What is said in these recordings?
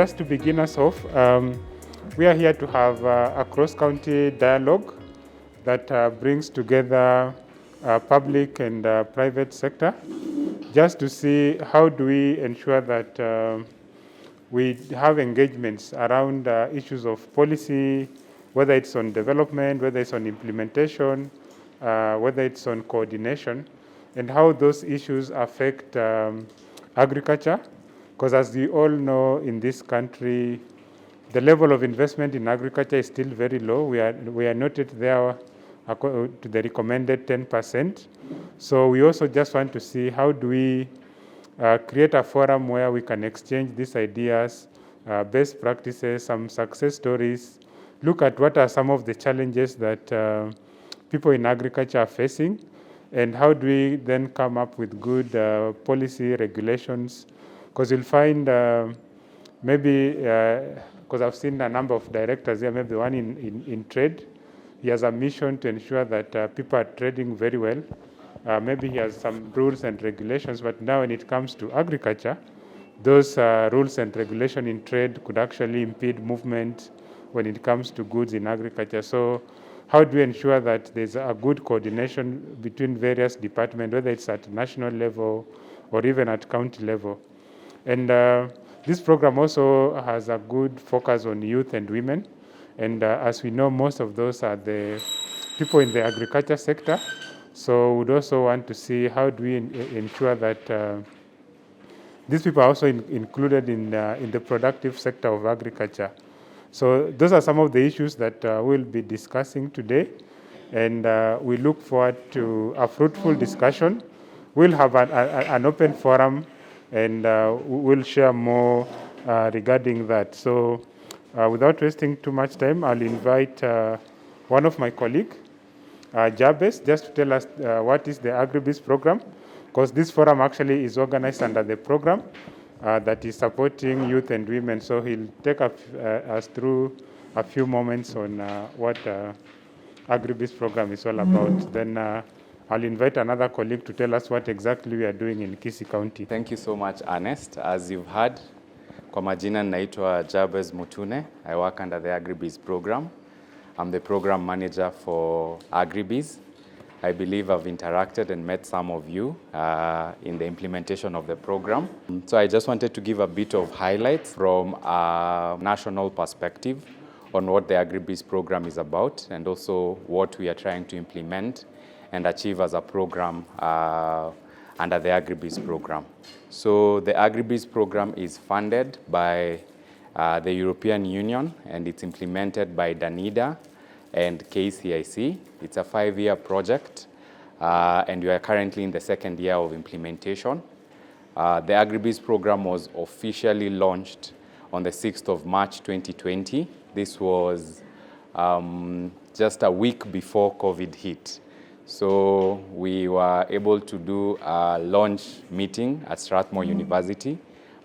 just to begin us off, we are here to have a cross-county dialogue that brings together public and private sector, just to see how do we ensure that we have engagements around issues of policy, whether it's on development, whether it's on implementation, whether it's on coordination, and how those issues affect agriculture. Because as we all know, in this country, the level of investment in agriculture is still very low. We are not yet there to the recommended 10%. So we also just want to see how do we create a forum where we can exchange these ideas, best practices, some success stories, look at what are some of the challenges that people in agriculture are facing, and how do we then come up with good policy regulations. Because you'll find maybe, because I've seen a number of directors here, maybe one in trade, he has a mission to ensure that people are trading very well. Maybe he has some rules and regulations, but now when it comes to agriculture, those rules and regulation in trade could actually impede movement when it comes to goods in agriculture. So how do we ensure that there's a good coordination between various departments, whether it's at national level or even at county level? And this program also has a good focus on youth and women. And as we know, most of those are the people in the agriculture sector. So we'd also want to see how do we ensure that these people are also included in the productive sector of agriculture. So those are some of the issues that we'll be discussing today. And we look forward to a fruitful discussion. We'll have an open forum, and we'll share more regarding that. So without wasting too much time, I'll invite one of my colleagues, Jabez, just to tell us what is the Agribusiness Program, because this forum actually is organized under the program that is supporting youth and women. So he'll take us through a few moments on what Agribusiness Program is all about. Then I'll invite another colleague to tell us what exactly we are doing in Kisii County. Thank you so much, Ernest. As you've heard, kwa majina naitwa Jabez Mutune. I work under the Agribusiness Program. I'm the program manager for Agribiz. I believe I've interacted and met some of you in the implementation of the program. So I just wanted to give a bit of highlights from a national perspective on what the Agribusiness Program is about, and also what we are trying to implement and achieve as a program under the Agribusiness Program. So the Agribusiness Program is funded by the European Union, and it's implemented by DANIDA and KCIC. It's a 5-year project, and we are currently in the second year of implementation. The Agribusiness Program was officially launched on the 6th of March 2020. This was just a week before COVID hit. So we were able to do a launch meeting at Strathmore University,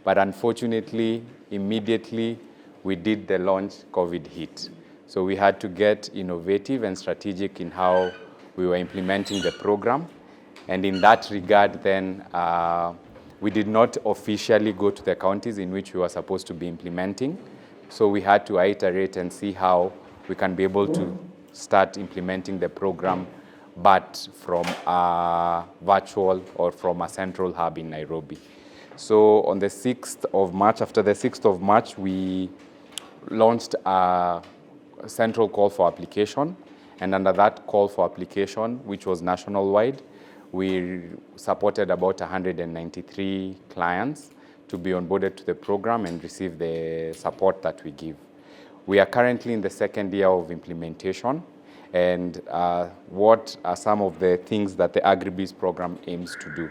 but unfortunately, immediately we did the launch, COVID hit. So we had to get innovative and strategic in how we were implementing the program. And in that regard, then, we did not officially go to the counties in which we were supposed to be implementing. So we had to iterate and see how we can be able to start implementing the program, but from a virtual or from a central hub in Nairobi. So on the 6th of March, after the 6th of March, we launched a central call for application. And under that call for application, which was national-wide, we supported about 193 clients to be onboarded to the program and receive the support that we give. We are currently in the second year of implementation. And what are some of the things that the Agribusiness Program aims to do?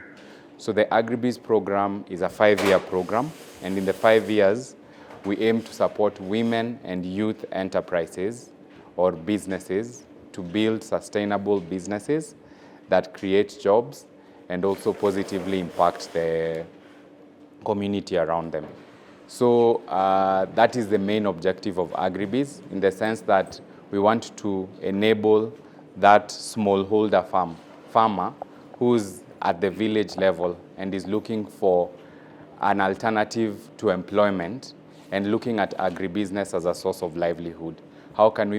So the Agribusiness Program is a 5-year program, and in the 5 years, we aim to support women and youth enterprises or businesses to build sustainable businesses that create jobs and also positively impact the community around them. So that is the main objective of Agribiz, in the sense that we want to enable that smallholder farmer who's at the village level and is looking for an alternative to employment and looking at agribusiness as a source of livelihood. How can we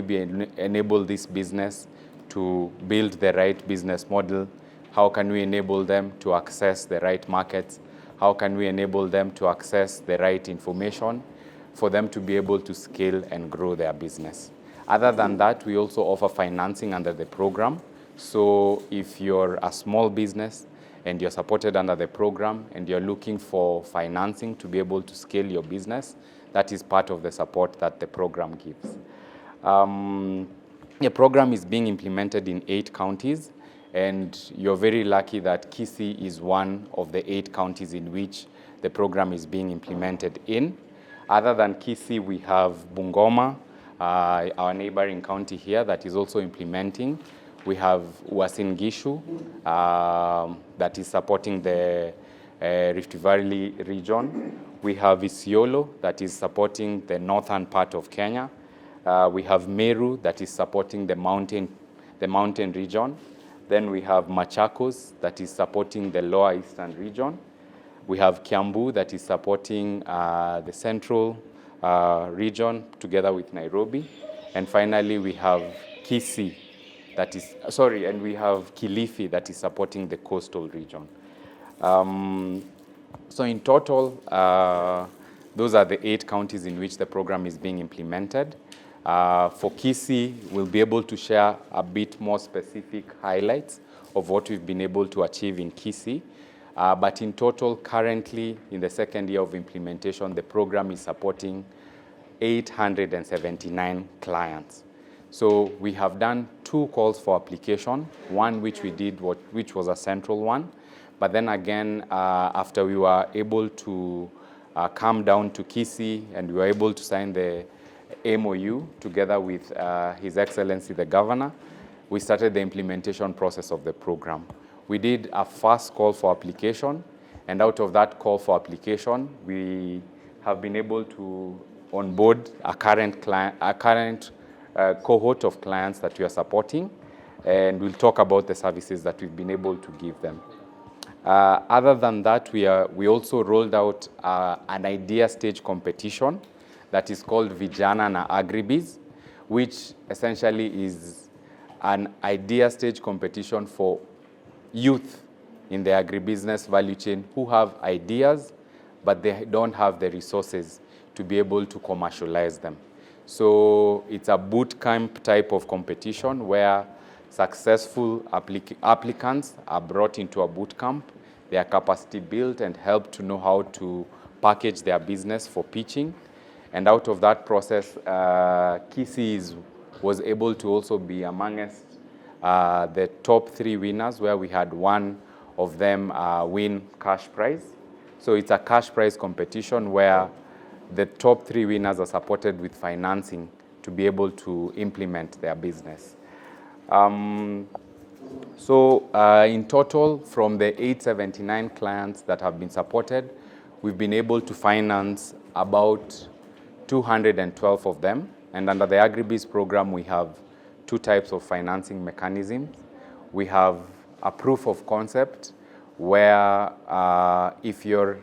enable this business to build the right business model? How can we enable them to access the right markets? How can we enable them to access the right information for them to be able to scale and grow their business? Other than that, we also offer financing under the program. So if you're a small business and you're supported under the program and you're looking for financing to be able to scale your business, that is part of the support that the program gives. The program is being implemented in 8 counties, and you're very lucky that Kisii is one of the 8 counties in which the program is being implemented in. Other than Kisii, we have Bungoma, our neighboring county here, that is also implementing. We have Uasin Gishu, that is supporting the Rift Valley region. We have Isiolo, that is supporting the northern part of Kenya. We have Meru, that is supporting the mountain region. Then we have Machakos, that is supporting the lower eastern region. We have Kiambu, that is supporting the central region together with Nairobi. And finally, we have Kisii, and we have Kilifi, that is supporting the coastal region. So in total, those are the 8 counties in which the program is being implemented. For Kisii, we'll be able to share a bit more specific highlights of what we've been able to achieve in Kisii. But in total, currently, in the second year of implementation, the program is supporting 879 clients. So we have done 2 calls for application, one which we did, which was a central one. But then again, after we were able to come down to Kisii and we were able to sign the MOU together with His Excellency the Governor, we started the implementation process of the program. We did a first call for application, and out of that call for application, we have been able to onboard a current cohort of clients that we are supporting, and we'll talk about the services that we've been able to give them. Other than that, we also rolled out an idea stage competition that is called Vijana na Agribiz, which essentially is an idea stage competition for youth in the agribusiness value chain who have ideas, but they don't have the resources to be able to commercialize them. So it's a boot camp type of competition where successful applicants are brought into a boot camp. They are capacity built and helped to know how to package their business for pitching. And out of that process, Kisii was able to also be amongst the top 3 winners, where we had one of them win cash prize. So it's a cash prize competition where the top 3 winners are supported with financing to be able to implement their business. So in total, from the 879 clients that have been supported, we've been able to finance about 212 of them. And under the Agribusiness Program, we have 2 types of financing mechanisms. We have a proof of concept where if you're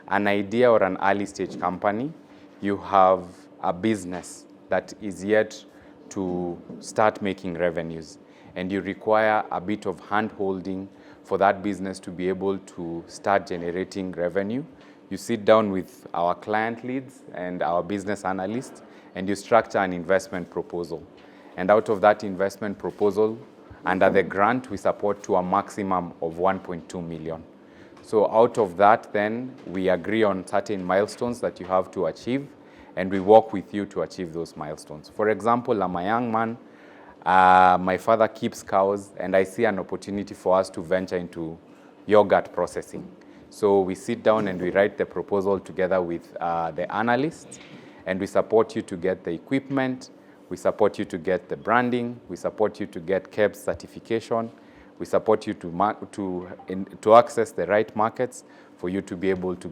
an idea or an early stage company, you have a business that is yet to start making revenues, and you require a bit of hand-holding for that business to be able to start generating revenue. You sit down with our client leads and our business analysts, and you structure an investment proposal. And out of that investment proposal, under the grant, we support to a maximum of 1.2 million. So out of that, then, we agree on certain milestones that you have to achieve, and we work with you to achieve those milestones. For example, I'm a young man, my father keeps cows, and I see an opportunity for us to venture into yogurt processing. So we sit down and we write the proposal together with the analysts, and we support you to get the equipment, we support you to get the branding, we support you to get KEBS certification, we support you to access the right markets for you to be able to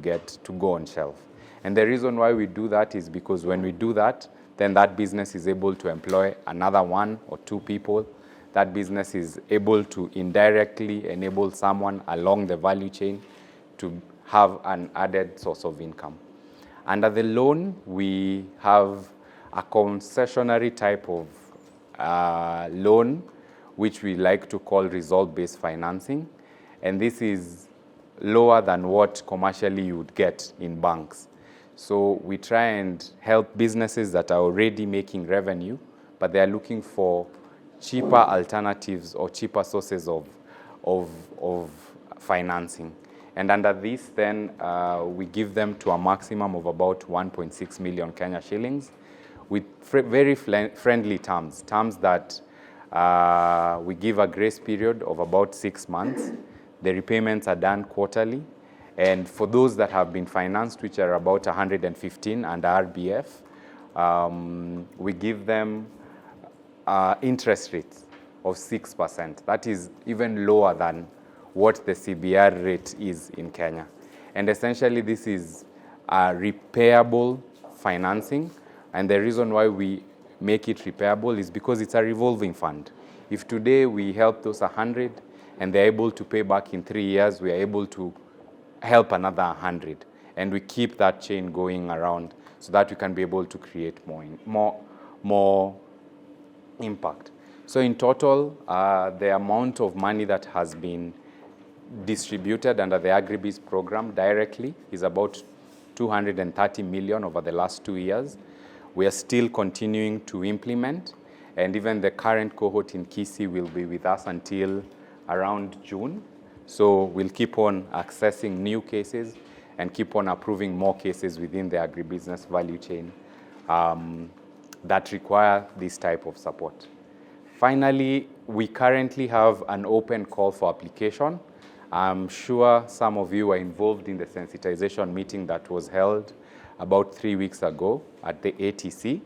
go on shelf. And the reason why we do that is because when we do that, then that business is able to employ another 1 or 2 people. That business is able to indirectly enable someone along the value chain to have an added source of income. Under the loan, we have a concessionary type of loan, which we like to call result-based financing. And this is lower than what commercially you would get in banks. So we try and help businesses that are already making revenue, but they are looking for cheaper alternatives or cheaper sources of financing. And under this, then, we give them to a maximum of about 1.6 million Kenya shillings with very friendly terms that we give a grace period of about 6 months. The repayments are done quarterly. And for those that have been financed, which are about 115 under RBF, we give them interest rates of 6%. That is even lower than what the CBR rate is in Kenya. And essentially, this is a repairable financing. And the reason why we make it repairable is because it's a revolving fund. If today we help those 100 and they're able to pay back in 3 years, we are able to help another 100. And we keep that chain going around so that we can be able to create more impact. So in total, the amount of money that has been distributed under the Agribusiness Program directly is about 230 million over the last 2 years. We are still continuing to implement, and even the current cohort in Kisii will be with us until around June. So we'll keep on accessing new cases and keep on approving more cases within the agribusiness value chain that require this type of support. Finally, we currently have an open call for application. I'm sure some of you were involved in the sensitization meeting that was held about 3 weeks ago at the ATC.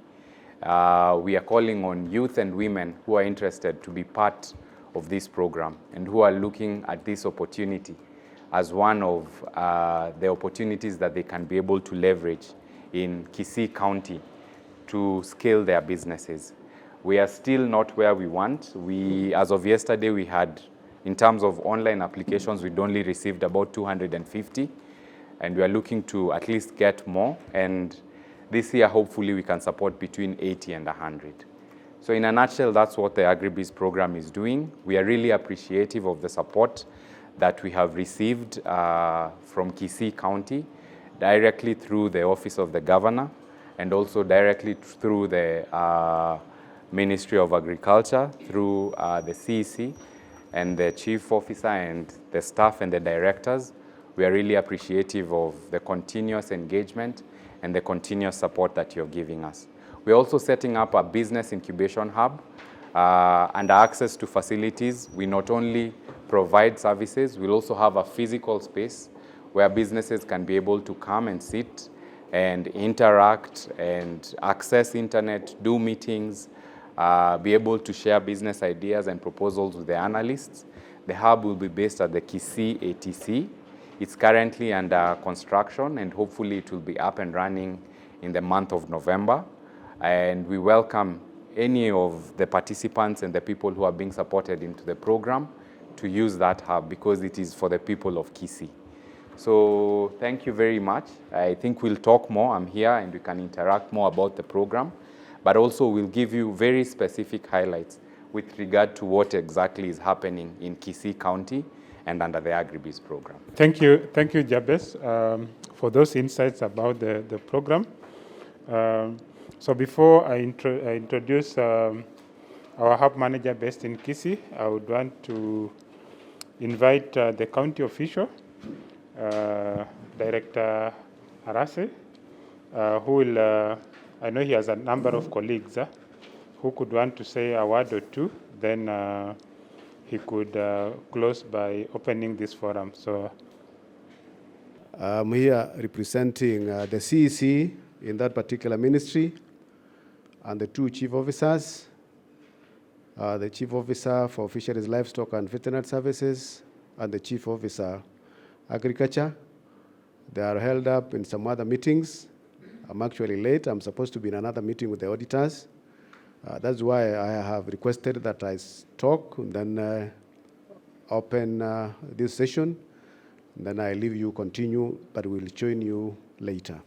We are calling on youth and women who are interested to be part of this program and who are looking at this opportunity as one of the opportunities that they can be able to leverage in Kisii County to scale their businesses. We are still not where we want. As of yesterday, we had, in terms of online applications, we'd only received about 250, and we are looking to at least get more. And this year, hopefully, we can support between 80 and 100. So in a nutshell, that's what the Agribusiness Program is doing. We are really appreciative of the support that we have received from Kisii County, directly through the Office of the Governor, and also directly through the Ministry of Agriculture, through the CEC, and the Chief Officer and the staff and the directors. We are really appreciative of the continuous engagement and the continuous support that you're giving us. We're also setting up a business incubation hub and access to facilities. We not only provide services, we'll also have a physical space where businesses can be able to come and sit and interact and access internet, do meetings, be able to share business ideas and proposals with the analysts. The hub will be based at the Kisii ATC. It's currently under construction, and hopefully it will be up and running in the month of November. And we welcome any of the participants and the people who are being supported into the program to use that hub, because it is for the people of Kisii. So thank you very much. I think we'll talk more. I'm here and we can interact more about the program, but also we'll give you very specific highlights with regard to what exactly is happening in Kisii County and under the Agribusiness Program. Thank you, Jabez, for those insights about the program. So before I introduce our hub manager based in Kisii, I would want to invite the county official, Director Arase, who will, I know he has a number of colleagues who could want to say a word or two, then he could close by opening this forum. So I'm here representing the CEC in that particular ministry and the two chief officers, the chief officer for fisheries, livestock and veterinary services, and the chief officer agriculture. They are held up in some other meetings. I'm actually late. I'm supposed to be in another meeting with the auditors. That's why I have requested that I talk and then open this session. And then I leave you continue, but we'll join you later.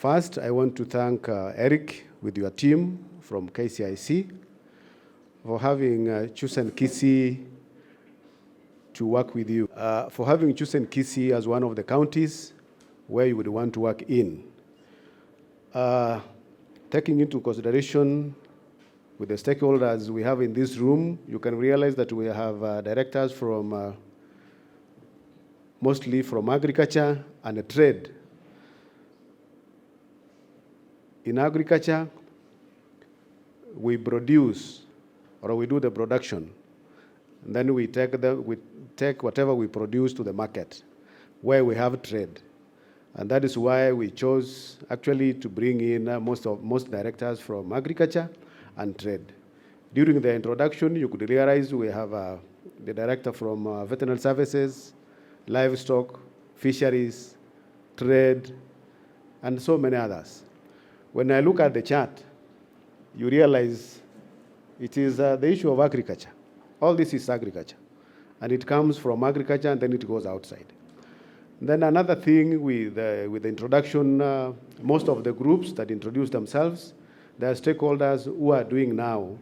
First, I want to thank Eric with your team from KCIC for having chosen Kisii to work with you, for having chosen Kisii as one of the counties where you would want to work in. Taking into consideration with the stakeholders we have in this room, you can realize that we have directors from mostly from agriculture and trade. In agriculture, we produce, or we do the production, and then we take whatever we produce to the market, where we have trade. And that is why we chose actually to bring in most directors from agriculture and trade. During the introduction, you could realize we have the director from veterinary services, livestock, fisheries, trade, and so many others. When I look at the chart, you realize it is the issue of agriculture. All this is agriculture. And it comes from agriculture and then it goes outside. Then another thing with the introduction, most of the groups that introduce themselves, they are stakeholders who are doing now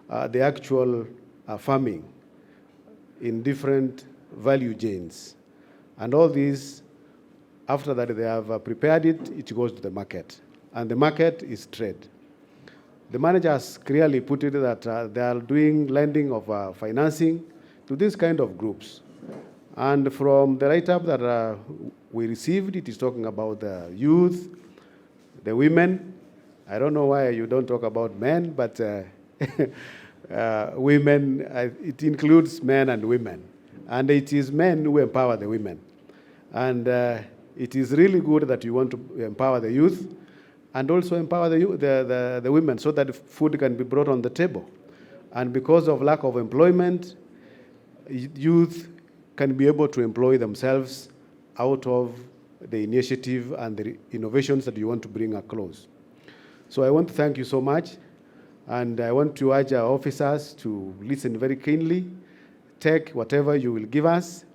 the actual farming in different value chains. And all these, after that they have prepared it, it goes to the market. And the market is trade. The manager has clearly put it that they are doing lending of financing to these kind of groups. And from the write-up that we received, it is talking about the youth, the women. I don't know why you don't talk about men, but women, it includes men and women. And it is men who empower the women. And it is really good that you want to empower the youth and also empower the women so that food can be brought on the table. And because of lack of employment, youth can be able to employ themselves out of the initiative and the innovations that you want to bring across. So I want to thank you so much, and I want to urge our officers to listen very keenly, take whatever you will give us,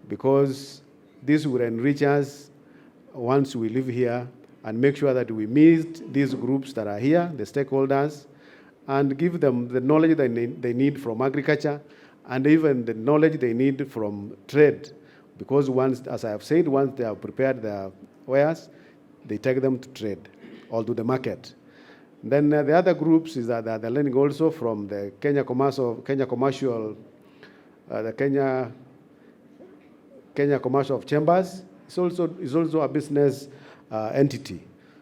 because this will enrich us once we live here, and make sure that we meet these groups that are here, the stakeholders, and give them the knowledge they need from agriculture, and even the knowledge they need from trade. Because once, as I have said, once they have prepared their wares, they take them to trade or to the market. Then the other groups is that they're learning also from the Kenya Commercial Chambers. It's also a business entity.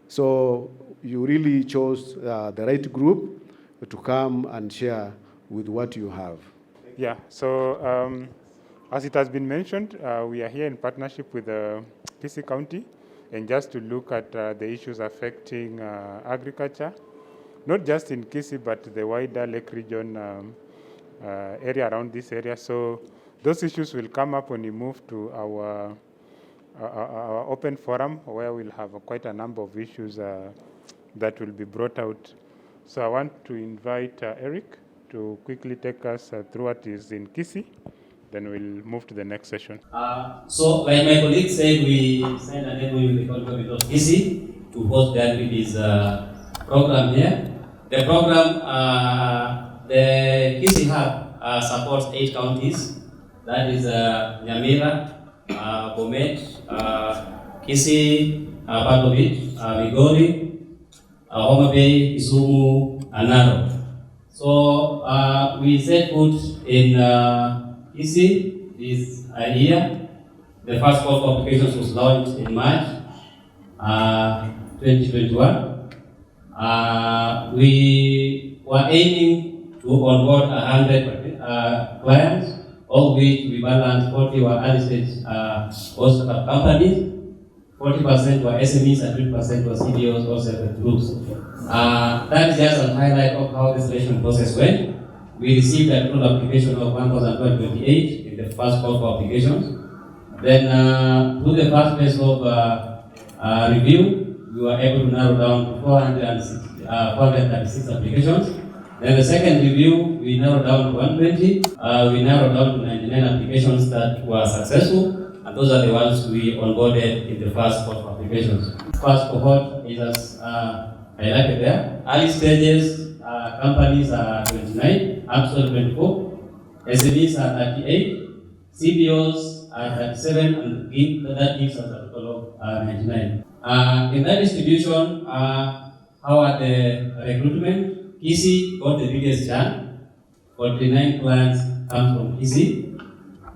So you really chose the right group to come and share with what you have. Yeah, so as it has been mentioned, we are here in partnership with Kisii County, and just to look at the issues affecting agriculture, not just in Kisii, but the wider Lake region area around this area. So those issues will come up when we move to our open forum, where we'll have quite a number of issues that will be brought out. So I want to invite Eric to quickly take us through what is in Kisii. Then we'll move to the next session. So, like my colleague said, we signed an MOU with the government of Kisii to host the Agribusiness program here. The program, the Kisii Hub supports 8 counties. That is Nyamira, Bomet, Kisii, part of it, Migori, Homa Bay, Kisumu, and Narok. So we set foot in Kisii this year. The first call for applications was launched in March 2021. We were aiming to onboard 100 clients, of which we balanced 40 were early stage startup companies, 40% were SMEs, and 20% were CDOs or separate groups. That is just a highlight of how the selection process went. We received a total application of 1,228 in the first call for applications. Then, through the first phase of review, we were able to narrow down to 436 applications. Then the second review, we narrowed down to 120. We narrowed down to 99 applications that were successful, and those are the ones we onboarded in the first cohort of applications. First cohort is as highlighted there. Early stages, companies are 29, up to 24. SMEs are 38, CBOs are 37, and that gives us a total of 99. In that distribution, how are the recruitment? Kisii got the biggest chunk. 49 clients come from Kisii.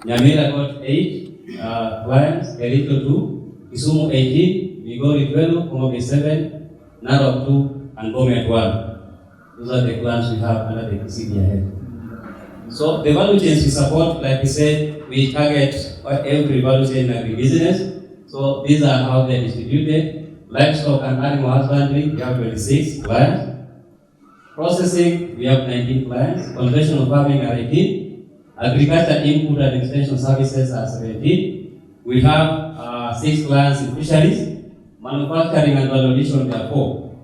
Nyamira got 8 clients, Kericho 2, Kisumu 18, Migori 12, Komobe 7, Narok 2, and Bomet 1. Those are the clients we have under the Kisii ahead. So the value chains we support, like we said, we target every value chain in agribusiness. So these are how they're distributed. Livestock and animal husbandry, we have 26 clients. Processing, we have 19 clients. Conventional farming are 18. Agriculture input and extension services are 17. We have 6 clients in fisheries. Manufacturing and value addition, there are 4.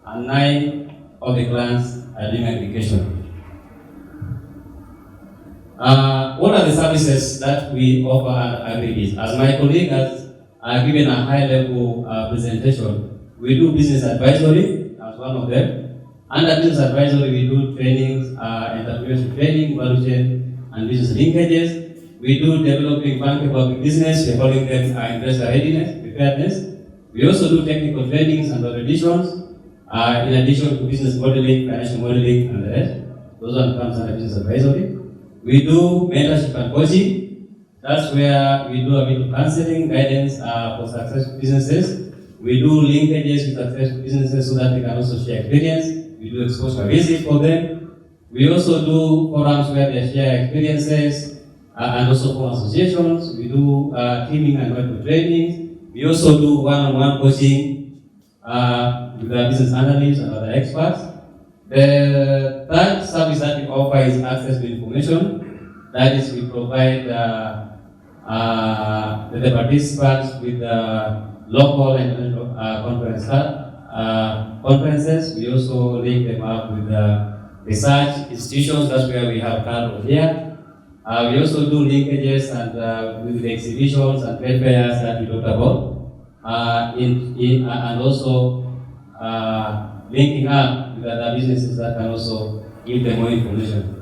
And 9 of the clients are doing agriculture. What are the services that we offer at Agribusiness? As my colleague has given a high-level presentation, we do business advisory as one of them. Under business advisory, we do trainings, entrepreneurship training, value chain, and business linkages. We do developing bankable business, we are calling them investor readiness, preparedness. We also do technical trainings and additions, in addition to business modeling, financial modeling, and the rest. Those one comes under business advisory. We do mentorship and coaching. That's where we do a bit of counseling, guidance for successful businesses. We do linkages with successful businesses so that they can also share experience. We do exposure visits for them. We also do forums where they share experiences and also form associations. We do teaming and work trainings. We also do one-on-one coaching with our business analysts and other experts. The third service that we offer is access to information. That is, we provide the participants with local and conferences. We also link them up with research institutions. That's where we have Carol here. We also do linkages and with the exhibitions and trade fairs that we talked about, and also linking up with other businesses that can also give them more information.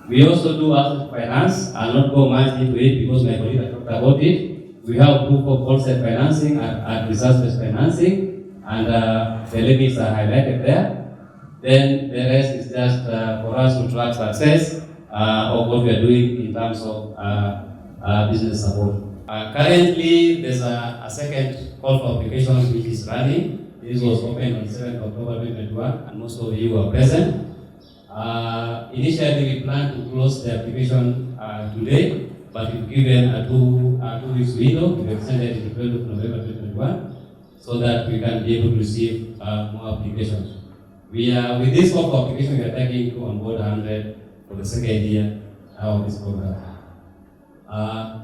We also do asset finance. I'll not go much into it because my colleague talked about it. We have proof of concept financing and resource-based financing, and the limits are highlighted there. Then the rest is just for us to track success of what we are doing in terms of business support. Currently, there's a second call for applications which is running. This was opened on 7th October 2021, and most of you were present. Initially, we planned to close the application today, but we've given a two weeks window. We've extended it to 12th of November 2021, so that we can be able to receive more applications. With this scope of application, we are targeting to onboard 100 for the second year of this program.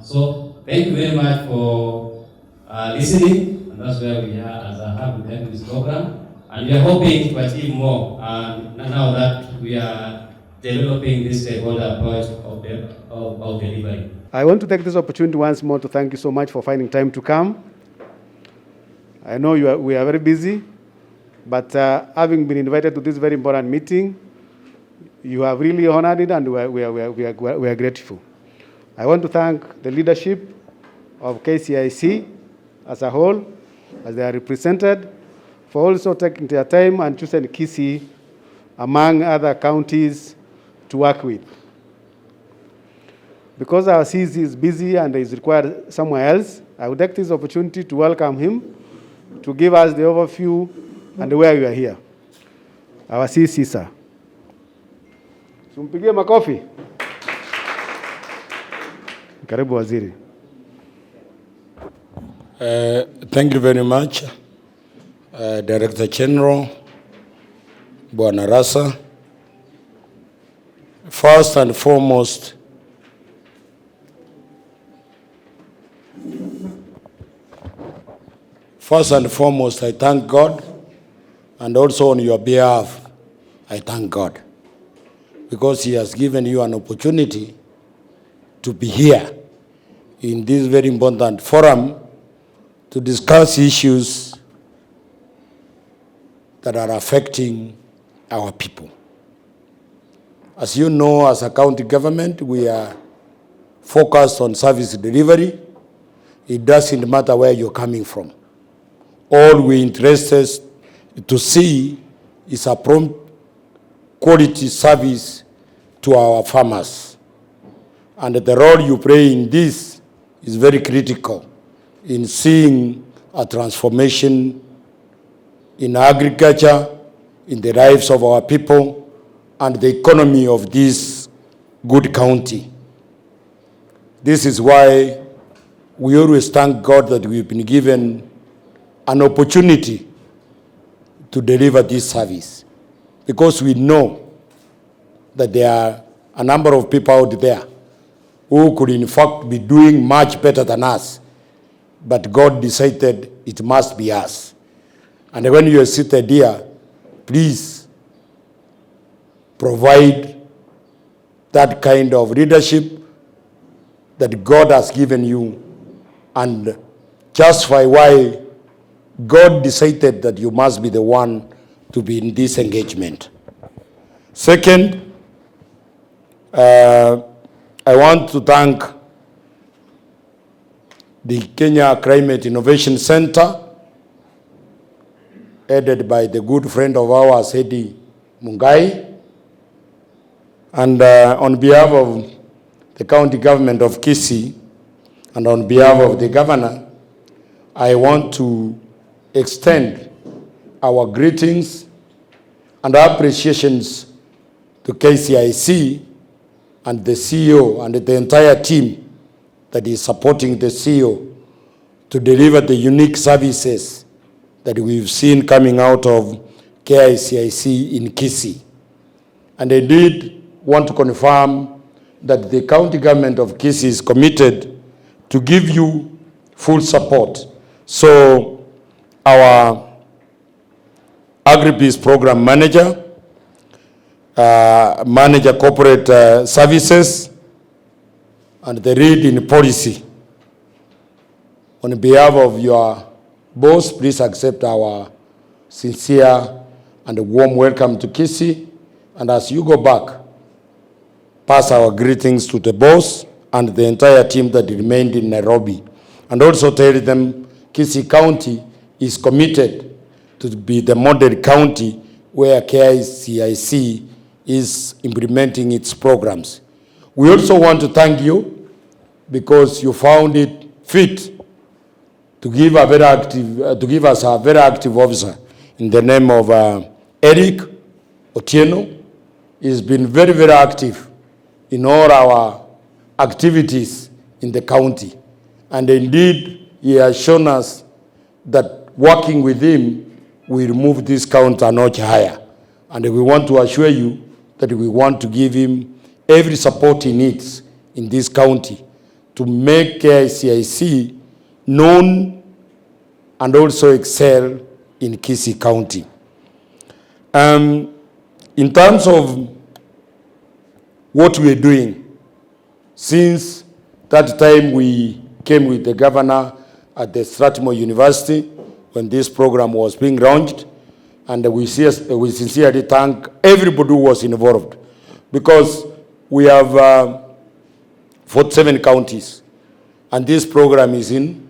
So thank you very much for listening. And that's where we are as a hub with the end of this program. And we are hoping to achieve more now that we are developing this stakeholder approach of delivery. I want to take this opportunity once more to thank you so much for finding time to come. I know we are very busy, but having been invited to this very important meeting, you have really honored it, and we are grateful. I want to thank the leadership of KCIC as a whole, as they are represented, for also taking their time and choosing Kisii among other counties to work with. Because our CC is busy and is required somewhere else, I would take this opportunity to welcome him to give us the overview and where we are here. Our CC, sir. Tumpigie makofi. Karibu waziri. Thank you very much, Director General Bwana Rasa. First and foremost, I thank God, and also on your behalf, I thank God. because he has given you an opportunity to be here in this very important forum to discuss issues that are affecting our people. As you know, as a county government, we are focused on service delivery. It doesn't matter where you're coming from. All we're interested to see is a prompt quality service to our farmers. And the role you play in this is very critical in seeing a transformation in agriculture, in the lives of our people, and the economy of this good county. This is why we always thank God that we've been given an opportunity to deliver this service, because we know that there are a number of people out there who could in fact be doing much better than us, but God decided it must be us. And when you are seated here, please provide that kind of leadership that God has given you and justify why God decided that you must be the one to be in this engagement. Second, I want to thank the Kenya Climate Innovation Center, headed by the good friend of ours, Eddie Mungai. And on behalf of the county government of Kisii and on behalf of the governor, I want to extend our greetings and appreciations to KCIC and the CEO and the entire team that is supporting the CEO to deliver the unique services that we've seen coming out of KCIC in Kisii. And I did want to confirm that the county government of Kisii is committed to give you full support. So our Agribusiness Program manager, manager corporate services, and the lead in policy. On behalf of your boss, please accept our sincere and warm welcome to Kisii. And as you go back, pass our greetings to the boss and the entire team that remained in Nairobi. And also tell them Kisii County is committed to be the model county where KCIC is implementing its programs. We also want to thank you because you found it fit to give a very active, to give us a very active officer in the name of Eric Otieno. He's been very, very active in all our activities in the county. And indeed, he has shown us that working with him will move this county a notch higher. And we want to assure you that we want to give him every support he needs in this county to make KCIC known and also excel in Kisii County. In terms of what we're doing, since that time we came with the governor at the Strathmore University when this program was being launched, and we sincerely thank everybody who was involved, because we have 47 counties, and this program is in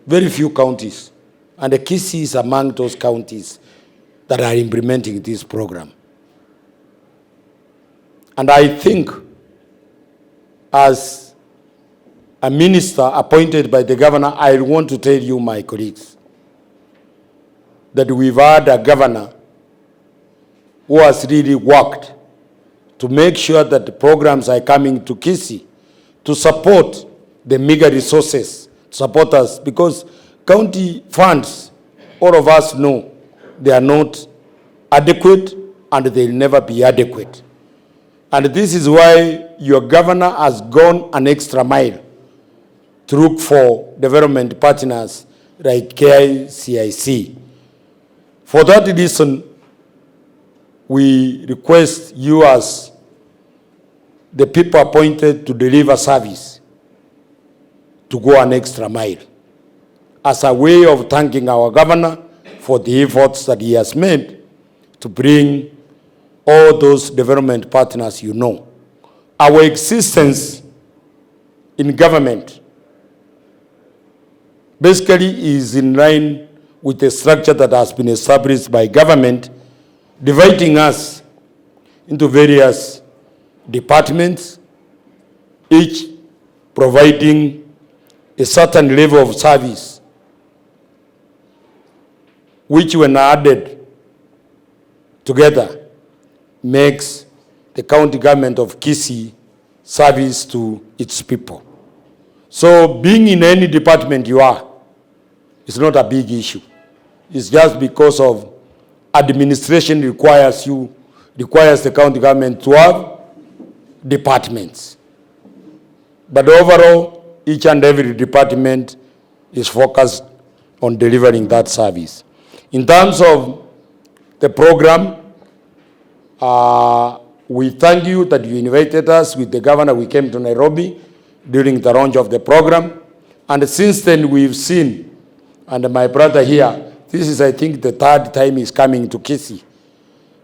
very few counties, and the Kisii is among those counties that are implementing this program. And I think, as a minister appointed by the governor, I want to tell you, my colleagues, that we've had a governor who has really worked to make sure that the programs are coming to Kisii to support the meager resources, to support us, because county funds, all of us know, they are not adequate and they'll never be adequate. And this is why your governor has gone an extra mile to look for development partners like KCIC. For that reason, we request you as the people appointed to deliver service to go an extra mile as a way of thanking our governor for the efforts that he has made to bring all those development partners you know. Our existence in government basically is in line with the structure that has been established by government, dividing us into various departments, each providing a certain level of service, which when added together makes the county government of Kisii service to its people. So being in any department you are is not a big issue. It's just because of administration requires the county government to have departments. But overall, each and every department is focused on delivering that service. In terms of the program, we thank you that you invited us with the governor. We came to Nairobi during the launch of the program. And since then, we've seen, and my brother here, this is, I think, the third time he's coming to Kisii,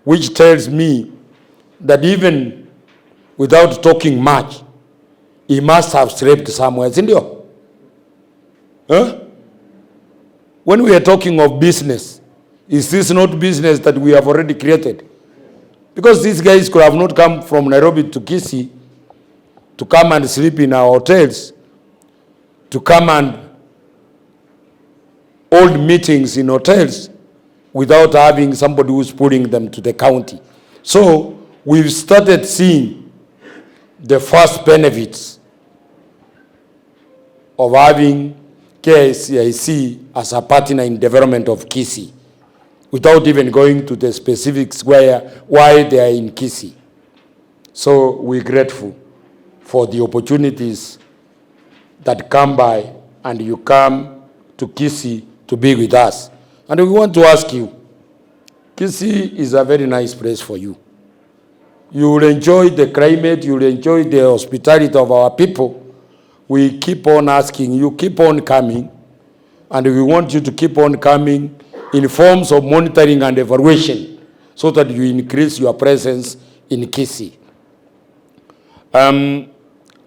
which tells me that even without talking much, he must have slept somewhere. Isn't it? Huh? When we are talking of business, is this not business that we have already created? Because these guys could have not come from Nairobi to Kisii to come and sleep in our hotels, to come and hold meetings in hotels without having somebody who's pulling them to the county. So we've started seeing the first benefits of having KICIC as a partner in development of Kisii, without even going to the specifics why they are in Kisii. So we're grateful for the opportunities that come by, and you come to Kisii to be with us. And we want to ask you, Kisii is a very nice place for you. You will enjoy the climate, you will enjoy the hospitality of our people. We keep on asking you, keep on coming, and we want you to keep on coming in forms of monitoring and evaluation so that you increase your presence in Kisii.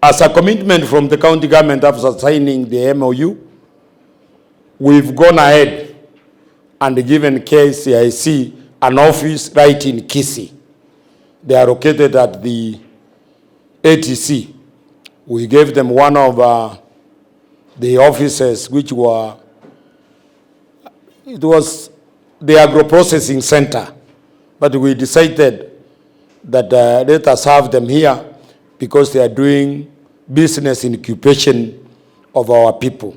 As a commitment from the county government after signing the MOU, we've gone ahead and given KICIC an office right in Kisii. They are located at the ATC. We gave them one of the offices which were, it was the agro-processing center, but we decided that let us have them here because they are doing business incubation of our people.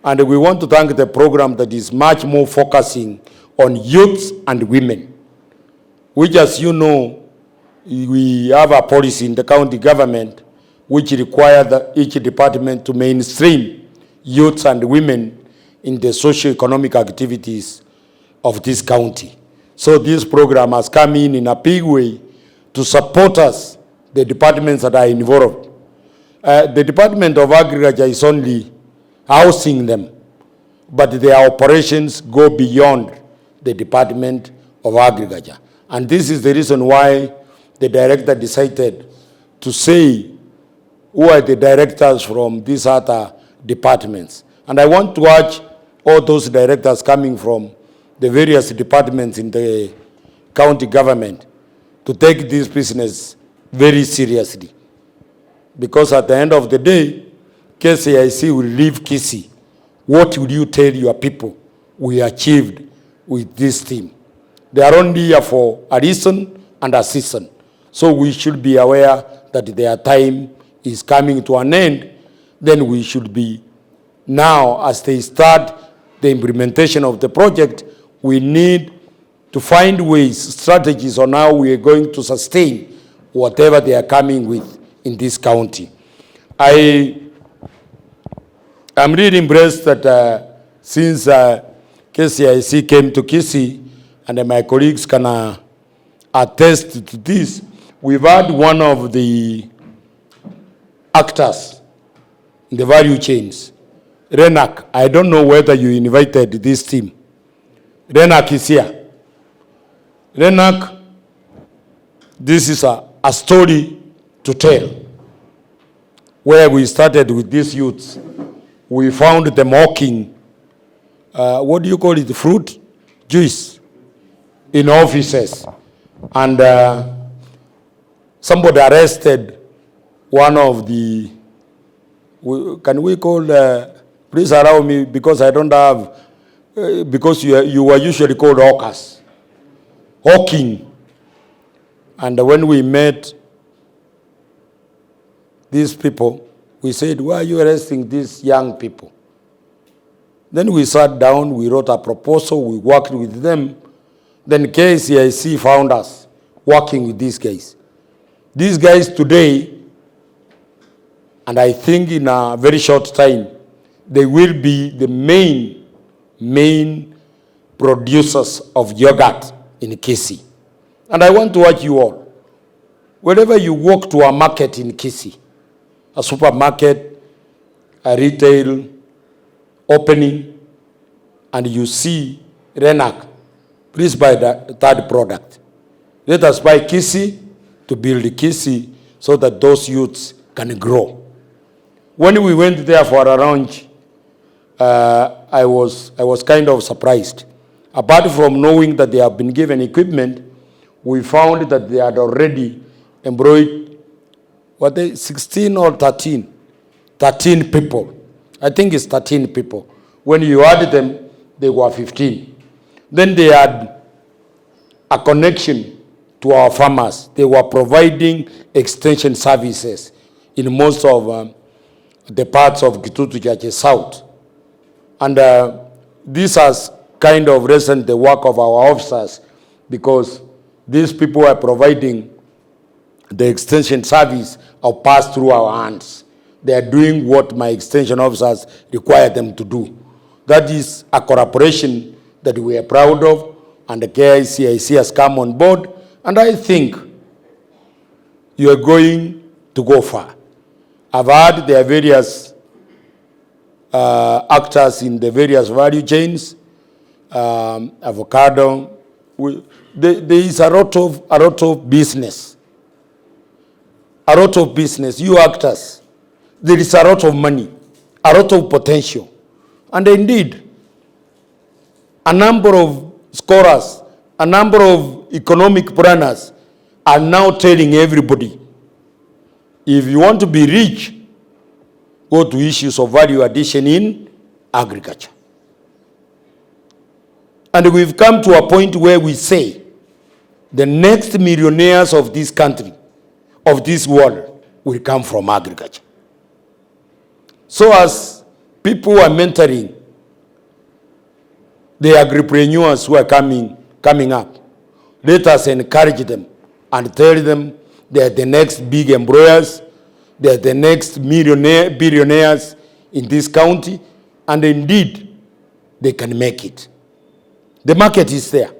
And we want to thank the program that is much more focusing on youths and women, which, as you know, we have a policy in the county government which requires each department to mainstream youths and women in the socio-economic activities of this county. So this program has come in a big way to support us, the departments that are involved. The Department of Agriculture is only housing them, but their operations go beyond the Department of Agriculture. And this is the reason why the director decided to say who are the directors from these other departments. And I want to urge all those directors coming from the various departments in the county government to take this business very seriously. Because at the end of the day, KCIC will leave Kisii. What will you tell your people we achieved with this team? They are only here for a reason and a season. So we should be aware that their time is coming to an end. Then we should be now, as they start the implementation of the project, we need to find ways, strategies on how we are going to sustain whatever they are coming with in this county. I am really impressed that since KCIC came to Kisii, and my colleagues can attest to this, we've had one of the actors in the value chains. Renak, I don't know whether you invited this team. Renak is here. Renak, this is a story to tell. Where we started with these youths, we found them hawking, what do you call it, fruit juice in offices. And somebody arrested one of the, can we call, please allow me because I don't have, because you were usually called hawkers. Hawking. And when we met these people, we said, why are you arresting these young people? Then we sat down, we wrote a proposal, we worked with them. Then KCIC found us working with these guys. These guys today, and I think in a very short time, they will be the main producers of yogurt in Kisii. And I want to urge you all, wherever you walk to a market in Kisii, a supermarket, a retail opening, and you see Renak, please buy the third product. Let us buy Kisii to build Kisii so that those youths can grow. When we went there for a launch, I was kind of surprised. Apart from knowing that they have been given equipment, we found that they had already employed 16 or 13? 13 people. I think it's 13 people. When you add them, they were 15. Then they had a connection to our farmers. They were providing extension services in most of the parts of Kitutu Church South. And this has kind of lessened the work of our officers because these people are providing the extension service of pass through our hands. They are doing what my extension officers require them to do. That is a cooperation that we are proud of, and the KICIC has come on board, and I think you are going to go far. I've heard there are various actors in the various value chains, avocado. There is a lot of business. A lot of business, you actors, there is a lot of money, a lot of potential. And indeed, a number of scholars, a number of economic planners are now telling everybody, if you want to be rich, go to issues of value addition in agriculture. And we've come to a point where we say, the next millionaires of this country, of this world, will come from agriculture. So as people are mentoring the agripreneurs who are coming up, let us encourage them and tell them they are the next big employers, they are the next billionaires in this county, and indeed, they can make it. The market is there.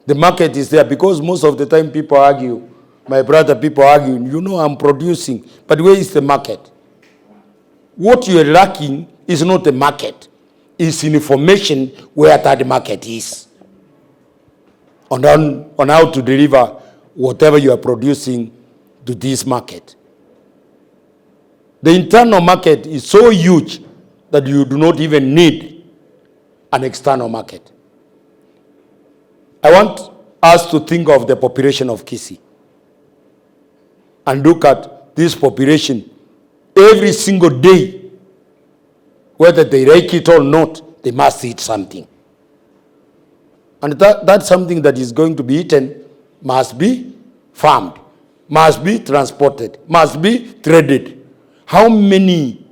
The market is there because most of the time people argue, my brother, people argue, you know I'm producing, but where is the market? What you are lacking is not the market. It's information where that market is. On how to deliver whatever you are producing to this market. The internal market is so huge that you do not even need an external market. I want us to think of the population of Kisii and look at this population every single day. Whether they like it or not, they must eat something. And that something that is going to be eaten must be farmed, must be transported, must be traded. How many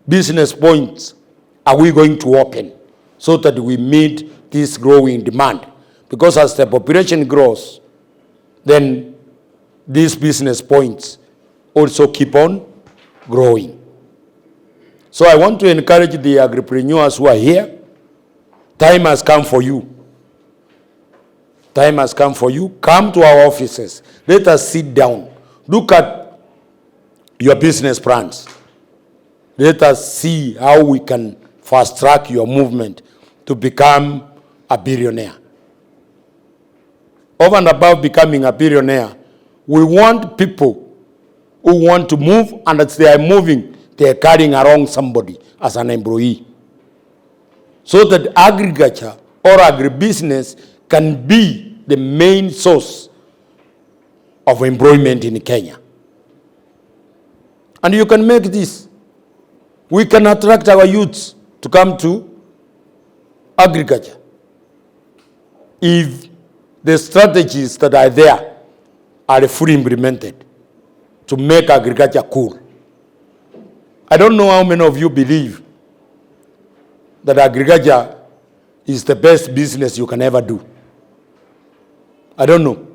business points are we going to open so that we meet this growing demand? Because as the population grows, then these business points also keep on growing. So I want to encourage the agripreneurs who are here. Time has come for you. Time has come for you. Come to our offices. Let us sit down Look at your business plans. Let us see how we can fast track your movement to become a billionaire. Over and above becoming a billionaire, we want people who want to move, and as they are moving, they are carrying along somebody as an employee. So that agriculture or agribusiness can be the main source of employment in Kenya. And you can make this. We can attract our youths to come to agriculture if the strategies that are there are fully implemented to make agriculture cool. I don't know how many of you believe that agriculture is the best business you can ever do. I don't know.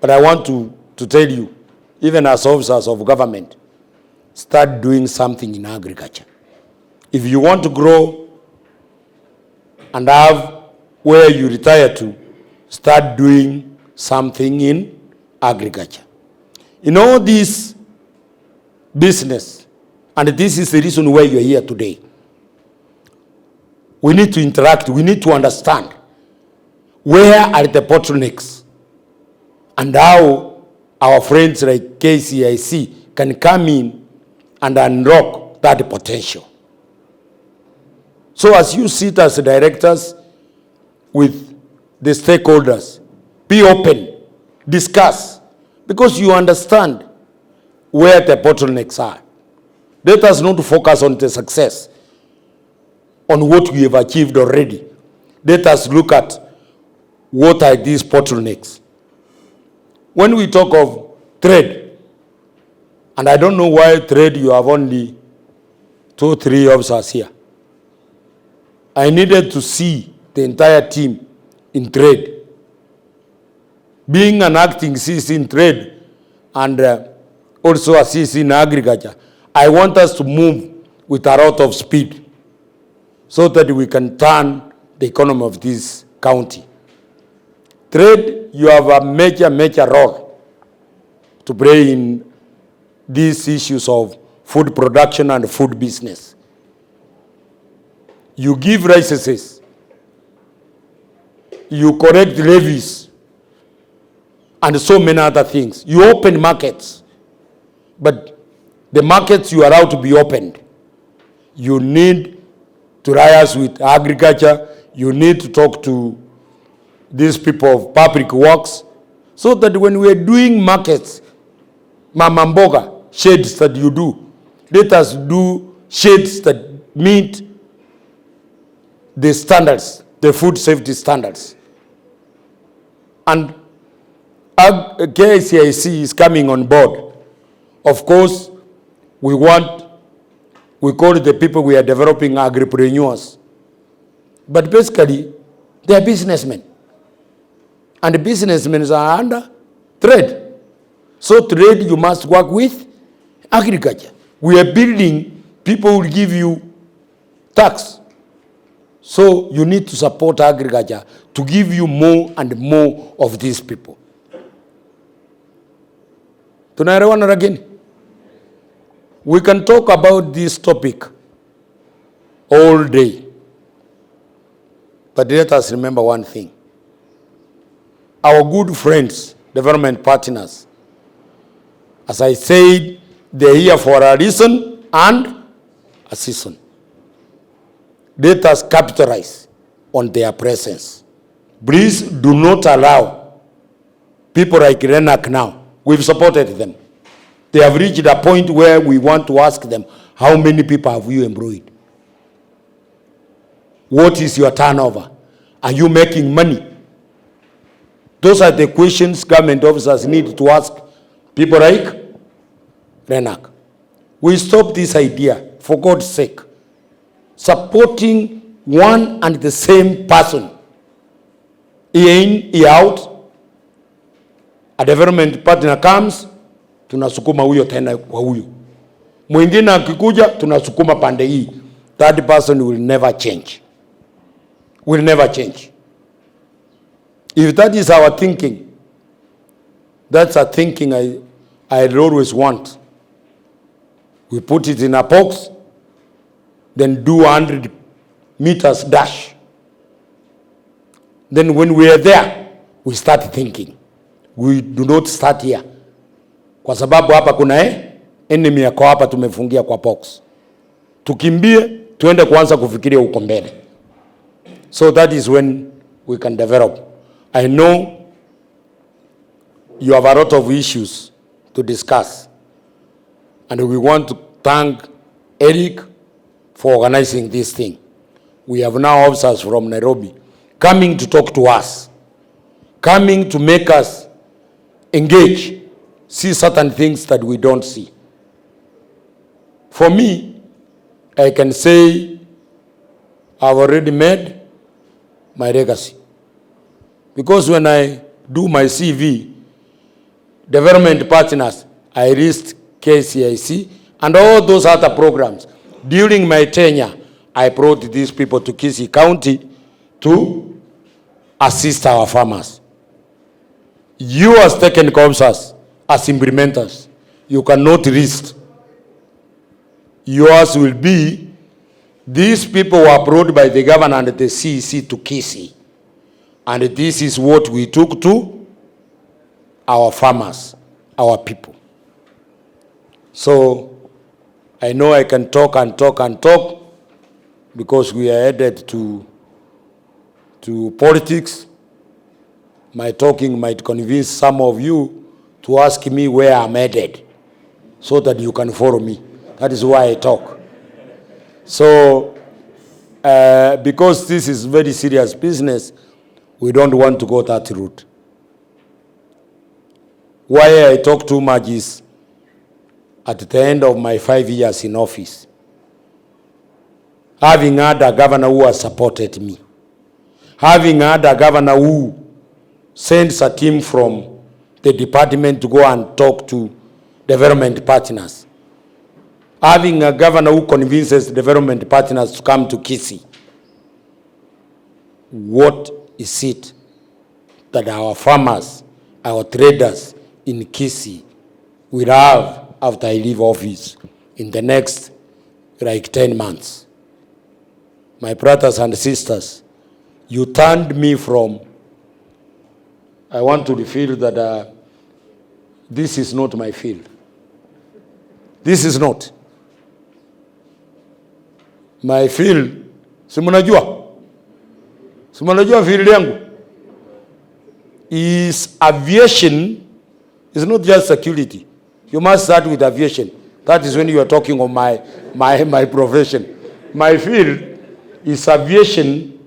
But I want to tell you, even as officers of government, start doing something in agriculture. If you want to grow and have where you retire to, start doing something in agriculture. In all this business, and this is the reason why you're here today, we need to interact, we need to understand where are the bottlenecks and how our friends like KCIC can come in and unlock that potential. So as you sit as directors with the stakeholders, be open, discuss, because you understand where the bottlenecks are. Let us not focus on the success, on what we have achieved already. Let us look at what are these bottlenecks. When we talk of trade, and I don't know why trade you have only 2, 3 officers here. I needed to see the entire team in trade. Being an acting CC in trade and also a CC in agriculture, I want us to move with a lot of speed so that we can turn the economy of this county. Trade, you have a major role to play in these issues of food production and food business. You give licenses, you correct levies, and so many other things. You open markets, but the markets you allow to be opened, you need to liaise with agriculture, you need to talk to these people of public works, so that when we are doing markets, Mama Mboga, shades that you do, let us do shades that meet the standards, the food safety standards. And KCIC is coming on board. Of course, we call the people we are developing agripreneurs. But basically, they are businessmen. And the businessmen are under trade. So trade, you must work with agriculture. We are building, people will give you tax. So you need to support agriculture to give you more and more of these people. Tunaelewana again? We can talk about this topic all day. But let us remember one thing. Our good friends, development partners, as I said, they're here for a reason and a season. Let us capitalize on their presence. Please do not allow people like Renak now. We've supported them. They have reached a point where we want to ask them, how many people have you employed? What is your turnover? Are you making money? Those are the questions government officers need to ask people like Renak. We stop this idea, for God's sake. Supporting one and the same person, year in, year out, a development partner comes, tunasukuma huyo tena kwa huyo. Mwingine akikuja, tunasukuma pande hii. That person will never change. Will never change. If that is our thinking, that's a thinking I I'd always want. We put it in a box, then do 100 meters dash. Then when we are there, we start thinking. We do not start here. Kwa sababu hapa kuna enemy yako hapa tumefungia kwa box. Tukimbie, tuende kuanza kufikiria uko mbele. So that is when we can develop. I know you have a lot of issues to discuss. And we want to thank Eric for organizing this thing. We have now officers from Nairobi coming to talk to us, coming to make us engage, see certain things that we don't see. For me, I can say I've already made my legacy. Because when I do my CV, development partners, I list KCIC and all those other programs. During my tenure, I brought these people to Kisii County to assist our farmers. You as technical officers, as implementers, you cannot list. Yours will be, these people were brought by the governor and the CEC to Kisii. And this is what we took to our farmers, our people. So I know I can talk and talk and talk because we are headed to politics. My talking might convince some of you to ask me where I'm headed so that you can follow me. That is why I talk. So because this is very serious business, we don't want to go that route. Why I talk too much is at the end of my 5 years in office, having had a governor who has supported me, having had a governor who sends a team from the department to go and talk to development partners, having a governor who convinces development partners to come to Kisii, what is it that our farmers, our traders in Kisii will have after I leave office in the next like 10 months? My brothers and sisters, you turned me from, I want to feel that this is not my field. This is not. My field, simunajua field yangu is aviation, is not just security. You must start with aviation. That is when you are talking of my profession. My field is aviation,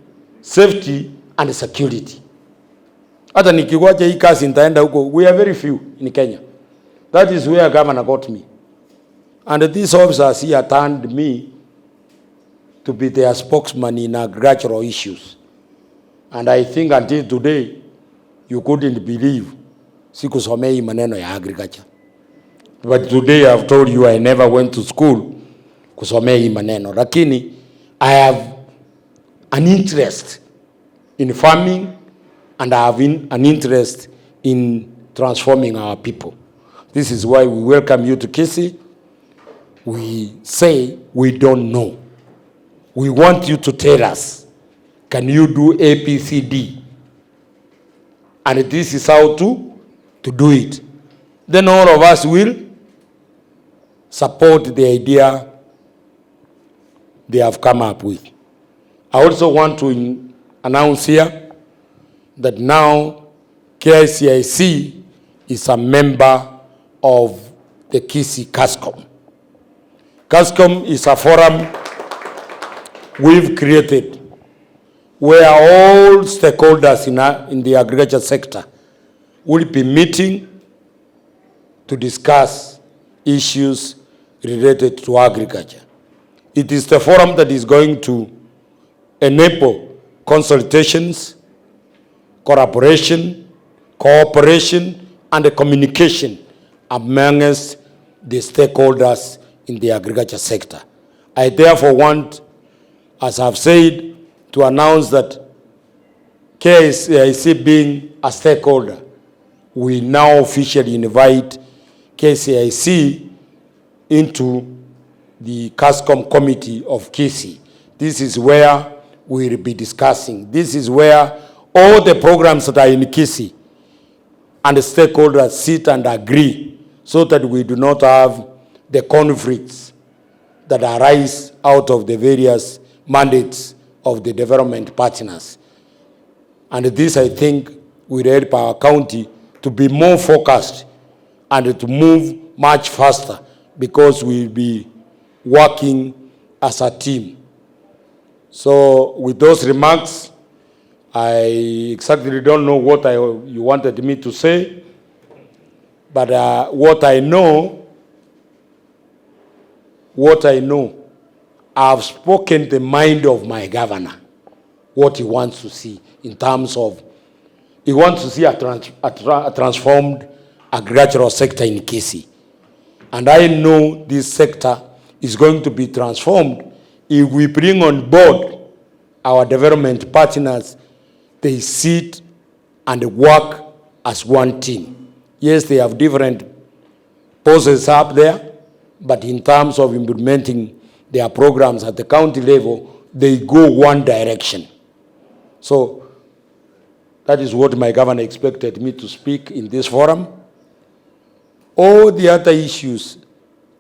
safety, and security. Hata nikiwacha hii kazi nitaenda huko. We are very few in Kenya. That is where governor got me. And these officers here turned me to be their spokesman in agricultural issues. And I think until today, you couldn't believe sikusomei maneno ya agriculture. But today I've told you I never went to school kusomei maneno. Lakini I have an interest in farming and I have an interest in transforming our people. This is why we welcome you to Kisii. We say we don't know. We want you to tell us, can you do A, B, C, D? And this is how to do it. Then all of us will support the idea they have come up with. I also want to announce here that now KICIC is a member of the Kisii CASCOM. CASCOM is a forum we've created where all stakeholders in the agriculture sector will be meeting to discuss issues related to agriculture. It is the forum that is going to enable consultations, collaboration, cooperation, and communication amongst the stakeholders in the agriculture sector. I therefore want, as I've said, to announce that KICIC being a stakeholder, we now officially invite KCIC into the CASCOM committee of Kisii. This is where we will be discussing. This is where all the programs that are in Kisii and the stakeholders sit and agree so that we do not have the conflicts that arise out of the various mandates of the development partners. And this, I think, will help our county to be more focused and to move much faster because we'll be working as a team. So with those remarks, I exactly don't know what you wanted me to say, but what I know, I've spoken the mind of my governor, what he wants to see in terms of, he wants to see a transformed agricultural sector in Kisii. And I know this sector is going to be transformed if we bring on board our development partners. They sit and work as one team. Yes, they have different poses up there, but in terms of implementing their programs at the county level, they go one direction. So that is what my governor expected me to speak in this forum. All the other issues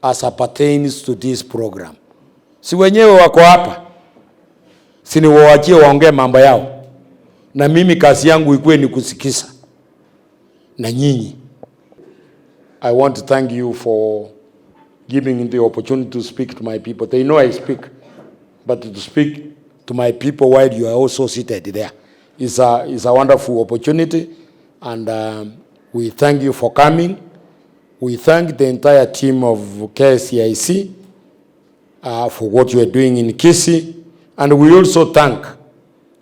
as pertains to this program, si wenyewe wako hapa, si niwaachie waongee mambo yao, na mimi kazi yangu ikuwe ni kusikiza na nyinyi. I want to thank you for giving me the opportunity to speak to my people. They know I speak, but to speak to my people while you are also seated there is a wonderful opportunity, and we thank you for coming. We thank the entire team of KCIC for what you are doing in Kisii, and we also thank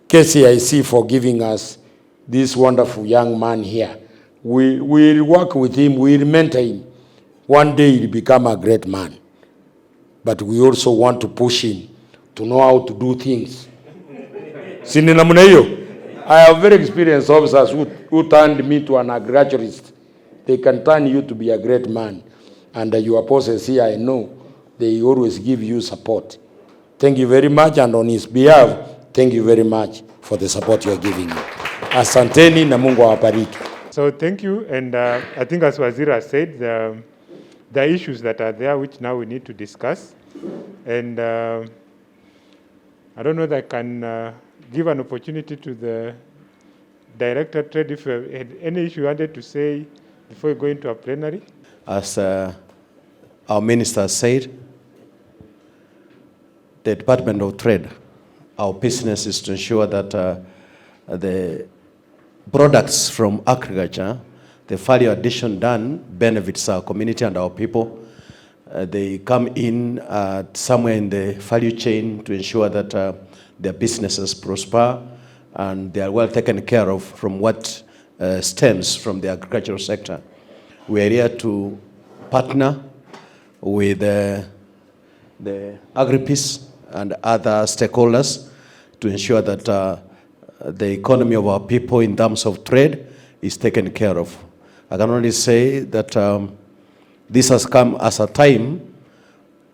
KCIC for giving us this wonderful young man here. We will work with him, we will mentor him. One day he'll become a great man. But we also want to push him to know how to do things. Sini namna hiyo. I have very experienced officers who turned me to an agriculturist. They can turn you to be a great man. And your bosses here, I know, they always give you support. Thank you very much, and on his behalf, thank you very much for the support you are giving me. Asanteni na Mungu awabariki. So thank you, and I think as Waziri has said, the issues that are there which now we need to discuss, and I don't know if I can give an opportunity to the Director Trade if you had any issue you wanted to say before we go into a plenary. As our minister said, the Department of Trade, our business is to ensure that the products from agriculture, the value addition done benefits our community and our people. They come in somewhere in the value chain to ensure that their businesses prosper and they are well taken care of from what stems from the agricultural sector. We are here to partner with the Agribusiness and other stakeholders to ensure that the economy of our people in terms of trade is taken care of. I can only say that this has come as a time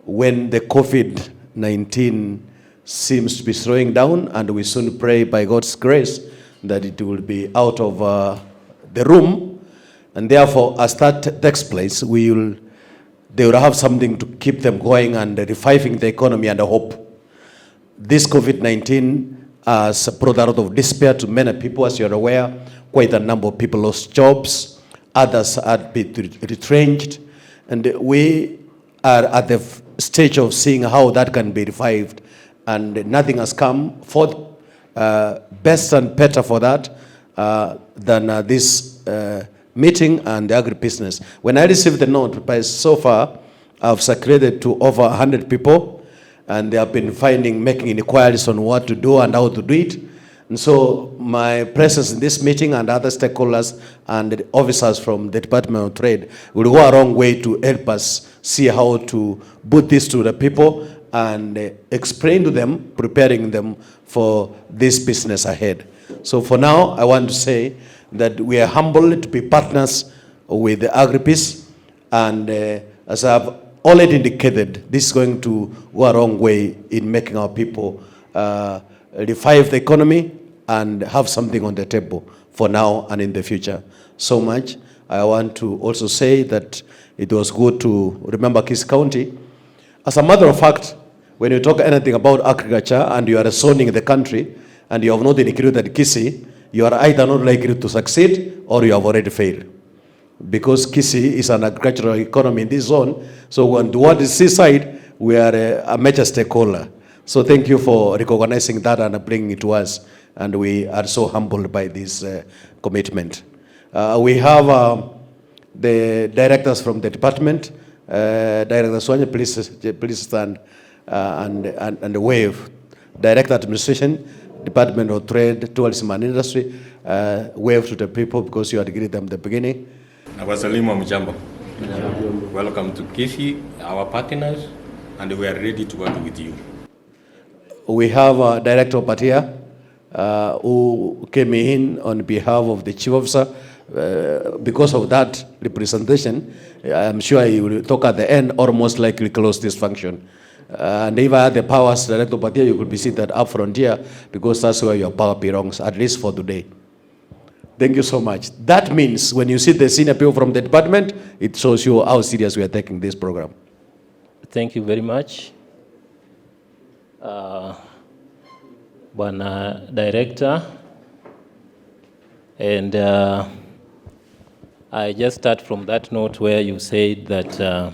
when the COVID-19 seems to be slowing down, and we soon pray by God's grace that it will be out of the room, and therefore as that takes place, they will have something to keep them going and reviving the economy and the hope. This COVID-19 has brought a lot of despair to many people, as you're aware. Quite a number of people lost jobs, others had been retrenched, and we are at the stage of seeing how that can be revived, and nothing has come forth best and better for that than this meeting and the agribusiness. When I received the note, by so far, I've circulated to over 100 people, and they have been making inquiries on what to do and how to do it. And so my presence in this meeting and other stakeholders and the officers from the Department of Trade will go a long way to help us see how to put this to the people and explain to them, preparing them for this business ahead. So for now, I want to say that we are humbled to be partners with the Agribusiness And as I've already indicated, this is going to go a long way in making our people revive the economy and have something on the table for now and in the future. So much. I want to also say that it was good to remember Kisii County. As a matter of fact, when you talk anything about agriculture and you are zoning the country and you have not included Kisii, you are either not likely to succeed or you have already failed. Because Kisii is an agricultural economy in this zone, so when toward the seaside, we are a major stakeholder. So thank you for recognizing that and bringing it to us, and we are so humbled by this commitment. We have the directors from the department. Director Sonia, please stand and wave. Director Administration, Department of Trade, Tourism and Industry, wave to the people because you had greeted them at the beginning. Nawasalimu mjambo. Welcome to Kisii, our partners, and we are ready to work with you. We have Director Patia, who came in on behalf of the Chief Officer. Because of that representation, I'm sure he will talk at the end or most likely close this function. And if I had the powers, Director Patia, you could be seated up front here because that's where your power belongs, at least for today. Thank you so much. That means when you see the senior people from the department, it shows you how serious we are taking this program. Thank you very much. Bwana Director, and I just start from that note where you said that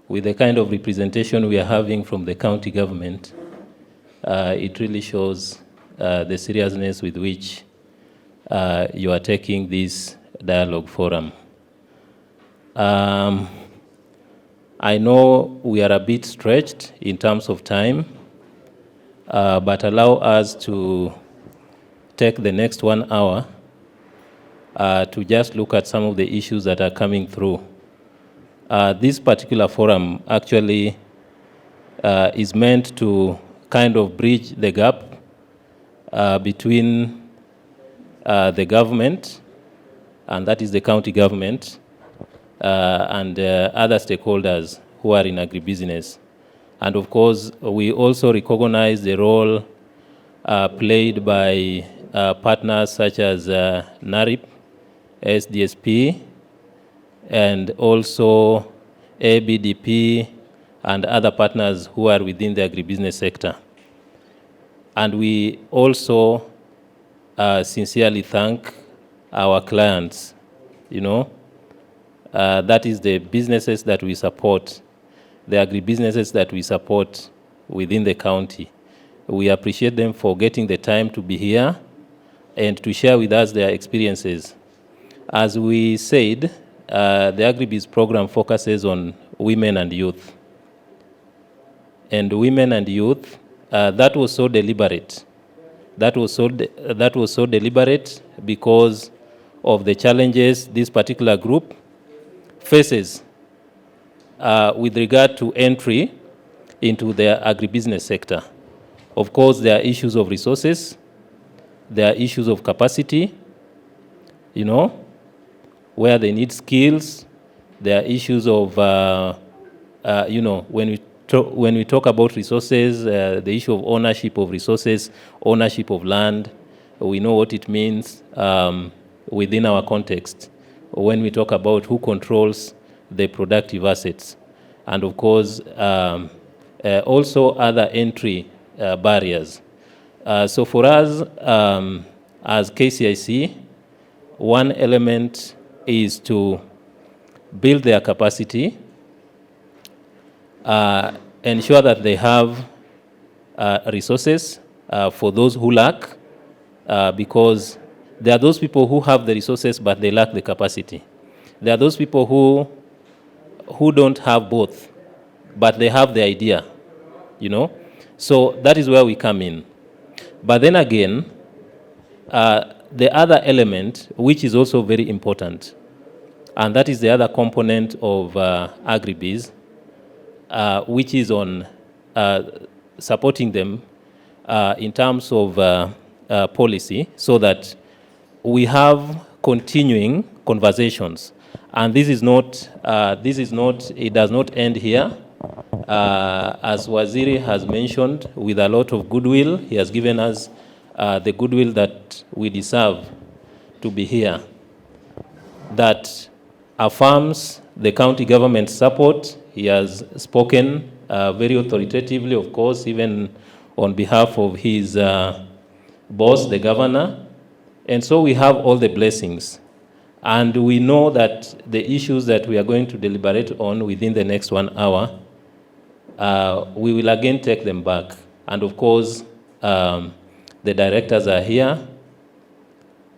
with the kind of representation we are having from the county government, it really shows the seriousness with which you are taking this dialogue forum. I know we are a bit stretched in terms of time, but allow us to take the next 1 hour to just look at some of the issues that are coming through. This particular forum actually is meant to kind of bridge the gap between the government, and that is the county government, and other stakeholders who are in agribusiness. And of course, we also recognize the role played by partners such as NARIP, SDSP, and also Abdp, and other partners who are within the agribusiness sector. And we also sincerely thank our clients, that is the businesses that we support, the agribusinesses that we support within the county. We appreciate them for getting the time to be here and to share with us their experiences. As we said, the Agribusiness Program focuses on women and youth. And women and youth, that was so deliberate. That was so deliberate because of the challenges this particular group faces with regard to entry into the agribusiness sector. Of course, there are issues of resources, there are issues of capacity, where they need skills. There are issues of, when we talk about resources, the issue of ownership of resources, ownership of land, we know what it means within our context when we talk about who controls the productive assets. And of course, also other entry barriers. So for us, as KCIC, one element is to build their capacity, ensure that they have resources for those who lack, because there are those people who have the resources but they lack the capacity. There are those people who don't have both, but they have the idea, So that is where we come in. But then again, the other element, which is also very important, and that is the other component of Agribiz, which is on supporting them in terms of policy, so that we have continuing conversations And this is not, it does not end here. As Waziri has mentioned, with a lot of goodwill, he has given us the goodwill that we deserve to be here. That affirms the county government's support. He has spoken very authoritatively, of course, even on behalf of his boss, the governor. And so we have all the blessings. And we know that the issues that we are going to deliberate on within the next 1 hour, we will again take them back. And of course, the directors are here,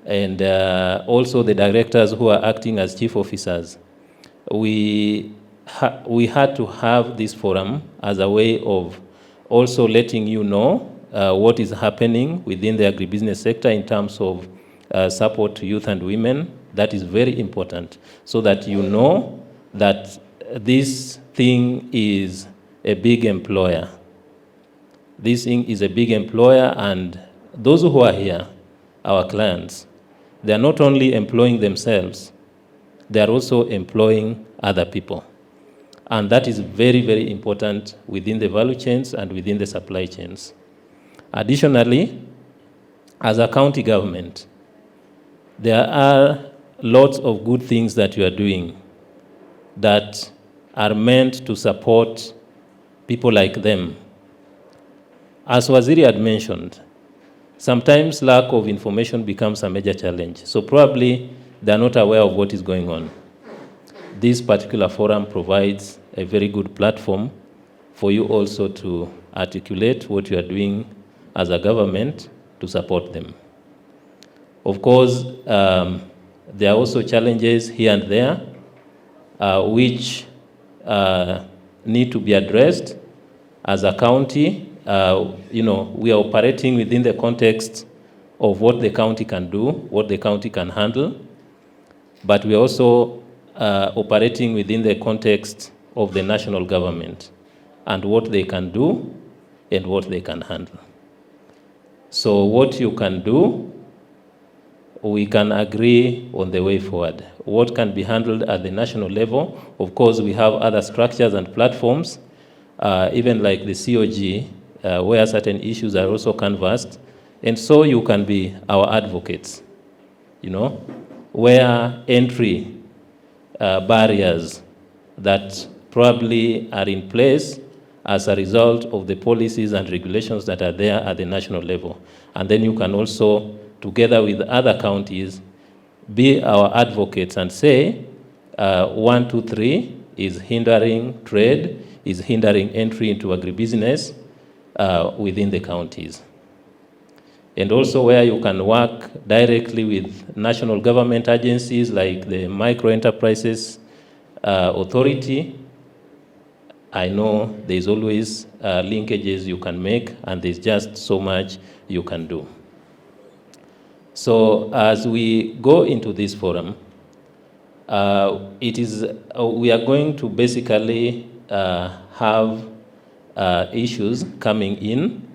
and also the directors who are acting as chief officers. We had to have this forum as a way of also letting you know what is happening within the agribusiness sector in terms of support to youth and women. That is very important, so that you know that this thing is a big employer. This thing is a big employer, and those who are here, our clients, they are not only employing themselves, they are also employing other people. And that is very, very important within the value chains and within the supply chains. Additionally, as a county government, there are lots of good things that you are doing that are meant to support people like them. As Waziri had mentioned, sometimes lack of information becomes a major challenge. So probably they are not aware of what is going on. This particular forum provides a very good platform for you also to articulate what you are doing as a government to support them. Of course, there are also challenges here and there which need to be addressed. As a county, we are operating within the context of what the county can do, what the county can handle, but we are also operating within the context of the national government and what they can do and what they can handle. So what you can do, we can agree on the way forward. What can be handled at the national level? Of course, we have other structures and platforms, even like the COG, where certain issues are also canvassed. And so you can be our advocates, where entry barriers that probably are in place as a result of the policies and regulations that are there at the national level. And then you can also, together with other counties, be our advocates and say, 1, 2, 3 is hindering trade, is hindering entry into agribusiness within the counties. And also where you can work directly with national government agencies like the Micro Enterprises Authority. I know there's always linkages you can make, and there's just so much you can do. So as we go into this forum, we are going to basically have issues coming in,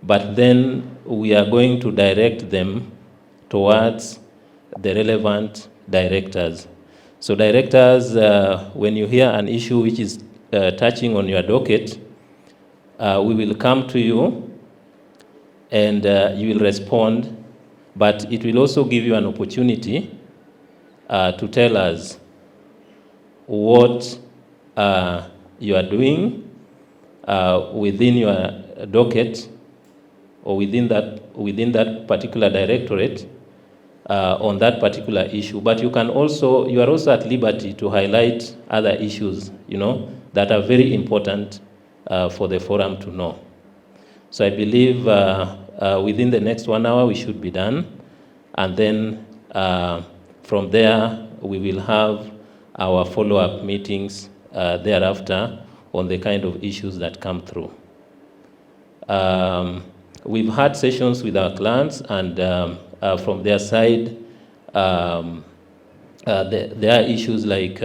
but then we are going to direct them towards the relevant directors. So directors, when you hear an issue which is touching on your docket, we will come to you and you will respond, but it will also give you an opportunity to tell us what you are doing within your docket or within that particular directorate on that particular issue. But you are also at liberty to highlight other issues, that are very important for the forum to know. So I believe within the next 1 hour we should be done, and then from there we will have our follow-up meetings thereafter on the kind of issues that come through. We've had sessions with our clients, and from their side, there are issues like,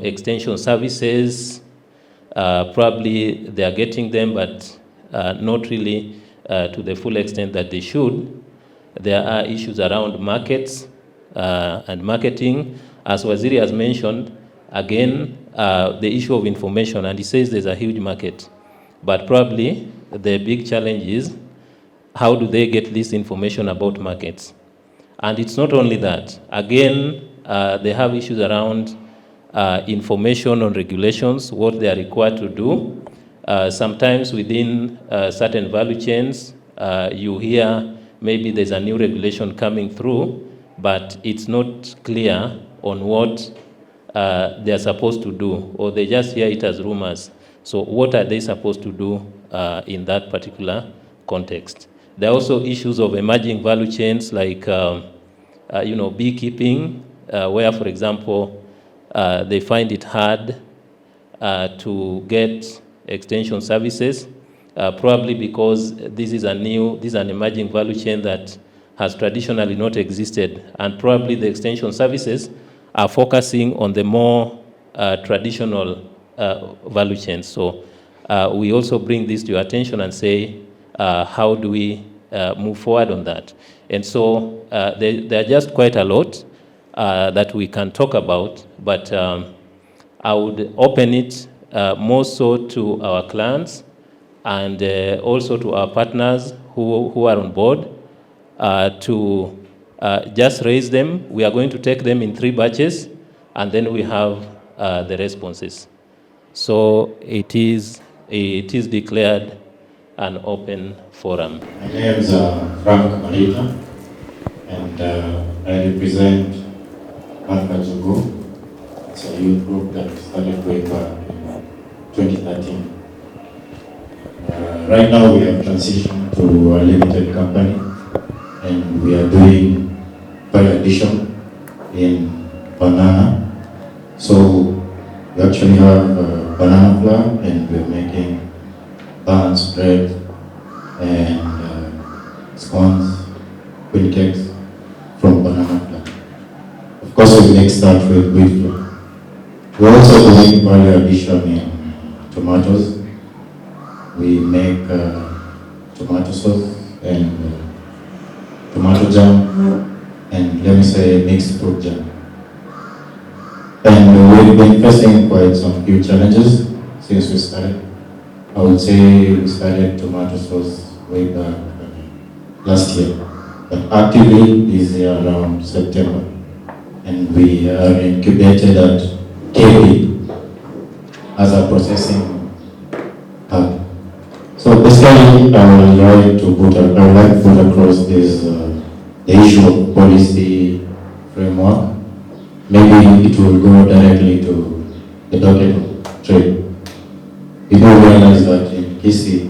extension services. Probably they are getting them, but not really to the full extent that they should. There are issues around markets and marketing, as Waziri has mentioned, again, the issue of information, and he says there's a huge market. But probably the big challenge is how do they get this information about markets? And it's not only that. Again, they have issues around information on regulations, what they are required to do. Sometimes within certain value chains, you hear maybe there's a new regulation coming through, but it's not clear on what they are supposed to do, or they just hear it as rumors. So what are they supposed to do in that particular context? There are also issues of emerging value chains like beekeeping, where, for example, they find it hard to get extension services, probably because this is an emerging value chain that has traditionally not existed, and probably the extension services are focusing on the more traditional value chains. So we also bring this to your attention and say, how do we move forward on that? And so there are just quite a lot that we can talk about, but I would open it more so to our clients and also to our partners who are on board to just raise them. We are going to take them in 3 batches, and then we have the responses. So it is declared an open forum. My name is Frank Marita, and I represent Mankajugu. It's a youth group that started way back in 2013. Right now we have transitioned to a limited company, and we are doing value addition in banana. So we actually have banana flour, and we're making buns, bread, and scones, queen cakes from banana flour. Of course, we mix that with wheat flour. We're also doing value addition in tomatoes. We make tomato sauce and tomato jam, and let me say mixed fruit jam. And we've been facing quite some few challenges since we started. I would say we started tomato sauce way back last year, but actively this year around September. And we are incubated at KB as a processing hub. So basically, I would like to put across this the issue of policy framework. Maybe it will go directly to the docket of trade. We do realize that in Kisii,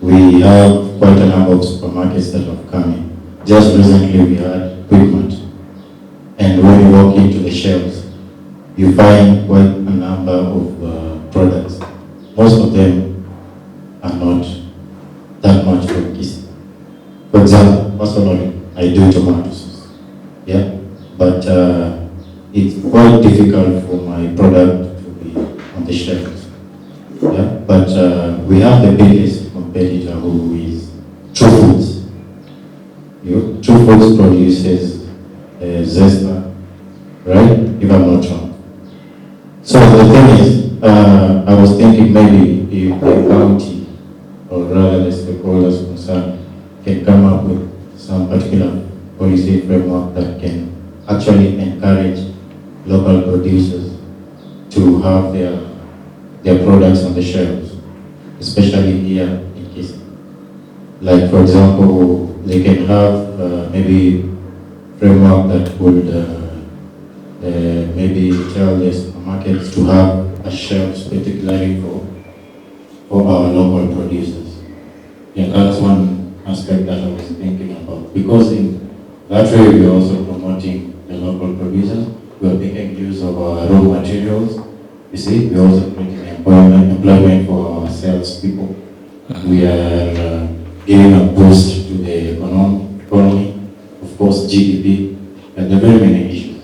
we have quite a number of supermarkets that have come in. Just recently we had equipment, and when you walk into the shelves, you find quite a number of products. Most of them are not that much from Kisii. For example, personally, I do tomato sauce, yeah, but it's quite difficult for my product to be on the shelves, yeah. But we have the biggest competitor, who is True Foods. True Foods produces zesta, right? If I'm not wrong. So the thing is, I was thinking maybe if the county, or rather the stakeholders concerned, can come up with some particular policy framework that can actually encourage local producers to have their products on the shelves, especially here in Kisii. Like, for example, they can have maybe framework that would maybe tell the supermarkets to have a shelf particularly for our local producers. Yeah, that's one aspect that I was thinking about, because in that way we are also promoting the local producers. We are making use of our raw materials. You see, we are also creating employment for our salespeople. We are giving a boost to the economy, of course GDP, and there are very many issues.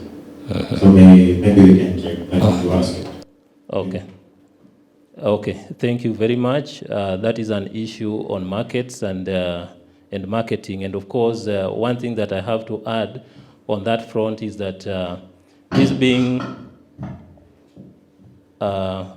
So maybe we can take that into ask it. Okay. Okay, thank you very much. That is an issue on markets and marketing. And of course, one thing that I have to add on that front is that this being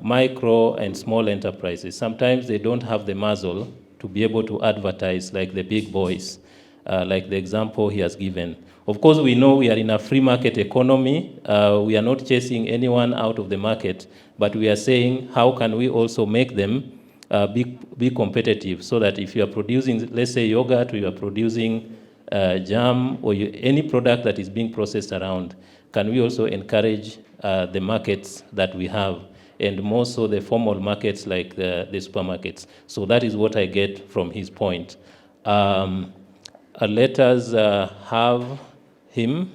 micro and small enterprises. Sometimes they don't have the muscle to be able to advertise like the big boys, like the example he has given. Of course, we know we are in a free market economy. We are not chasing anyone out of the market, but we are saying how can we also make them be competitive, so that if you are producing, let's say, yogurt, or you are producing jam, or any product that is being processed around, can we also encourage the markets that we have, and more so the formal markets like the supermarkets. So that is what I get from his point. Let us have him.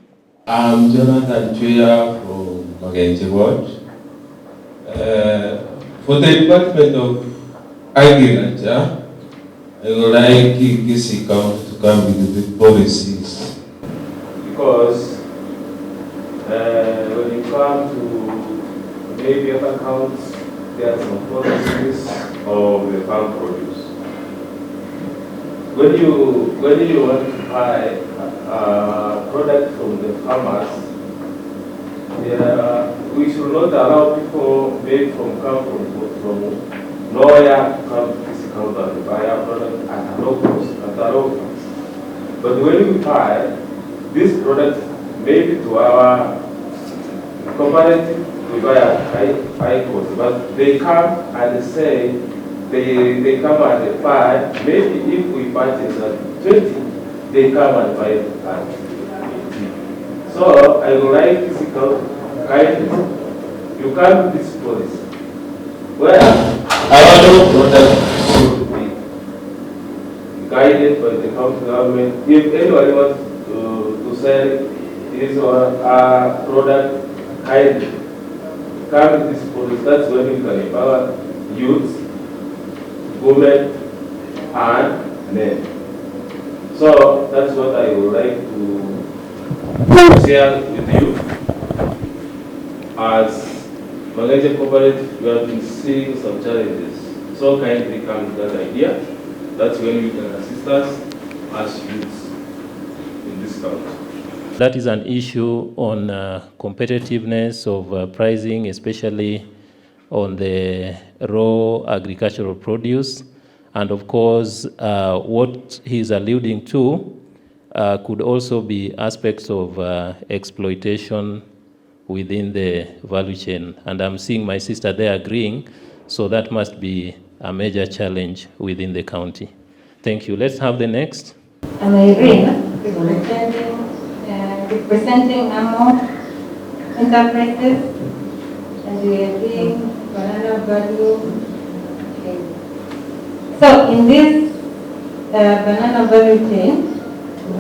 I'm Jonathan Chuya from Magenji Ward. For the Department of Agriculture, I would like Kisii County to come with the policies. Because when you come to maybe other counties, there are some policies of the farm produce. When you want to buy a product from the farmers, we should not allow people maybe from nowhere to come to this counter and buy a product at a low cost. But when we buy this product, maybe to our cooperative, we buy at high cost. But they come and say, they come and buy, maybe if we purchase at 20, they come and buy it at 50. So I would like physical guidance. You can't do this policy, where our product should be guided by the county government. If anyone wants to sell his or her product, kindly come to this policy. That's when we can empower youth, women, and men. So that's what I would like to share with you. As Malaysia Cooperative, we have been seeing some challenges. So kindly come to that idea. That's when we can assist us as youths in this country. That is an issue on competitiveness of pricing, especially on the raw agricultural produce. And of course, what he's alluding to could also be aspects of exploitation within the value chain. And I'm seeing my sister there agreeing, so that must be a major challenge within the county. Thank you. Let's have the next. I'm Irene, representing AMO Enterprises, and we are doing banana value. Okay. So in this banana value chain,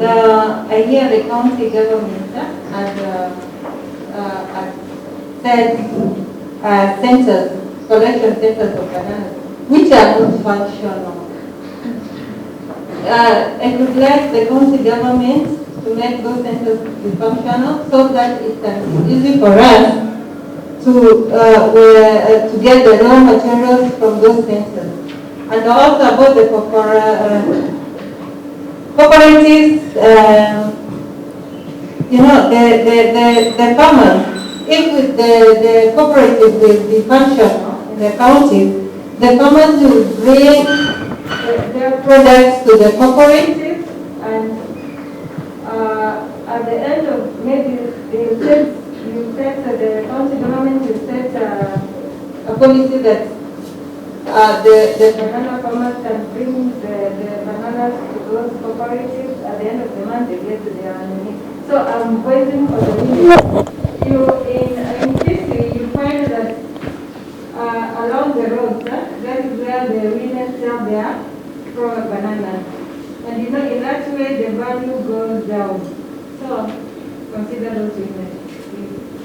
I hear the county government has set centers, collection centers of bananas, which are not functional. I would like the county government to make those centers be functional, so that it can be easy for us to get the raw materials from those centers. And also about the cooperatives, the farmers, if the cooperative will be functional in the county, the farmers will bring their products to the cooperative, and at the end of maybe you set the county government will set a policy that the banana farmers can bring the bananas to those cooperatives. At the end of the month, they get to their money. So I'm voicing for the limit. In Kisii, you find that along the roads, that is where the women sell their bananas. And in that way, the value goes down. So consider those women.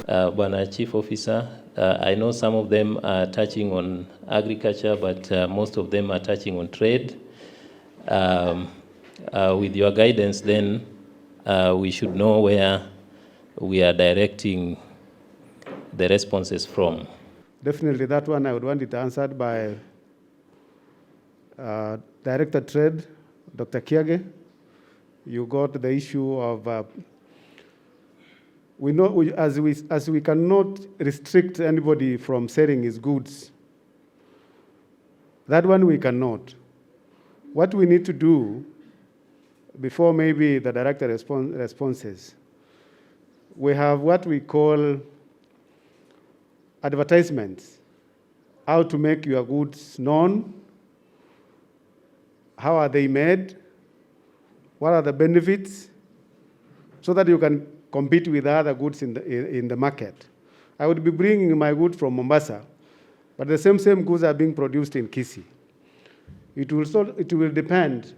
Bwana Chief Officer, I know some of them are touching on agriculture, but most of them are touching on trade. With your guidance, then, we should know where we are directing the responses from. Definitely that one I would want it answered by Director Trade, Dr. Kiage. You got the issue of we know, as we cannot restrict anybody from selling his goods, that one we cannot. What we need to do, before maybe the director responses, we have what we call advertisements, how to make your goods known, how are they made, what are the benefits, so that you can compete with other goods in the market. I would be bringing my goods from Mombasa, but the same goods are being produced in Kisii. It will depend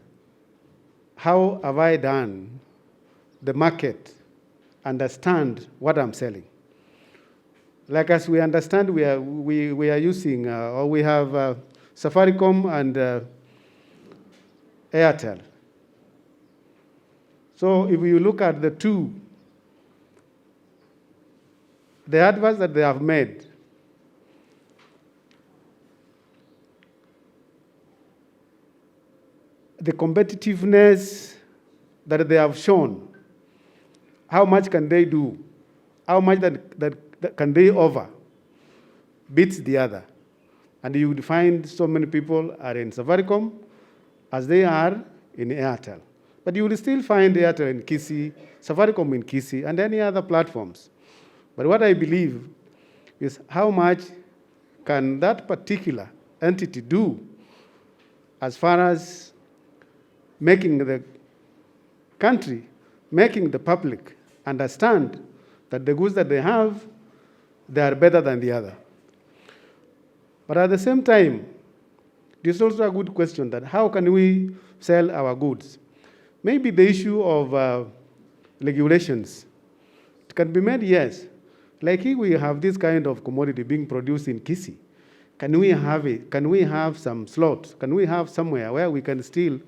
how have I done the market understand what I'm selling. Like as we understand, we are using, or we have Safaricom and Airtel. So if you look at the two, the adverts that they have made, the competitiveness that they have shown, how much can they do, how much that can they offer, beats the other. And you would find so many people are in Safaricom as they are in Airtel. But you will still find Airtel in Kisii, Safaricom in Kisii, and any other platforms. But what I believe is how much can that particular entity do as far as making the country, making the public understand that the goods that they have, they are better than the other. But at the same time, this is also a good question that how can we sell our goods? Maybe the issue of regulations, it can be made, yes. Like here we have this kind of commodity being produced in Kisii. Can we have it? Can we have some slots? Can we have somewhere where we can still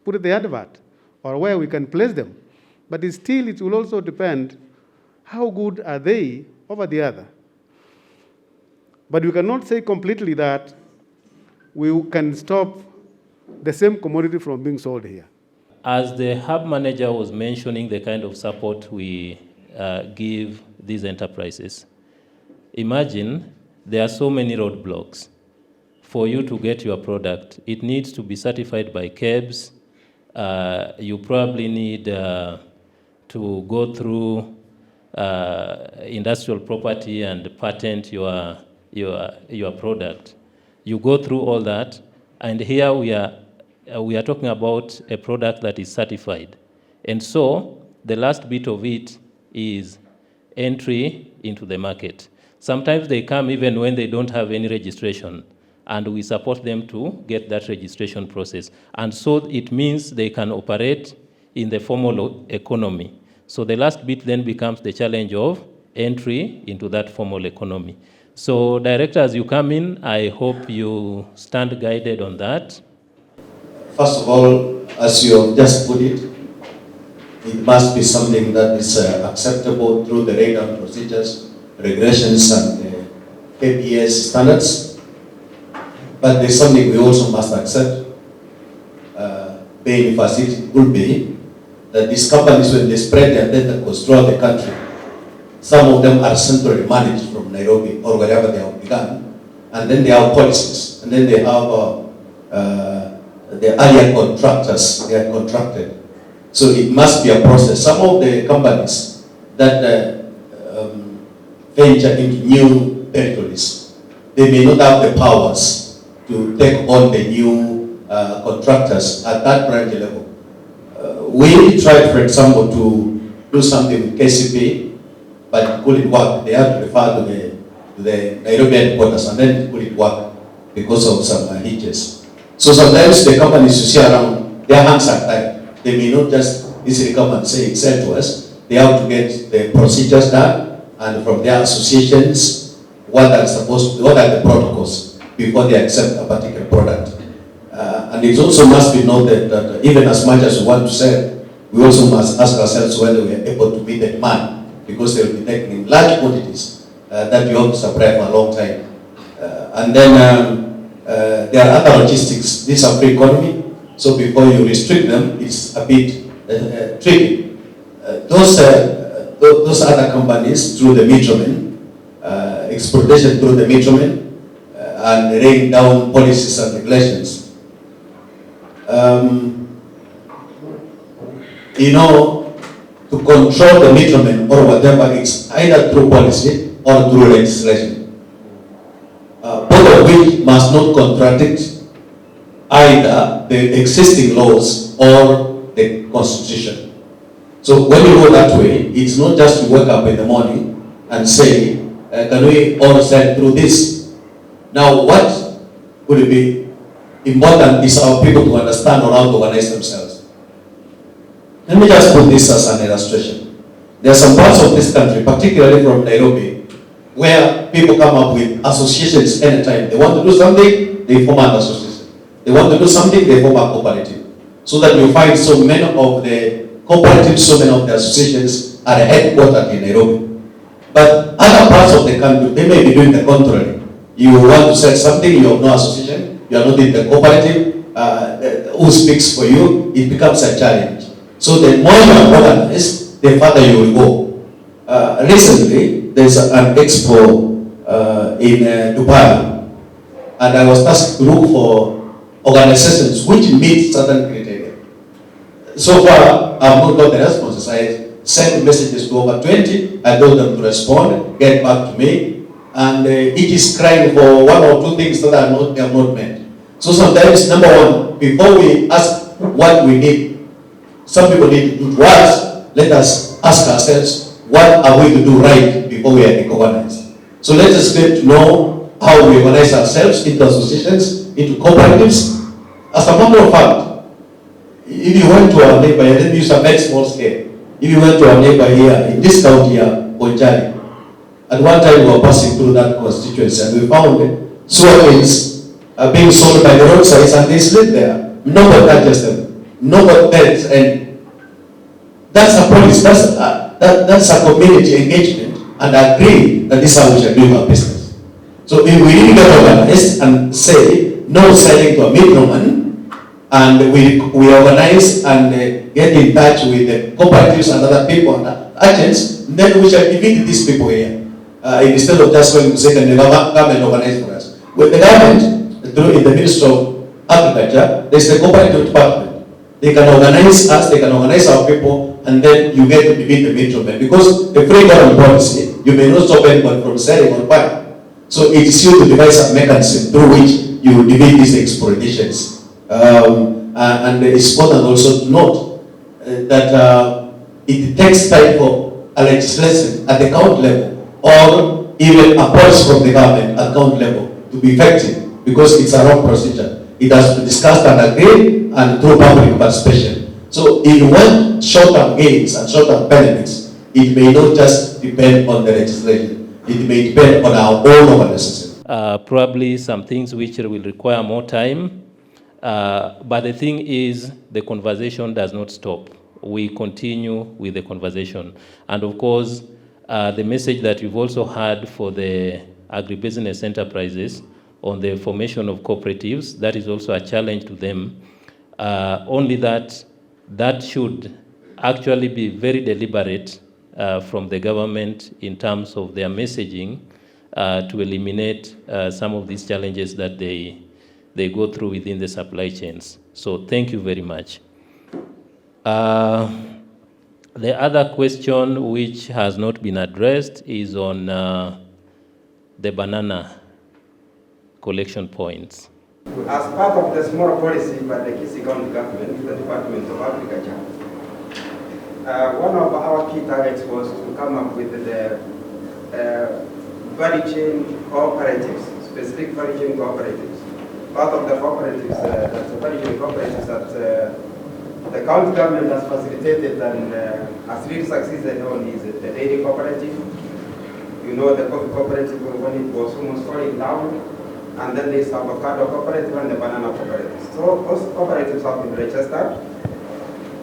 put the advert or where we can place them? But it will also depend how good are they over the other. But we cannot say completely that we can stop the same commodity from being sold here. As the hub manager was mentioning the kind of support we give these enterprises, imagine there are so many roadblocks. For you to get your product, it needs to be certified by KEBS. You probably need to go through industrial property and patent your product. You go through all that, and here we are talking about a product that is certified. And so the last bit of it is entry into the market. Sometimes they come even when they don't have any registration, and we support them to get that registration process. And so it means they can operate in the formal economy. So the last bit then becomes the challenge of entry into that formal economy. So Director, as you come in, I hope you stand guided on that. First of all, as you have just put it, it must be something that is acceptable through the radar procedures, regulations, and KPS standards. But there's something we also must accept. Being facility could be that these companies, when they spread their tentacles throughout the country, some of them are centrally managed from Nairobi or wherever they have begun, and then they have policies, and then they have the earlier contractors, they are contracted. So it must be a process. Some of the companies that venture into new territories, they may not have the powers to take on the new contractors at that branch level. We tried, for example, to do something with KCP, but it couldn't work. They had to refer to the Nairobi headquarters, and then it couldn't work because of some hitches. So sometimes the companies you see around, their hands are tied. They may not just easily come and say, sell to us. They have to get the procedures done, and from their associations, what are the protocols before they accept a particular product. And it also must be noted that even as much as we want to sell, we also must ask ourselves whether we are able to meet the demand, because they will be taken in large quantities that you have to supply for a long time. And then there are other logistics. These are free economy, so before you restrict them, it's a bit tricky. Those those other companies through the middlemen, exploitation through the middlemen, and laying down policies and regulations. You know, to control the middlemen or whatever, it's either through policy or through legislation. Both of which must not contradict either the existing laws or the constitution. So when you go that way, it's not just to wake up in the morning and say, can we all sell through this? Now what would be important is our people to understand or how to organize themselves. Let me just put this as an illustration. There are some parts of this country, particularly from Nairobi, where people come up with associations anytime. They want to do something, they form an association. They want to do something, they form a cooperative. So that you find so many of the cooperatives, so many of the associations are headquartered in Nairobi. But other parts of the country, they may be doing the contrary. You want to sell something, you have no association, you are not in the cooperative, who speaks for you, it becomes a challenge. So the more you are organized, the further you will go. Recently, there's an expo in Dubai, and I was tasked to look for organizations which meet certain criteria. So far, I have not got the responses. I sent messages to over 20, I told them to respond, get back to me, and each is crying for one or two things that are not, they have not met. So sometimes, number one, before we ask what we need, some people need to do to us, let us ask ourselves, what are we to do right before we are organized? So let us get to know how we organize ourselves into associations, into cooperatives. As a matter of fact, if you went to our neighbor, let me use a very small scale. If you went to our neighbor here, in this county here, Bonjari, at one time we were passing through that constituency and we found soybeans being sold by the roadsides and they sleep there. Nobody touches them. Nobody tells, and that's a policy, that's a community engagement, and agree that this is how we should do our business. So if we really get organized and say no selling to a middleman, and we organize and get in touch with the cooperatives and other people and agents, then we shall defeat these people here. Instead of just going to say, can the government organize for us? With the government, through in the Ministry of Agriculture, there's the cooperative department. They can organize us, they can organize our people, and then you get to defeat the middleman. Because the free government policy, you may not stop anyone from selling or buying. So it is you to devise a mechanism through which you defeat these exploitations. And it's important also to note that it takes time for a legislation at the county level or even a policy from the government at county level to be effective because it's a wrong procedure. It has to be discussed and agreed and through public participation. So if you want short-term gains and short-term benefits, it may not just depend on the legislation. It may depend on our own organization. Probably some things which will require more time. But the thing is, the conversation does not stop. We continue with the conversation. And of course, the message that you've also had for the agribusiness enterprises on the formation of cooperatives, that is also a challenge to them. Only that should actually be very deliberate from the government in terms of their messaging to eliminate some of these challenges that they go through within the supply chains. So thank you very much. The other question which has not been addressed is on the banana collection points. As part of the small policy by the Kisii County government, the Department of Agriculture, one of our key targets was to come up with the value chain cooperatives, specific value chain cooperatives. Part of the cooperatives, that's the value chain cooperatives that the county government has facilitated and has really succeeded on is the dairy cooperative. You know, the coffee cooperative when it was almost falling down. And then there's avocado cooperative and the banana cooperative. So those cooperatives have been registered.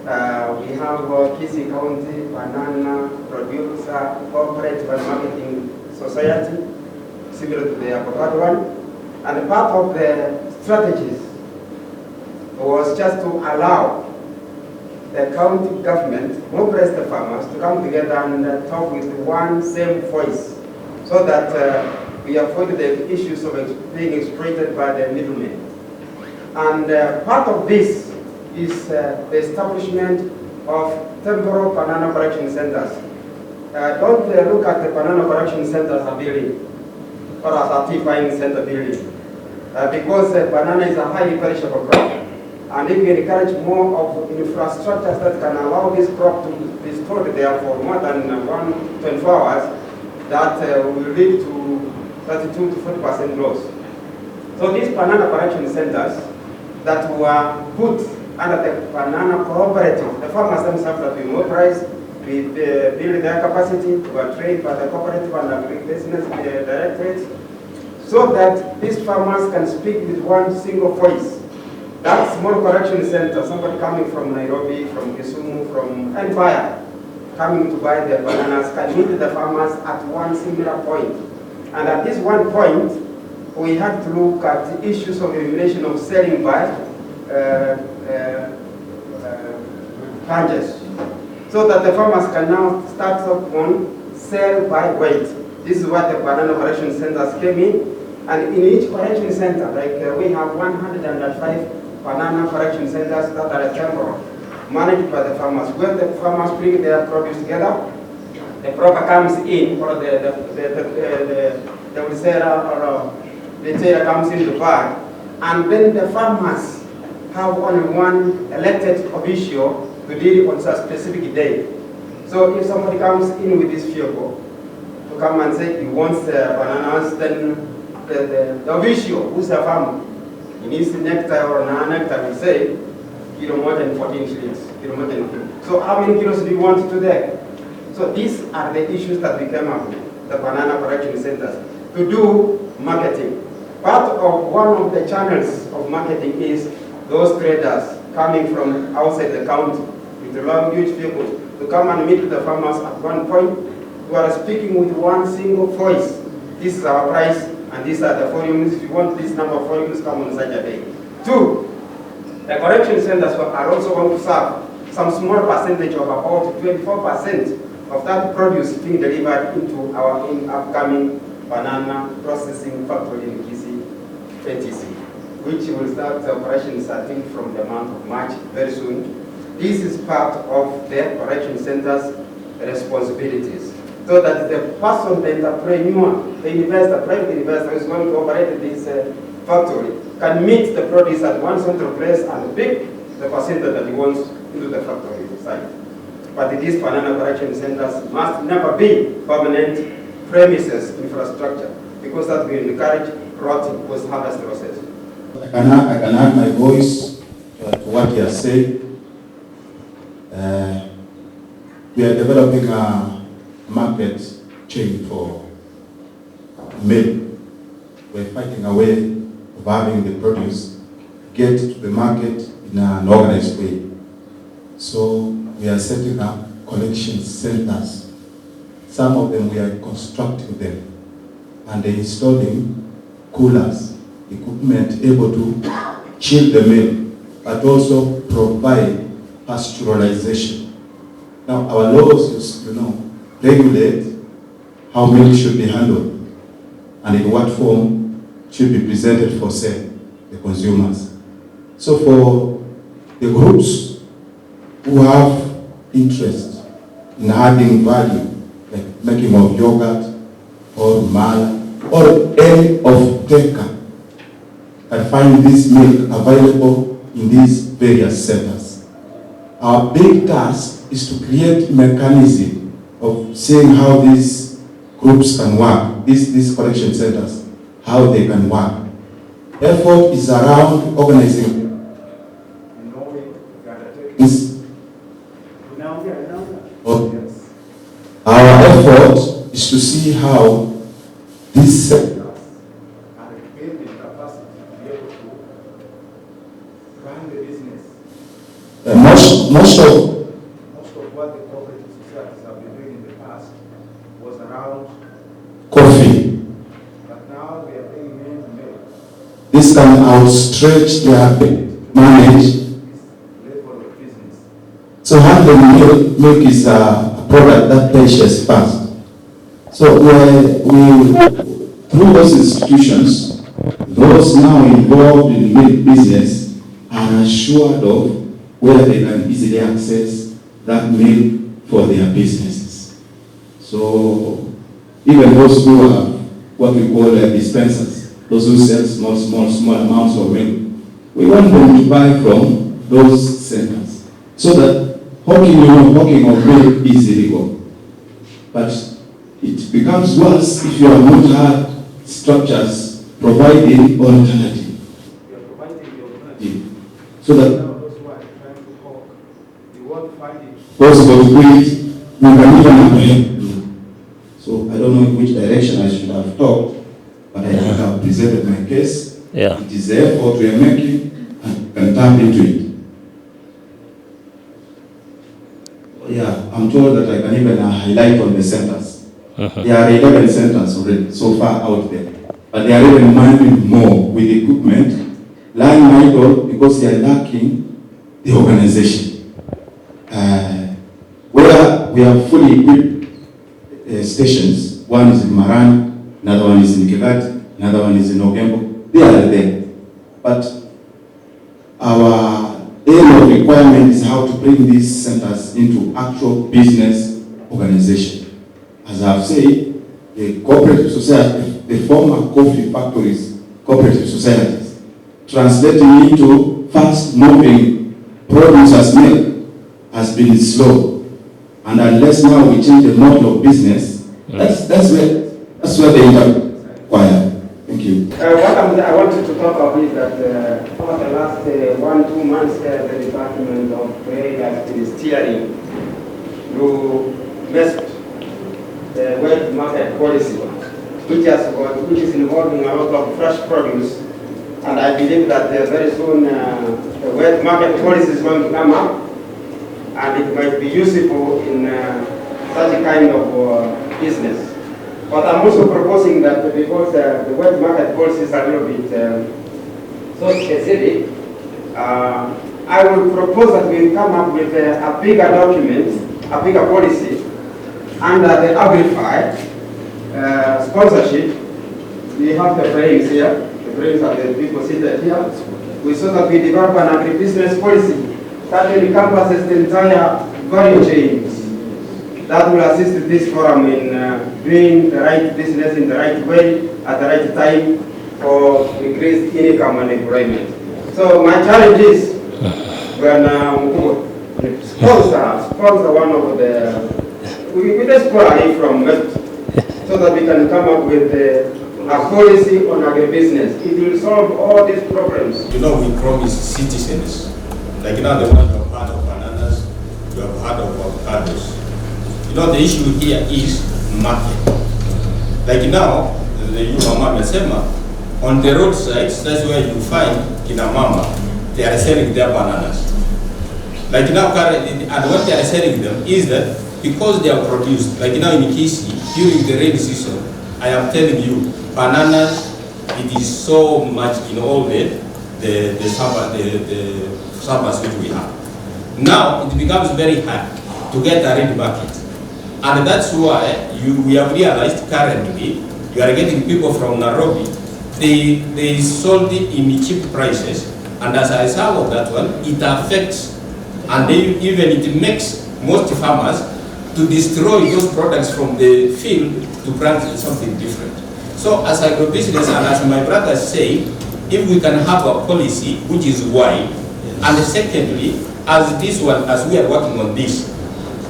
We have Kisii County Banana Producer Cooperative and Marketing Society, similar to the avocado one. And part of the strategies was just to allow the county government mobilized the farmers to come together and talk with one same voice, so that we avoid the issues of being exploited by the middlemen. And part of this is the establishment of temporary banana production centers. Don't look at the banana production centers as a building or as a tea buying center building, because banana is a highly perishable crop. And if we encourage more of infrastructures that can allow this crop to be stored there for more than 24 hours, that will lead to 32 to 40% loss. So these banana production centers that were put under the banana cooperative, the farmers themselves that we mobilize, we build their capacity, were trained by the cooperative and agribusiness directorates, so that these farmers can speak with one single voice. That small production center, somebody coming from Nairobi, from Kisumu, from anywhere, coming to buy their bananas, can meet the farmers at one similar point. And at this one point, we had to look at the issues of elimination of selling by bunches, so that the farmers can now start up on sell by weight. This is what the banana collection centers came in. And in each collection center, like we have 105 banana collection centers that are temporary, managed by the farmers. Where the farmers bring their produce together, the product comes in, or the retailer comes in the bag, and then the farmers have only one elected official to deal on a specific day. So if somebody comes in with this vehicle to come and say he wants bananas, then the official, who's a farmer, he needs nectar or non-nectar, will say, you don't want any 14 shillings, you don't want anything. So how many kilos do you want today? So these are the issues that we came up with, the banana production centers, to do marketing. Part of one of the channels of marketing is those traders coming from outside the county with long, huge vehicles to come and meet the farmers at one point, who are speaking with one single voice. This is our price, and these are the volumes. If you want this number of volumes, come on such a day. 2, the collection centers are also going to serve some small percentage of about 24% of that produce being delivered into our upcoming banana processing factory in Kisii, ATC, which will start operations, I think, from the month of March very soon. This is part of the collection center's responsibilities, so that the person, the entrepreneur, the investor, private investor who is going to operate this factory can meet the produce at one central place and pick the percentage that he wants into the factory site. But these banana collection centers must never be permanent premises infrastructure, because that will encourage rotting post-harvest process. I can add my voice to what he has said. We are developing a market chain for milk. We're fighting a way of having the produce get to the market in an organized way. So we are setting up collection centers. Some of them we are constructing them, and installing coolers, equipment able to chill the milk, but also provide pasteurization. Now, our laws, regulate how milk should be handled and in what form should be presented for sale to the consumers. So for the groups who have interest in adding value, like making of yogurt or mala or any of taker, can find this milk available in these various centers. Our big task is to create mechanism of seeing how these groups can work, these collection centers, how they can work. Effort is around organizing this. Our effort is to see how these centers are building capacity to be able to run the business. Most of what the cooperative societies have been doing in the past was around coffee. But now we are bringing in milk. This can outstretch their ability to manage this level of business. So handmade milk is a product that perishes fast. So through those institutions, those now involved in milk business are assured of where they can easily access that milk for their businesses. So even those who have what we call dispensers, those who sell small amounts of milk, we want them to buy from those centers so that hawking of milk is illegal. But it becomes worse if you have not had structures providing alternative. So that possible to quit, we can even apprehend. So I don't know in which direction I should have talked, but I think I've presented my case. Yeah. It is the effort we are making and can tap into it. Yeah, I'm told that I can even highlight on the centers. There are 11 centers already so far out there, but they are even minding more with equipment, lying idle because they are lacking the organization. Where we have fully equipped stations, one is in Maran, another one is in Kibati, another one is in Ogembo. They are there, but our aim of requirement is how to bring these centers into actual business organization. As I've said, the cooperative society, the former coffee factories, cooperative societies, translating into fast-moving produce as milk has been slow. And unless now we change the model of business, that's where they interquire. Thank you. What I wanted to talk about is that over the last 1-2 months, the Department of Trade has been steering through the wet market policy, which is involving a lot of fresh produce. And I believe that very soon the wet market policy is going to come up, and it might be useful in such a kind of business. But I'm also proposing that because the wet market policies are a little bit so specific, I will propose that we come up with a bigger document, a bigger policy under the Agribusiness sponsorship. We have the brains here. The brains are the people seated here. We saw that we develop an agribusiness policy that encompasses the entire value chains. That will assist this forum in doing the right business in the right way, at the right time, for increased income and employment. So my challenge is, when sponsor one of the, we just pull away from West, so that we can come up with a policy on agribusiness. It will solve all these problems. You know, we promise citizens, like now the one you have heard of bananas, you have heard of avocados. You know, the issue here is market. Like now, the Mama Mesema, on the roadsides, that's where you find Kina Mama, they are selling their bananas. Like now, and what they are selling them is that because they are produced, like now in Kisii, during the rainy season, I am telling you, bananas, it is so much in all the summers which we have. Now, it becomes very hard to get a ready market. And that's why we have realized currently, you are getting people from Nairobi, they sold it in cheap prices, and as a result of that one, it affects, and even it makes most farmers to destroy those products from the field to plant something different. So as agribusiness, and as my brother said, if we can have a policy which is wide, and secondly, as this one, as we are working on this,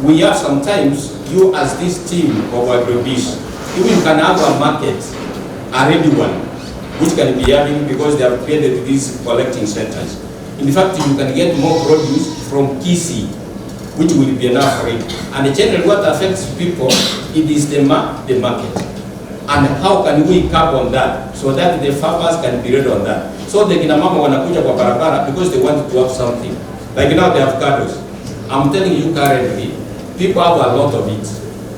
we have sometimes, you as this team of agribusiness, if you can have a market, a ready one, which can be having, because they have created these collecting centers. In fact, you can get more produce from Kisii, which will be enough for it. And generally what affects people, it is the market. And how can we cap on that, so that the farmers can be ready on that. So the kina mama wanakuja kwa barabara because they want to have something. Like now they have avocados. I'm telling you currently, people have a lot of it.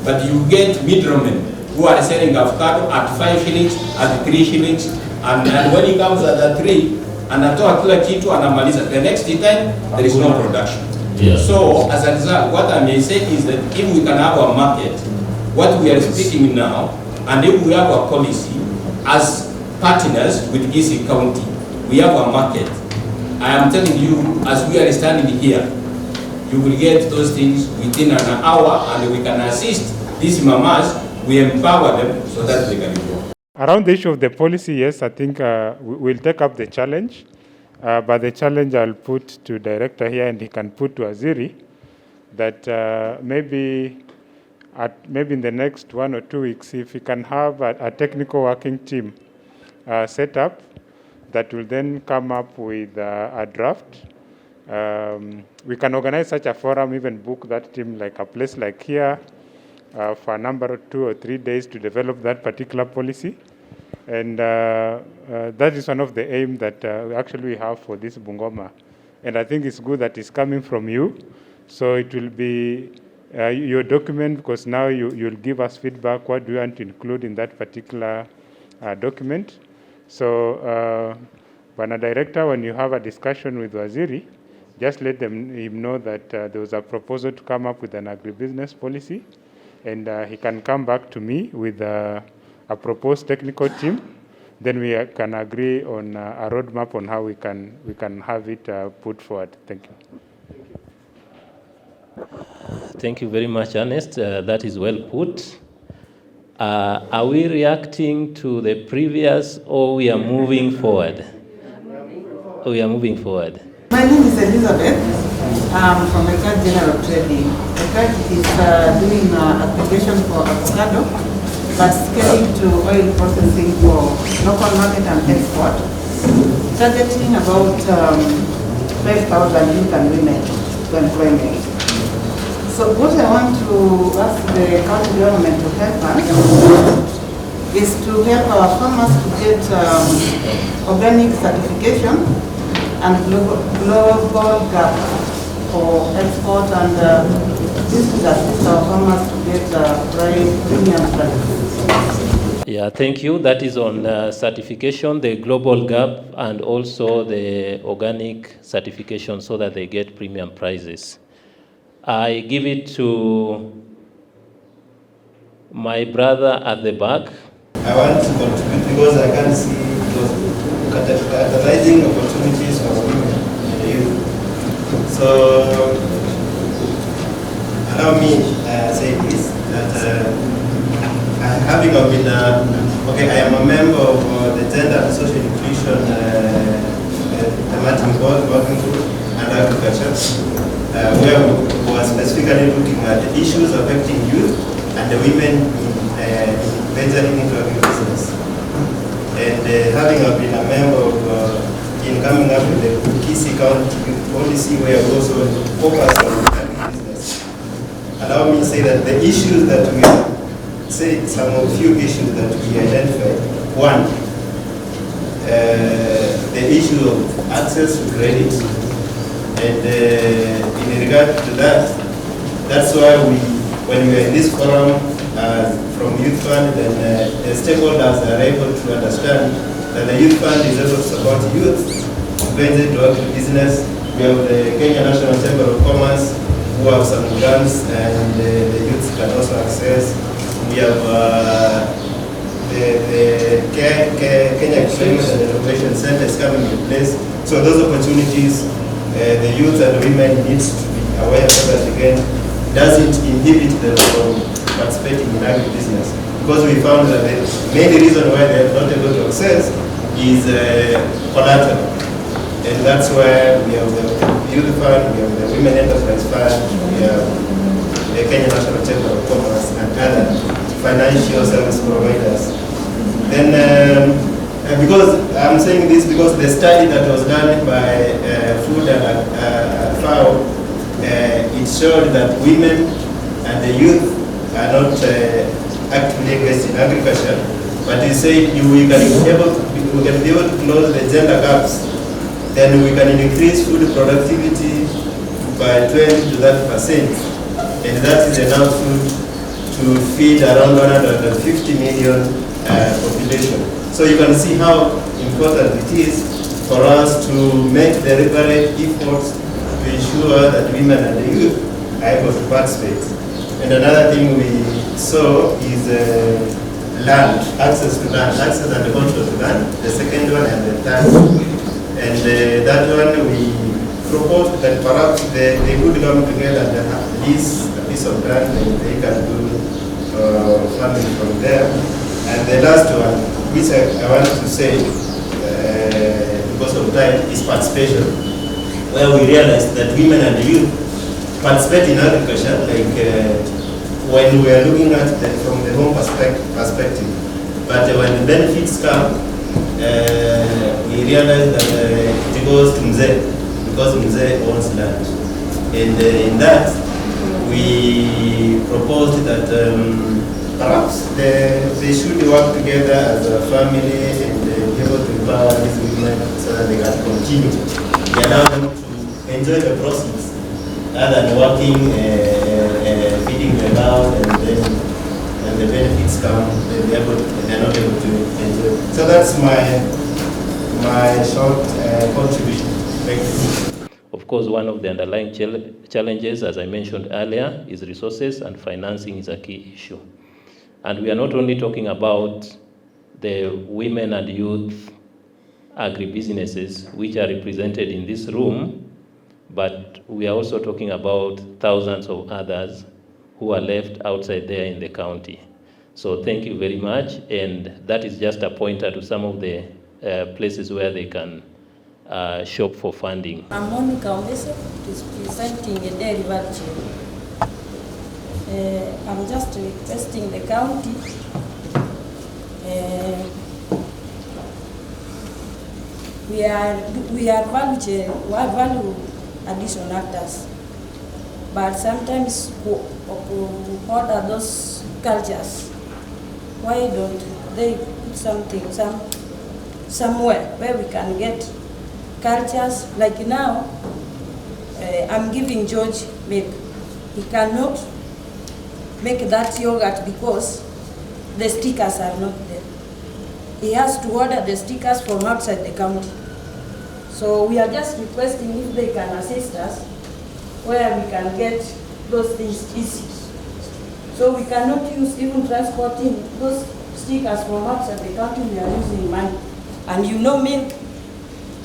But you get middlemen who are selling avocado at 5 shillings, at 3 shillings, and when he comes at 3, anatoa kila kitu anamaliza. The next time, there is no production. Yeah. So as a result, what I may say is that if we can have a market, what we are speaking now, and if we have a policy as partners with Kisii County, we have a market. I am telling you, as we are standing here, you will get those things within an hour, and we can assist these mamas, we empower them so that they can grow. Around the issue of the policy, yes, I think we'll take up the challenge, but the challenge I'll put to director here, and he can put to Aziri, that maybe in the next 1 or 2 weeks, if we can have a technical working team set up that will then come up with a draft. We can organize such a forum, even book that team like a place like here for a number of 2 or 3 days to develop that particular policy. And that is one of the aims that actually we have for this Bungoma. And I think it's good that it's coming from you. So it will be your document, because now you'll give us feedback, what do you want to include in that particular document. So, Bwana Director, when you have a discussion with Waziri, just let him know that there was a proposal to come up with an agribusiness policy, and he can come back to me with a proposed technical team. Then we can agree on a roadmap on how we can have it put forward. Thank you. Thank you very much, Ernest. That is well put. Are we reacting to the previous, or we are moving forward? We are moving forward. My name is Elizabeth. I'm from Agribusiness General Trading. Agribusiness is doing application for avocado, but scaling to oil processing for local market and export, targeting about 5,000 youth and women to employment. So what I want to ask the county government to help us is to help our farmers to get organic certification and global gap for export, and this will assist our farmers to get premium prices. Yeah, thank you. That is on certification, the global gap, and also the organic certification, so that they get premium prices. I give it to my brother at the back. I want to contribute because I can see catalyzing opportunities for women and youth. So allow me say this, that having been, I am a member of the Gender and Social Inclusion Thematic Board working group and agriculture. Where we were specifically looking at the issues affecting youth and the women venturing into agribusiness. And having been a member of, in coming up with the Kisii County policy, where we also focus on agribusiness, allow me to say that the issues that we say, some of few issues that we identified. One, the issue of access to credit. And in regard to that, that's why when we are in this forum from Youth Fund, then the stakeholders are able to understand that the Youth Fund is able to support youth to venture into agribusiness. We have the Kenya National Chamber of Commerce, who have some grants, and the youth can also access. We have the Kenya Employment and Innovation Centers coming in place. So those opportunities, the youth and women need to be aware so that again doesn't inhibit them from participating in agribusiness. Because we found that the main reason why they are not able to access is collateral. And that's where we have the Youth Fund, we have the Women Enterprise Fund, we have the Kenya National Chamber of Commerce and other financial service providers. Then because I'm saying this because the study that was done by Food and FAO, it showed that women and the youth are not actively engaged in agriculture, but you say we can be able to close the gender gaps, then we can increase food productivity by 20 to 30%, and that is enough food to feed around 150 million population. So you can see how important it is for us to make deliberate efforts to to ensure that women and the youth are able to participate. And another thing we saw is land, access to land, access and control to land, the second one and the third. And that one we proposed that perhaps they could come together and lease a piece of land and they can do farming from there. And the last one, which I want to say, because of time, is participation, where we realized that women and youth participate in agriculture, like when we are looking at from the home perspective. But when the benefits come, we realize that it goes to Mzee, because Mzee owns land. And in that, we proposed that perhaps they should work together as a family and be able to empower these women so that they can continue. We allow them to enjoy the process rather than working, feeding them out, and then when the benefits come, they're not able to enjoy. So that's my short contribution. Thank you. Of course, one of the underlying challenges, as I mentioned earlier, is resources, and financing is a key issue. And we are not only talking about the women and youth agribusinesses which are represented in this room, but we are also talking about thousands of others who are left outside there in the county. So thank you very much, and that is just a pointer to some of the places where they can shop for funding. I'm Monica Omese, representing a dairy voucher. I'm just requesting the county we are value addition actors, but sometimes what are those cultures? Why don't they put something somewhere where we can get cultures? Like now, I'm giving George milk. He cannot make that yogurt because the stickers are not there. He has to order the stickers from outside the county. So we are just requesting if they can assist us where we can get those things easy. So we cannot use even transporting those stickers from outside the country. We are using money. And you know, milk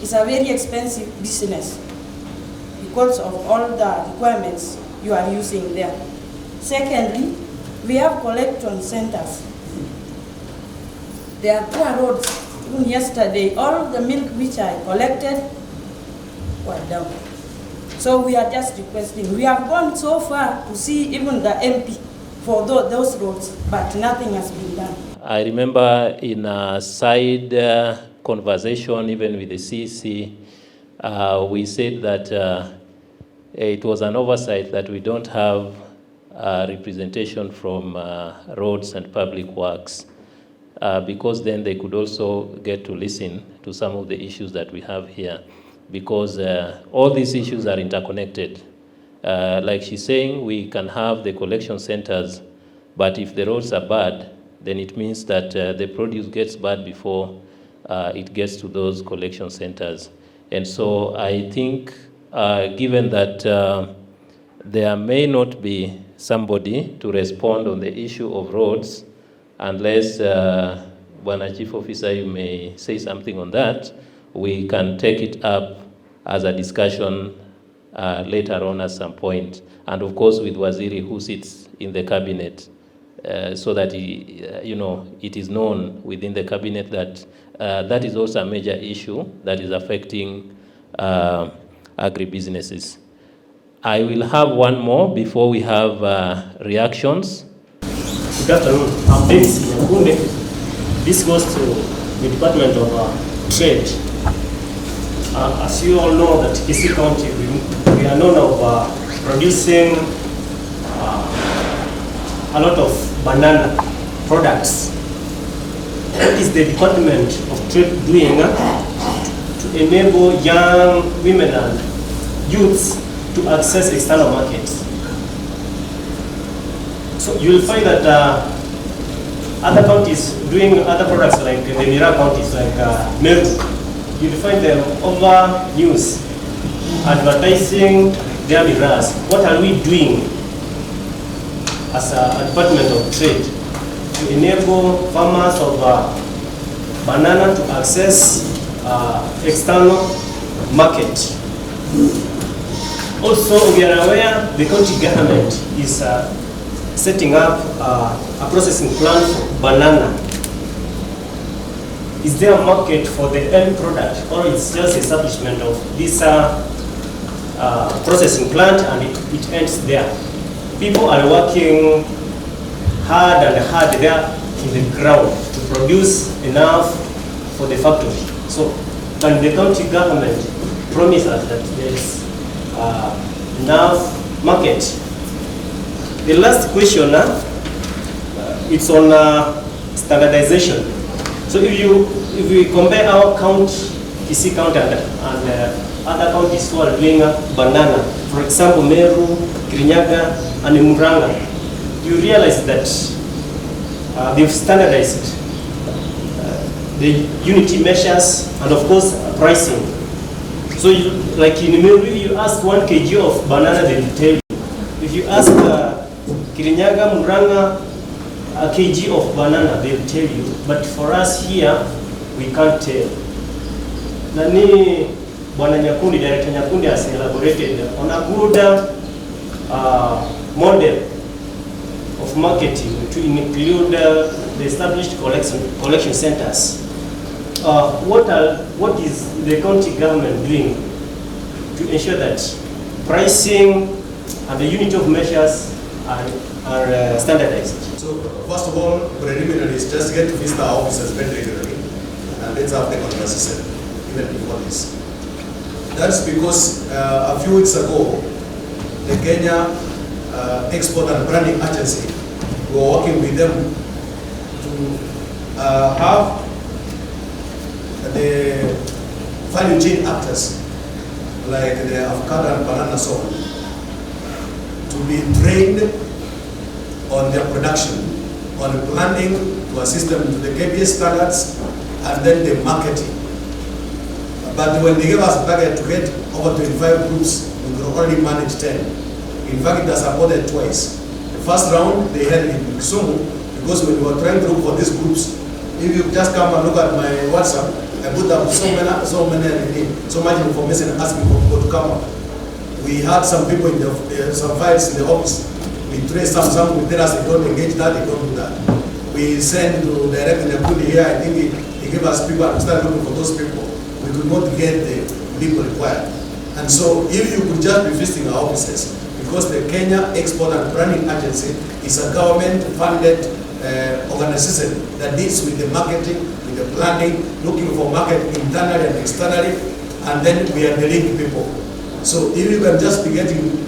is a very expensive business because of all the requirements you are using there. Secondly, we have collection centers. There are poor roads. Even yesterday, all the milk which I collected were down. So we are just requesting. We have gone so far to see even the MP for those roads, but nothing has been done. I remember in a side conversation, even with the CC, we said that it was an oversight that we don't have representation from roads and public works, because then they could also get to listen to some of the issues that we have here, because all these issues are interconnected. Like she's saying, we can have the collection centers, but if the roads are bad, then it means that the produce gets bad before it gets to those collection centers. And so I think, given that there may not be somebody to respond on the issue of roads, unless, Bwana Chief Officer, you may say something on that, we can take it up as a discussion later on at some point. And of course with Waziri, who sits in the cabinet, so that it is known within the cabinet that that is also a major issue that is affecting agribusinesses. I will have one more before we have reactions. Good afternoon. I'm Dennis Nyakunde. This goes to the Department of Trade. As you all know, that Kisii County, we are known of producing a lot of banana products. What is the Department of Trade doing to enable young women and youths to access external markets? So you will find that other counties doing other products, like the Mira counties, like Meru, you will find them over news. advertising their mirrors. What are we doing as a Department of Trade to enable farmers of banana to access external market? Also, we are aware the county government is setting up a processing plant for banana. Is there a market for the end product, or it's just establishment of this processing plant and it ends there? People are working hard and hard there in the ground to produce enough for the factory. So, can the county government promise us that there's enough market? The last question, it's on standardization. So if we compare our county, Kisii County and other counties who are doing banana, for example, Meru, Kirinyaga, and Muranga, you realize that they've standardized the unity measures and of course pricing. So like in Meru, if you ask 1 kg of banana, they will tell you. If you ask Kirinyaga, Muranga, a kg of banana, they'll tell you. But for us here, we can't tell. Nani Bwana Nyakundi, Director Nyakundi has elaborated on a good model of marketing to include the established collection centers. What is the county government doing to ensure that pricing and the unit of measures are standardized? So first of all, preliminary is just get to visit our offices very regularly and let's have the conversation even before this. That's because a few weeks ago, the Kenya Export and Branding Agency, we were working with them to have the value chain actors like the avocado and banana so to be trained on their production, on planning to assist them to the KPS standards, and then the marketing. But when they gave us a target to get over 25 groups, we could only manage 10. In fact, it has supported twice. The first round, they held in Kisumu, because when we were trying to look for these groups, if you just come and look at my WhatsApp, I put up so much information asking for people to come up. We had some people in some files in the office. We trace some will tell us they don't engage that, they don't do that. We send to Director Nyakundi here, I think he gave us people and started looking for those people. We could not get the people required. And so if you could just be visiting our offices, because the Kenya Export and Branding Agency is a government-funded organization that deals with the marketing, with the planning, looking for market internally and externally, and then we are the link people. So if you can just be getting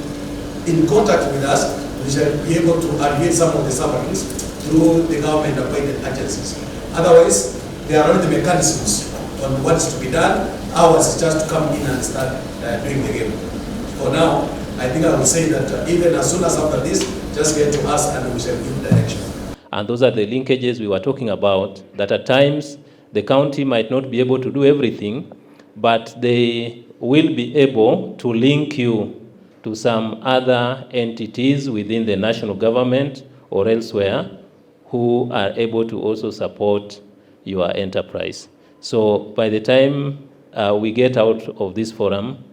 in contact with us, we shall be able to alleviate some of the sufferings through the government-appointed agencies. Otherwise, there are already mechanisms on what's to be done. Ours is just to come in and start doing the game. For now, I think I will say that even as soon as after this, just get to us and we shall give direction. And those are the linkages we were talking about, that at times the county might not be able to do everything, but they will be able to link you to some other entities within the national government or elsewhere who are able to also support your enterprise. So by the time we get out of this forum,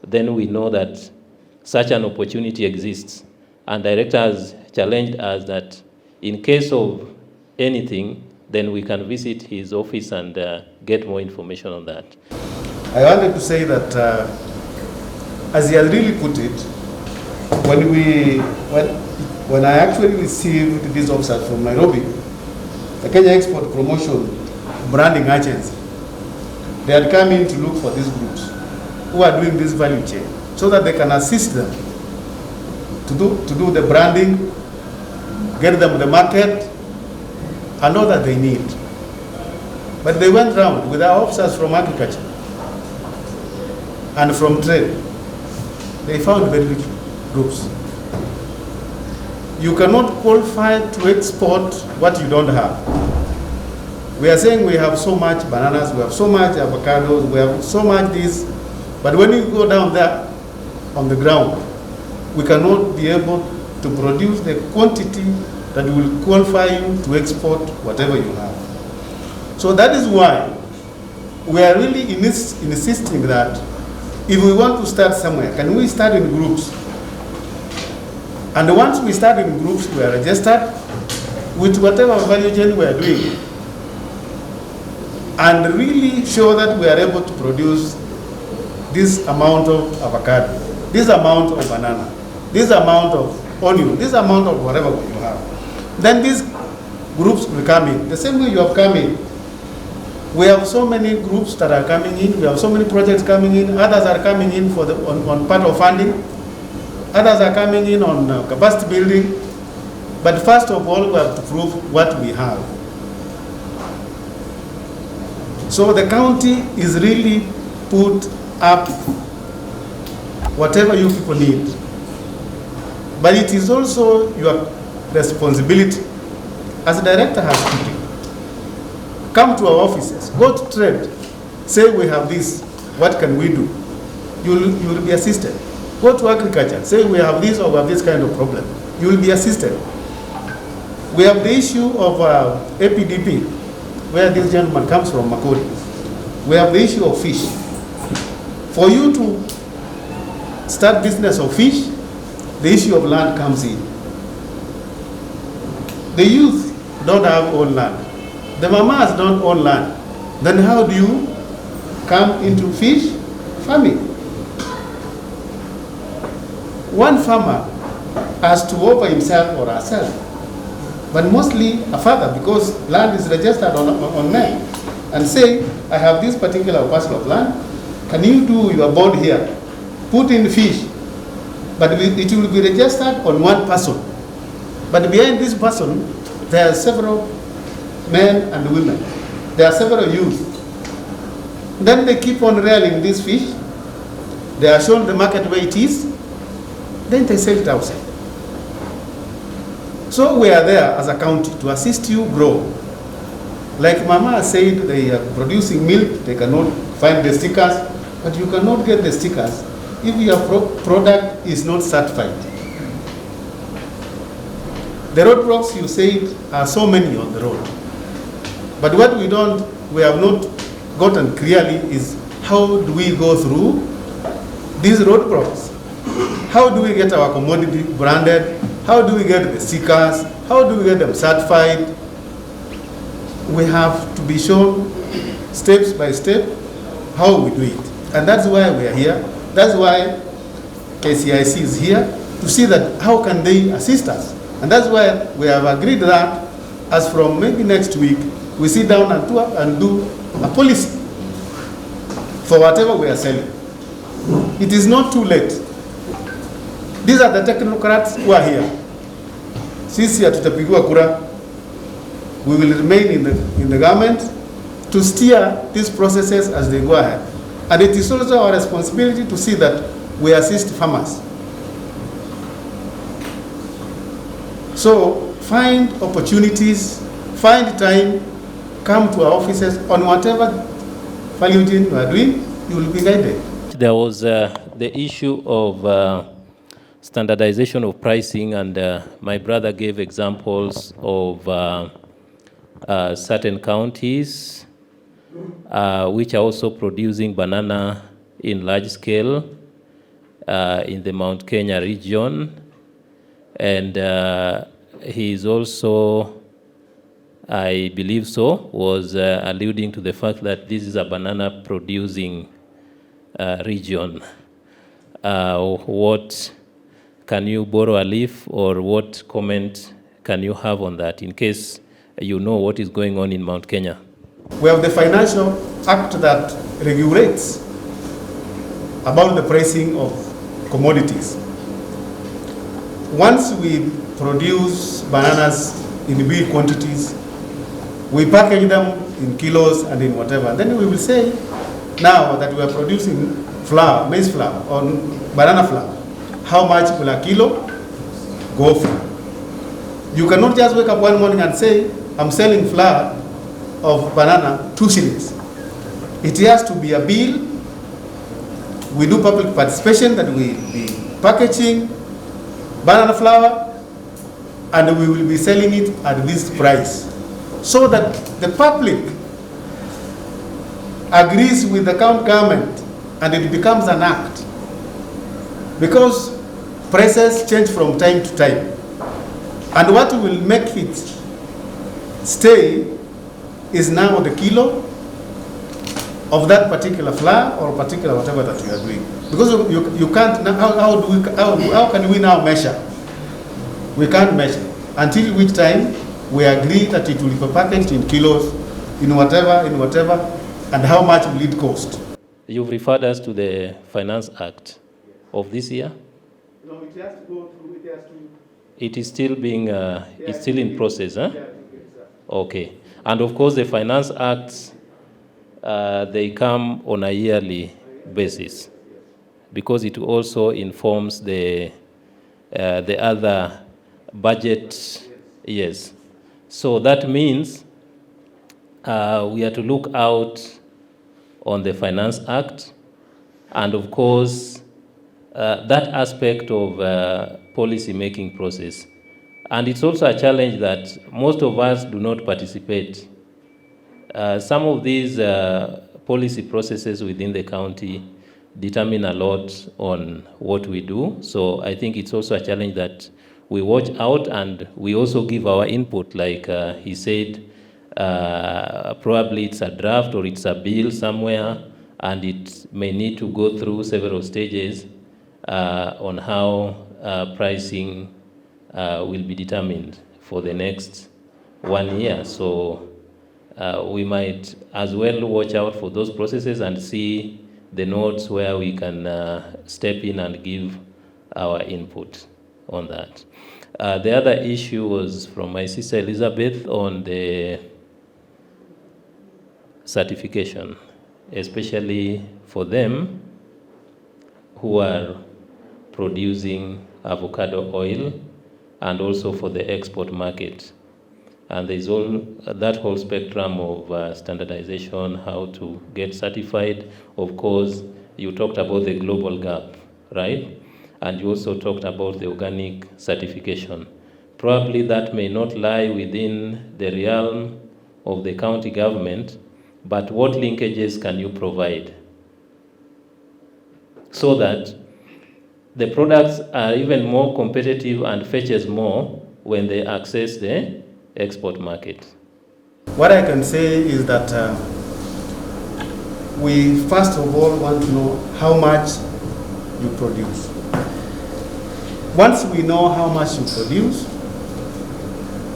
then we know that such an opportunity exists. And director has challenged us that in case of anything, then we can visit his office and get more information on that. I wanted to say that, as he has really put it, when I actually received these officers from Nairobi, the Kenya Export Promotion Branding Agency, they had come in to look for these groups who are doing this value chain so that they can assist them to do the branding, get them the market, and all that they need. But they went round with our officers from agriculture and from trade. They found very little groups. You cannot qualify to export what you don't have. We are saying we have so much bananas, we have so much avocados, we have so much this, But when you go down there on the ground, we cannot be able to produce the quantity that will qualify you to export whatever you have. So that is why we are really insisting that if we want to start somewhere, can we start in groups? And once we start in groups, we are registered with whatever value chain we are doing, and really show that we are able to produce this amount of avocado, this amount of banana, this amount of onion, this amount of whatever you have. Then these groups will come in. The same way you have come in. We have so many groups that are coming in. We have so many projects coming in. Others are coming in for on part of funding. Others are coming in on capacity building. But first of all, we have to prove what we have. So the county is really put up whatever you people need. But it is also your responsibility, as the director has put it. Come to our offices, go to trade, say we have this, what can we do? You will be assisted. Go to agriculture, say we have this or we have this kind of problem. You will be assisted. We have the issue of APDP, where this gentleman comes from, Makori. We have the issue of fish. For you to start business of fish, the issue of land comes in. The youth don't have own land. The mamas don't own land. Then how do you come into fish farming? One farmer has to offer himself or herself, but mostly a father, because land is registered on name, and say, I have this particular parcel of land, can you do your board here? Put in fish, but it will be registered on one person. But behind this person, there are several men and women. There are several youth. Then they keep on rearing this fish. They are shown the market where it is. Then they sell it outside. So we are there as a county to assist you grow. Like Mama said, they are producing milk. They cannot find the stickers, but you cannot get the stickers if your product is not certified. The roadblocks you said are so many on the road. But what we have not gotten clearly is how do we go through these roadblocks? How do we get our commodity branded? How do we get the stickers? How do we get them certified? We have to be shown steps by step how we do it. And that's why we are here. That's why KCIC is here, to see that how can they assist us. And that's why we have agreed that as from maybe next week, we sit down and do a policy for whatever we are selling. It is not too late. These are the technocrats who are here. Sisi hatutapigwa kura. We will remain in the government to steer these processes as they go ahead. And it is also our responsibility to see that we assist farmers. So find opportunities, find time, come to our offices on whatever value chain you are doing, you will be guided. There was the issue of standardization of pricing, and my brother gave examples of certain counties which are also producing banana in large scale in the Mount Kenya region. And he is also, I believe so, was alluding to the fact that this is a banana producing region. What can you borrow a leaf, or what comment can you have on that, in case you know what is going on in Mount Kenya? We have the Financial Act that regulates about the pricing of commodities. Once we produce bananas in big quantities, we package them in kilos and in whatever. Then we will say, now that we are producing flour, maize flour, or banana flour, how much will a kilo go for? You cannot just wake up one morning and say, I'm selling flour of banana 2 shillings. It has to be a bill We do public participation, that we be packaging banana flour, and we will be selling it at this price, so that the public agrees with the county government and it becomes an act. Because prices change from time to time. And what will make it stay is now the kilo of that particular flour or particular whatever that you are doing. Because you can't, how can we now measure? We can't measure until which time we agree that it will be packaged in kilos, in whatever, and how much will it cost. You've referred us to the Finance Act of this year? No, it has to go through, it has to... It is still being, it's still in process, huh? Okay. And of course the Finance Acts, they come on a yearly basis, because it also informs the other budget years. So that means we are to look out on the Finance Act, and of course that aspect of policy making process. And it's also a challenge that most of us do not participate. Some of these policy processes within the county determine a lot on what we do. So I think it's also a challenge that we watch out, and we also give our input. Like he said, probably it's a draft or it's a bill somewhere, and it may need to go through several stages on how pricing will be determined for the next 1 year. So we might as well watch out for those processes and see the nodes where we can step in and give our input on that. The other issue was from my sister Elizabeth on the certification, especially for them who are producing avocado oil, and also for the export market. And there's that whole spectrum of standardization, how to get certified. Of course, you talked about the global gap, right? And you also talked about the organic certification. Probably that may not lie within the realm of the county government, but what linkages can you provide so that the products are even more competitive and fetches more when they access the export market? What I can say is that we first of all want to know how much you produce. Once we know how much you produce,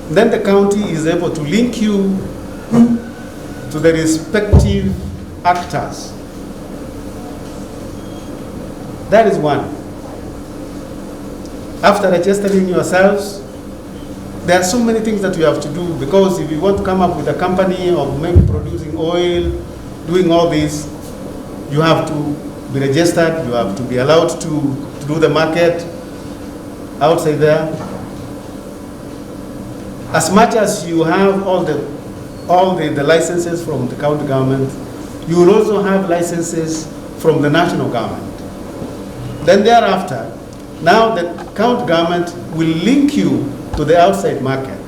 then the county is able to link you to the respective actors. That is one. After registering yourselves, there are so many things that you have to do, because if you want to come up with a company of maybe producing oil, doing all this, you have to be registered, you have to be allowed to do the market outside there. As much as you have all the licenses from the county government, you will also have licenses from the national government. Then thereafter, now the county government will link you to the outside market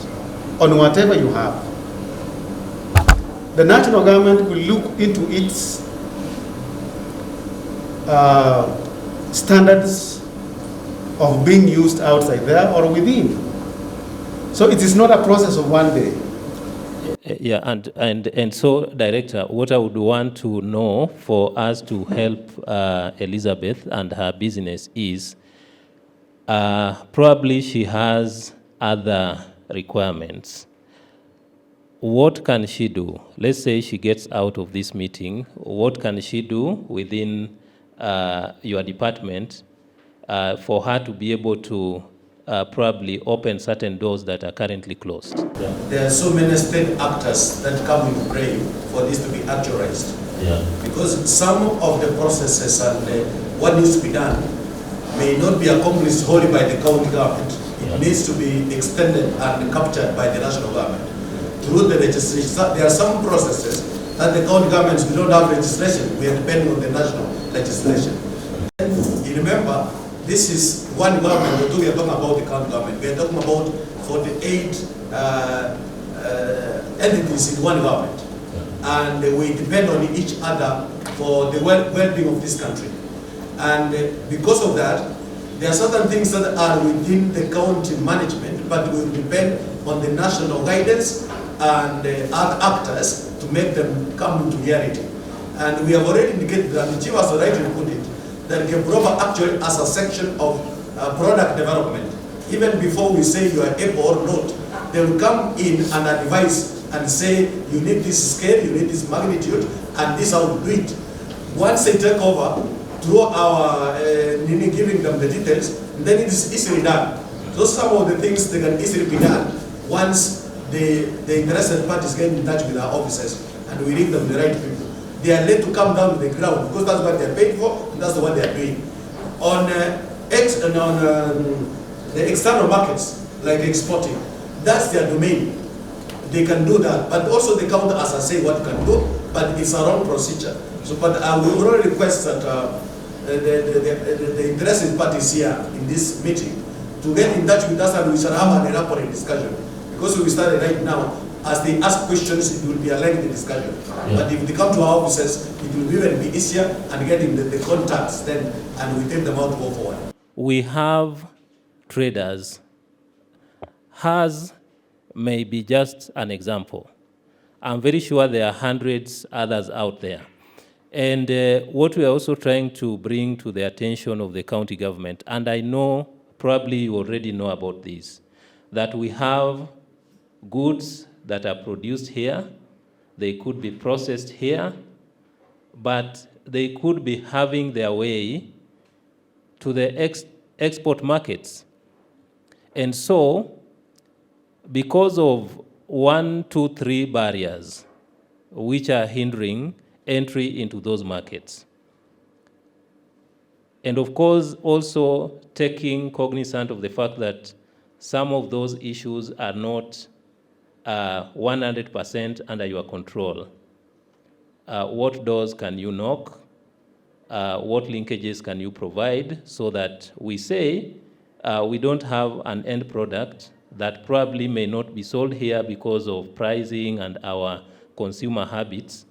on whatever you have. The national government will look into its standards of being used outside there or within. So it is not a process of one day. Yeah, and so, Director, what I would want to know for us to help Elizabeth and her business is, probably she has other requirements. What can she do? Let's say she gets out of this meeting. What can she do within your department for her to be able to probably open certain doors that are currently closed? Yeah. There are so many state actors that come into play for this to be actualized. Yeah. Because some of the processes and what needs to be done may not be accomplished wholly by the county government. It needs to be extended and captured by the national government through the legislation. There are some processes that the county governments, we don't have legislation. We are depending on the national legislation. You remember, this is one government. We are talking about the county government. We are talking about 48 entities in one government, and we depend on each other for the well-being of this country. And because of that, there are certain things that are within the county management, but will depend on the national guidance and other actors to make them come into reality. And we have already indicated that the chief has rightly put it, that Kebrova actually as a section of product development. Even before we say you are able or not, they will come in and advise and say you need this scale, you need this magnitude, and this how to do it. Once they take over, through our giving them the details, then it is easily done. So some of the things they can easily be done once the interested parties get in touch with our officers and we link them the right people. They are led to come down to the ground because that's what they are paid for, and that's what they are doing. On the external markets, like exporting, that's their domain. They can do that, but also the counter, as I say, what can do, but it's a wrong procedure. So, but I will really request that the interested parties here in this meeting to get in touch with us, and we shall have an elaborate discussion. Because we started right now, as they ask questions, it will be a lengthy discussion. Yeah. But if they come to our offices, it will even be easier and getting the contacts then, and we take them out to go forward. We have traders. Hers may be just an example. I'm very sure there are hundreds others out there. And what we are also trying to bring to the attention of the county government, and I know probably you already know about this, that we have goods that are produced here, they could be processed here, but they could be having their way to the export markets. And so, because of 1, 2, 3 barriers which are hindering entry into those markets. And of course, also taking cognizant of the fact that some of those issues are not 100% under your control. What doors can you knock? What linkages can you provide so that we say we don't have an end product that probably may not be sold here because of pricing and our consumer habits?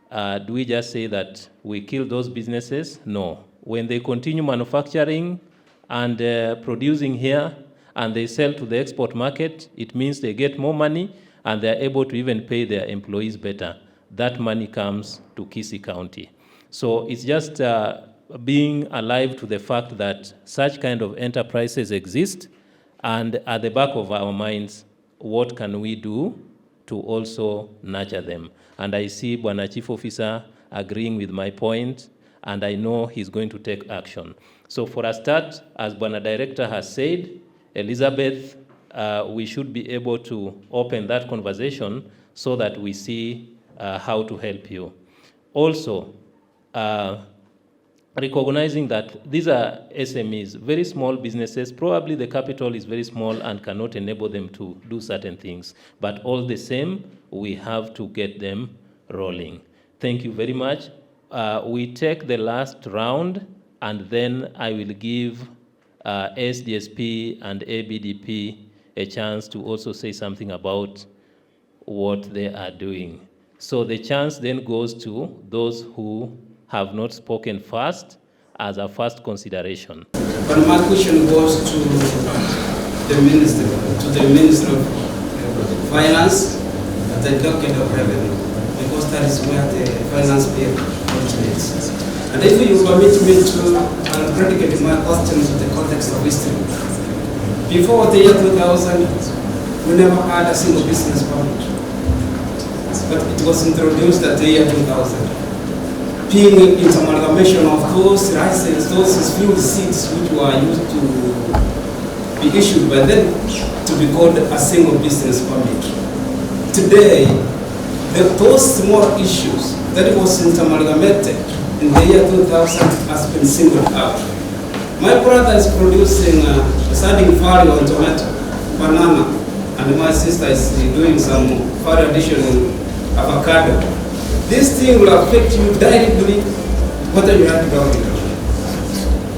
Do we just say that we kill those businesses? No. When they continue manufacturing and producing here and they sell to the export market, it means they get more money and they're able to even pay their employees better. That money comes to Kisii County. So it's just being alive to the fact that such kind of enterprises exist, and at the back of our minds, what can we do to also nurture them? And I see Bwana Chief Officer agreeing with my point, and I know he's going to take action. So for a start, as Bwana Director has said, Elizabeth, we should be able to open that conversation so that we see how to help you. Also, recognizing that these are SMEs, very small businesses, probably the capital is very small and cannot enable them to do certain things. But all the same, we have to get them rolling. Thank you very much. We take the last round, and then I will give SDSP and ABDP a chance to also say something about what they are doing. So the chance then goes to those who have not spoken first as a first consideration. But my question goes to the Minister of Finance at the docket of revenue, because that is where the finance bill originates. And if you permit me to predicate my questions in the context of history. Before the year 2000, we never had a single business permit. But it was introduced at the year 2000. Being amalgamation of those licenses, those few seats which were used to be issued by them to be called a single business permit. Today, those small issues that was amalgamated in the year 2000 has been singled out. My brother is producing adding value on tomato, banana, and my sister is doing some value addition in avocado. This thing will affect you directly whether you have government.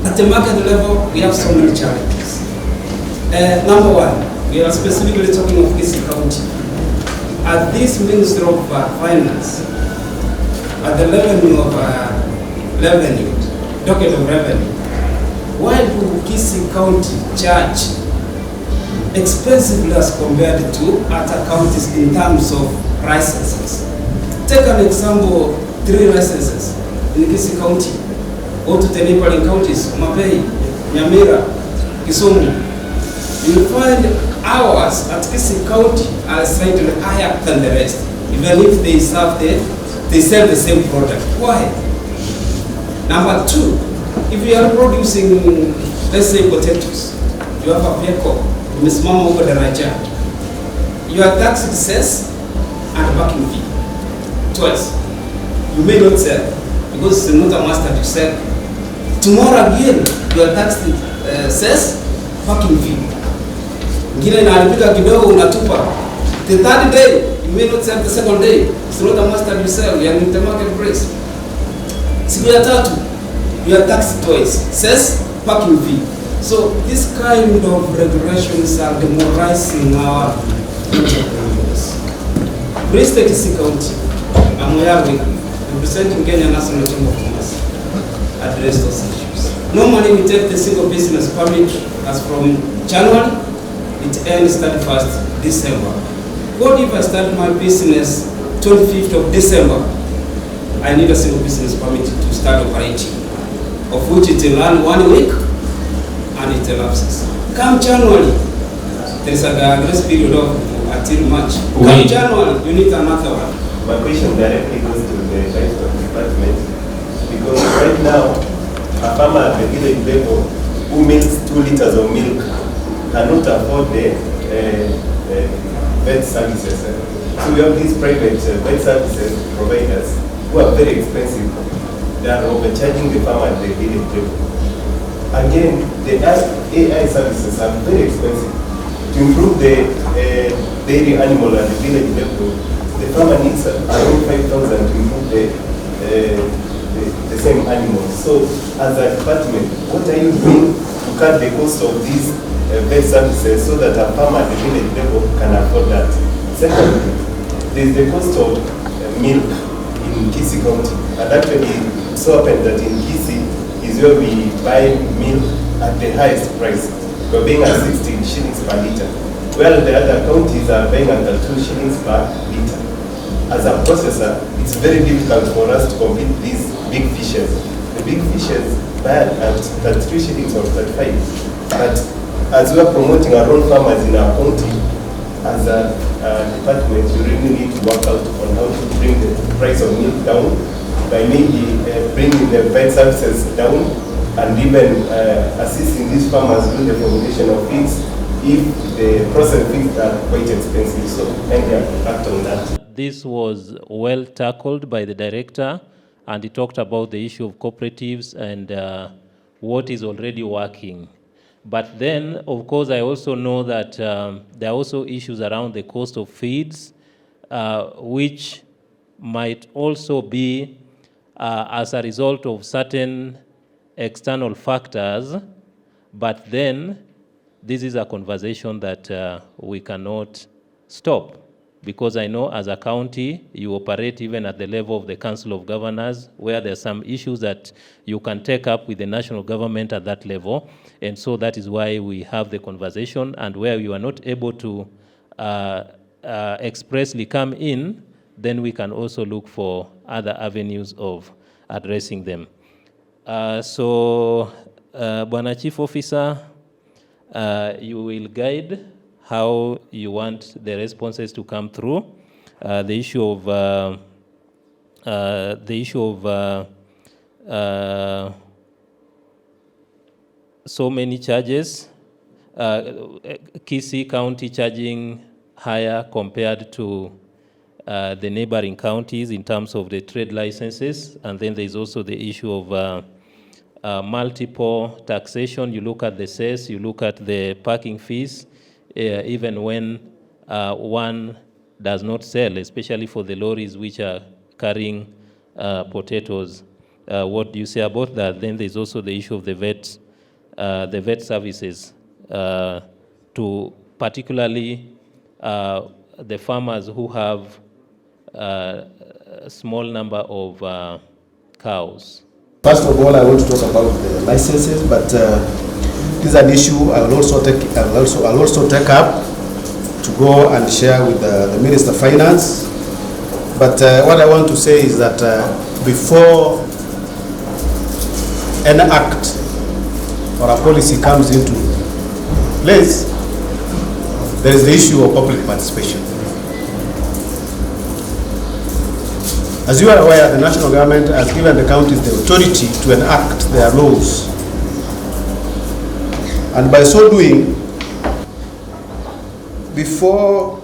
At the market level, we have so many challenges. Number one, we are specifically talking of Kisii County. At this Ministry of Finance, at the level of revenue, docket of revenue, why do Kisii County charge expensively as compared to other counties in terms of licenses? Take an example, 3 licenses in Kisii County. Go to the neighboring counties, Mapei, Nyamira, Kisumu. You will find ours at Kisii County are slightly higher than the rest, even if they sell the same product. Why? Number 2, if you are producing, let's say, potatoes, you have a vehicle, umesimama huko daraja, you are taxed cess and parking fee twice. You may not sell because it's not a master to sell. Tomorrow again, you are taxed cess, parking fee. Ngine inalipika kidogo unatupa. The third day, you may not sell the second day. It's not a master to sell, you are in the market price. Siku ya tatu, you are taxed twice, cess, parking fee. So this kind of regulations are demoralizing our entrepreneurs. Praise the Kisii County, I'm representing Kenya National Chamber of Commerce, address those issues. Normally we take the single business permit as from January, it ends 31st December. What if I start my business 25th of December? I need a single business permit to start operating, of which it will run 1 week and it elapses. Come January, there is a grace period of until March. Come January, you need another one. My question directly goes to the livestock department, because right now, a farmer at the village level who milks 2 liters of milk cannot afford the vet services. So we have these private vet services providers who are very expensive. They are overcharging the farmer at the village level. Again, the AI services are very expensive. To improve the dairy animal at the village level, the farmer needs around 5,000 to improve the same animal. So, as a department, what are you doing to cut the cost of these vet services so that a farmer at the village level can afford that? Secondly, there is the cost of milk in Kisii County. And actually, it so happened that in Kisii is where we buy milk at the highest price. We're paying at 16 shillings per liter, while the other counties are paying at 2 shillings per liter. As a processor, it's very difficult for us to compete with these big fishes. The big fishes buy at 33 shillings or 35. But as we are promoting our own farmers in our county, as a department, you really need to work out on how to bring the price of milk down by maybe bringing the vet services down and even assisting these farmers with the formulation of feeds if the processed feeds are quite expensive. So, thank you, act on that. This was well tackled by the director, and he talked about the issue of cooperatives and what is already working. But then, of course, I also know that there are also issues around the cost of feeds, which might also be as a result of certain external factors. But then, this is a conversation that we cannot stop. Because I know as a county, you operate even at the level of the Council of Governors, where there are some issues that you can take up with the national government at that level. And so that is why we have the conversation, and where you are not able to expressly come in, then we can also look for other avenues of addressing them. Bwana Chief Officer, you will guide how you want the responses to come through. The issue of so many charges, Kisii County charging higher compared to the neighboring counties in terms of the trade licenses, and then there's also the issue of multiple taxation. You look at the cess, you look at the parking fees, even when one does not sell, especially for the lorries which are carrying potatoes. what do you say about that? Then there's also the issue of the vet services to particularly the farmers who have a small number of cows. First of all, I want to talk about the licenses, but this is an issue I'll also take up to go and share with the Minister of Finance. But what I want to say is that before an act or a policy comes into place, there is the issue of public participation. As you are aware, the national government has given the counties the authority to enact their laws. And by so doing, before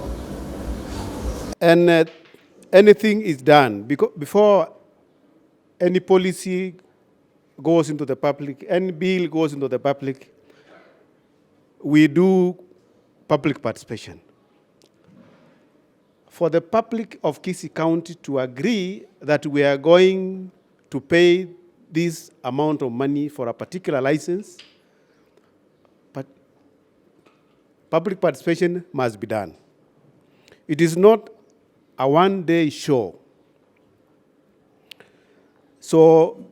anything is done, before any policy goes into the public, any bill goes into the public, we do public participation. For the public of Kisii County to agree that we are going to pay this amount of money for a particular license, but public participation must be done. It is not a one-day show. So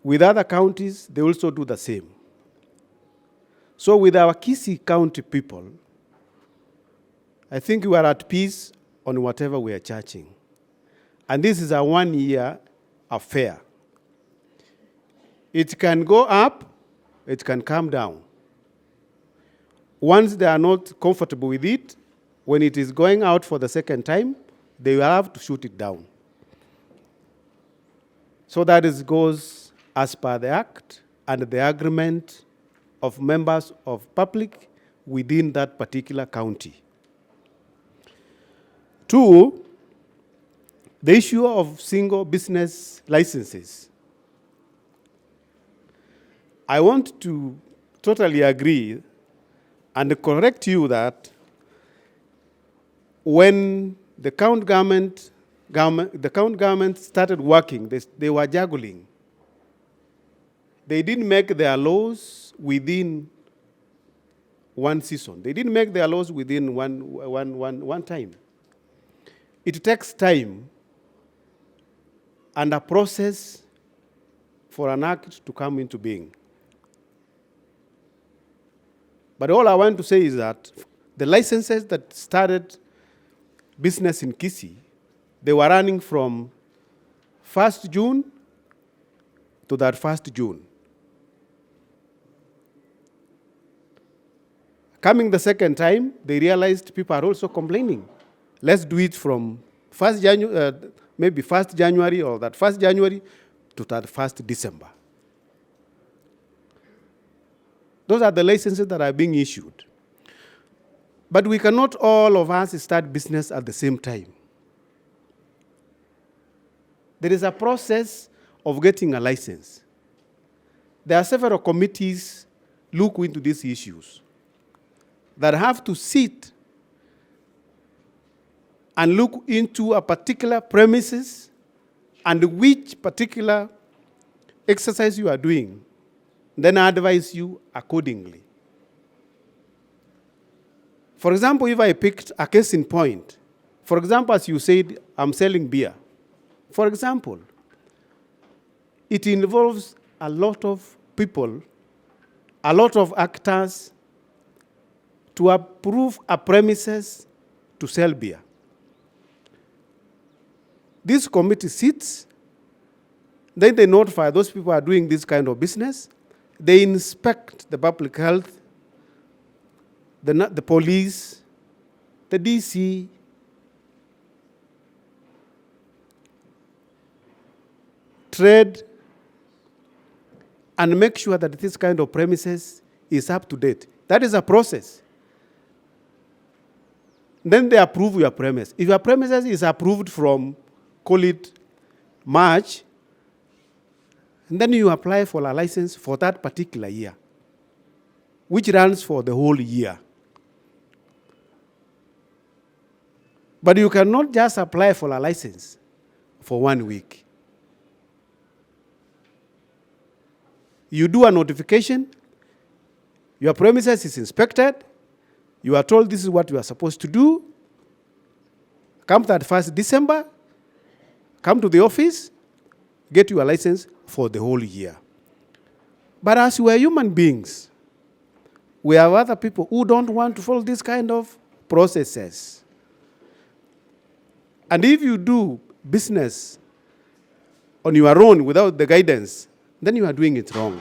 with other counties, they also do the same. So with our Kisii County people, I think we are at peace on whatever we are charging. And this is a one-year affair. It can go up, it can come down. Once they are not comfortable with it, when it is going out for the second time, they will have to shoot it down. So that goes as per the Act and the agreement of members of public within that particular county. Two, the issue of single business licenses. I want to totally agree and correct you that when the county government started working, they were juggling. They didn't make their laws within one season. They didn't make their laws within one time. It takes time and a process for an act to come into being. But all I want to say is that the licenses that started business in Kisii, they were running from 1st June to that 1st June. Coming the second time, they realized people are also complaining. Let's do it from 1st January, maybe 1st January or that 1st January to that 1st December. Those are the licenses that are being issued. But we cannot all of us start business at the same time. There is a process of getting a license. There are several committees look into these issues that have to sit and look into a particular premises and which particular exercise you are doing, then advise you accordingly. For example, if I picked a case in point, for example, as you said, I'm selling beer. For example, it involves a lot of people, a lot of actors to approve a premises to sell beer. This committee sits, then they notify those people who are doing this kind of business. They inspect the public health, the police, the DC, trade, and make sure that this kind of premises is up to date. That is a process. Then they approve your premise. If your premises is approved from, call it March, and then you apply for a license for that particular year, which runs for the whole year. But you cannot just apply for a license for 1 week. You do a notification, your premises is inspected, you are told this is what you are supposed to do. Come that 1st December, come to the office, get your license for the whole year. But as we are human beings, we have other people who don't want to follow this kind of processes. And if you do business on your own without the guidance, then you are doing it wrong.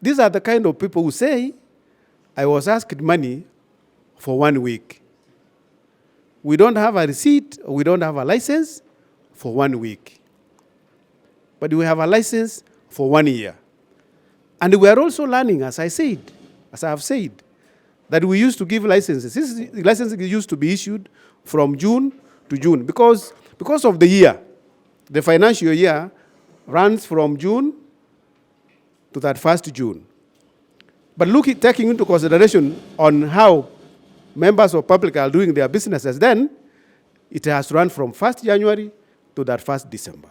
These are the kind of people who say, I was asked money for 1 week. We don't have a receipt, or we don't have a license for 1 week. But we have a license for 1 year. And we are also learning, as I have said, that we used to give licenses. This license used to be issued from June to June because of the year. The financial year runs from June to that 1st June. But taking into consideration on how members of public are doing their businesses, then it has run from 1st January to that 1st December.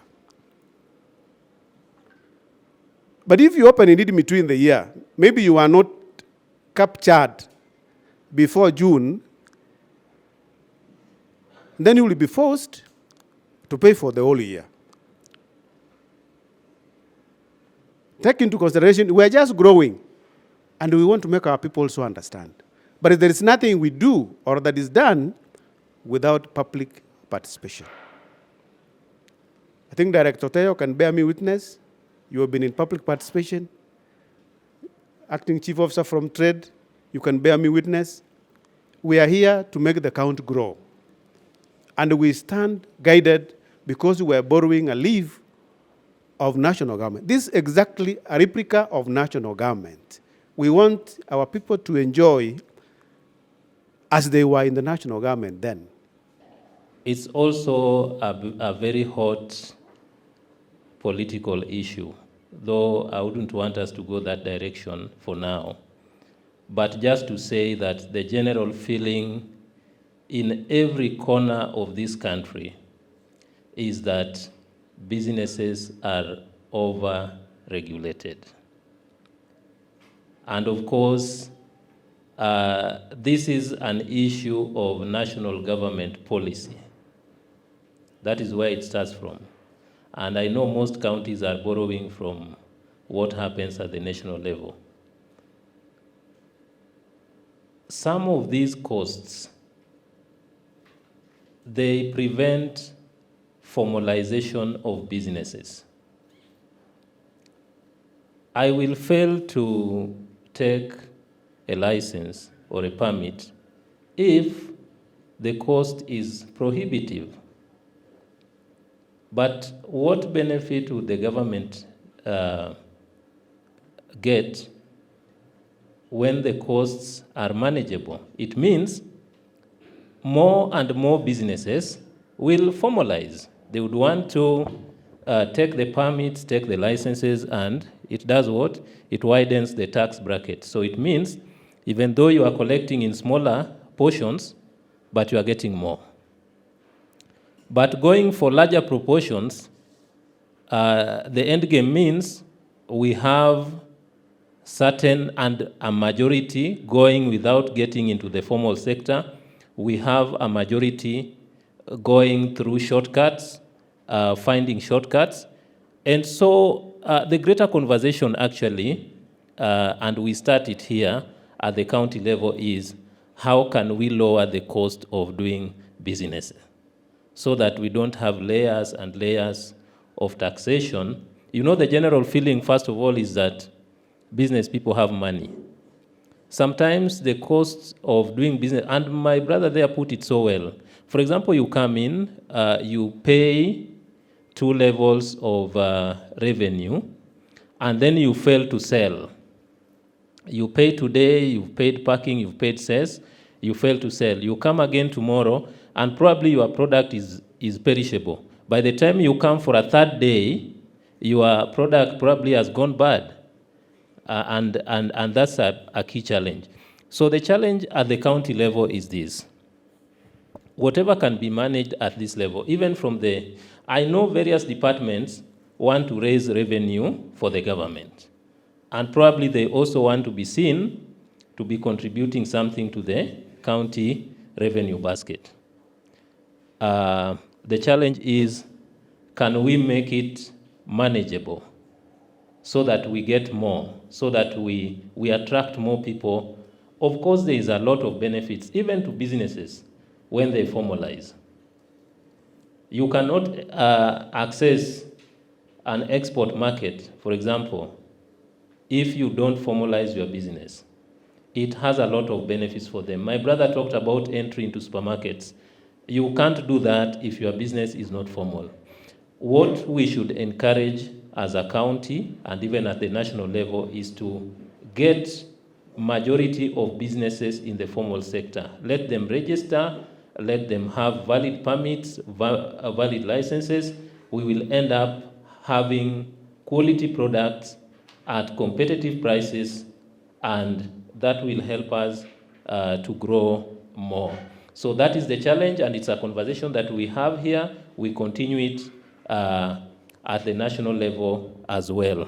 But if you open it in between the year, maybe you are not captured before June, then you will be forced to pay for the whole year. Take into consideration, we are just growing, and we want to make our people also understand. But there is nothing we do or that is done without public participation. I think Director Teo can bear me witness. You have been in public participation. Acting Chief Officer from Trade, you can bear me witness. We are here to make the count grow. And we stand guided because we are borrowing a leave of national government. This is exactly a replica of national government. We want our people to enjoy as they were in the national government then. It's also a very hot political issue, though I wouldn't want us to go that direction for now. But just to say that the general feeling in every corner of this country is that businesses are over-regulated. And of course, this is an issue of national government policy. That is where it starts from. And I know most counties are borrowing from what happens at the national level. Some of these costs, they prevent formalization of businesses. I will fail to take a license or a permit if the cost is prohibitive. But what benefit would the government get when the costs are manageable? It means more and more businesses will formalize. They would want to take the permits, take the licenses, and it does what? It widens the tax bracket. So it means even though you are collecting in smaller portions, but you are getting more. But going for larger proportions, the end game means we have certain and a majority going without getting into the formal sector. We have a majority going through shortcuts, finding shortcuts. And so the greater conversation actually, and we start it here at the county level, is how can we lower the cost of doing business so that we don't have layers and layers of taxation. You know, the general feeling, first of all, is that business people have money. Sometimes the cost of doing business, and my brother there put it so well. For example, you come in, you pay 2 levels of revenue, and then you fail to sell. You pay today, you've paid parking, you've paid cess, you fail to sell. You come again tomorrow, and probably your product is perishable. By the time you come for a 3rd day, your product probably has gone bad. And that's a key challenge. So the challenge at the county level is this. Whatever can be managed at this level, even from the I know various departments want to raise revenue for the government, and probably they also want to be seen to be contributing something to the county revenue basket. The challenge is, can we make it manageable so that we get more, so that we attract more people? Of course, there is a lot of benefits, even to businesses, when they formalize. You cannot access an export market, for example, if you don't formalize your business. It has a lot of benefits for them. My brother talked about entry into supermarkets. You can't do that if your business is not formal. What we should encourage as a county and even at the national level is to get majority of businesses in the formal sector. Let them register, let them have valid permits, valid licenses. We will end up having quality products at competitive prices, and that will help us to grow more. So that is the challenge, and it's a conversation that we have here. We continue it at the national level as well.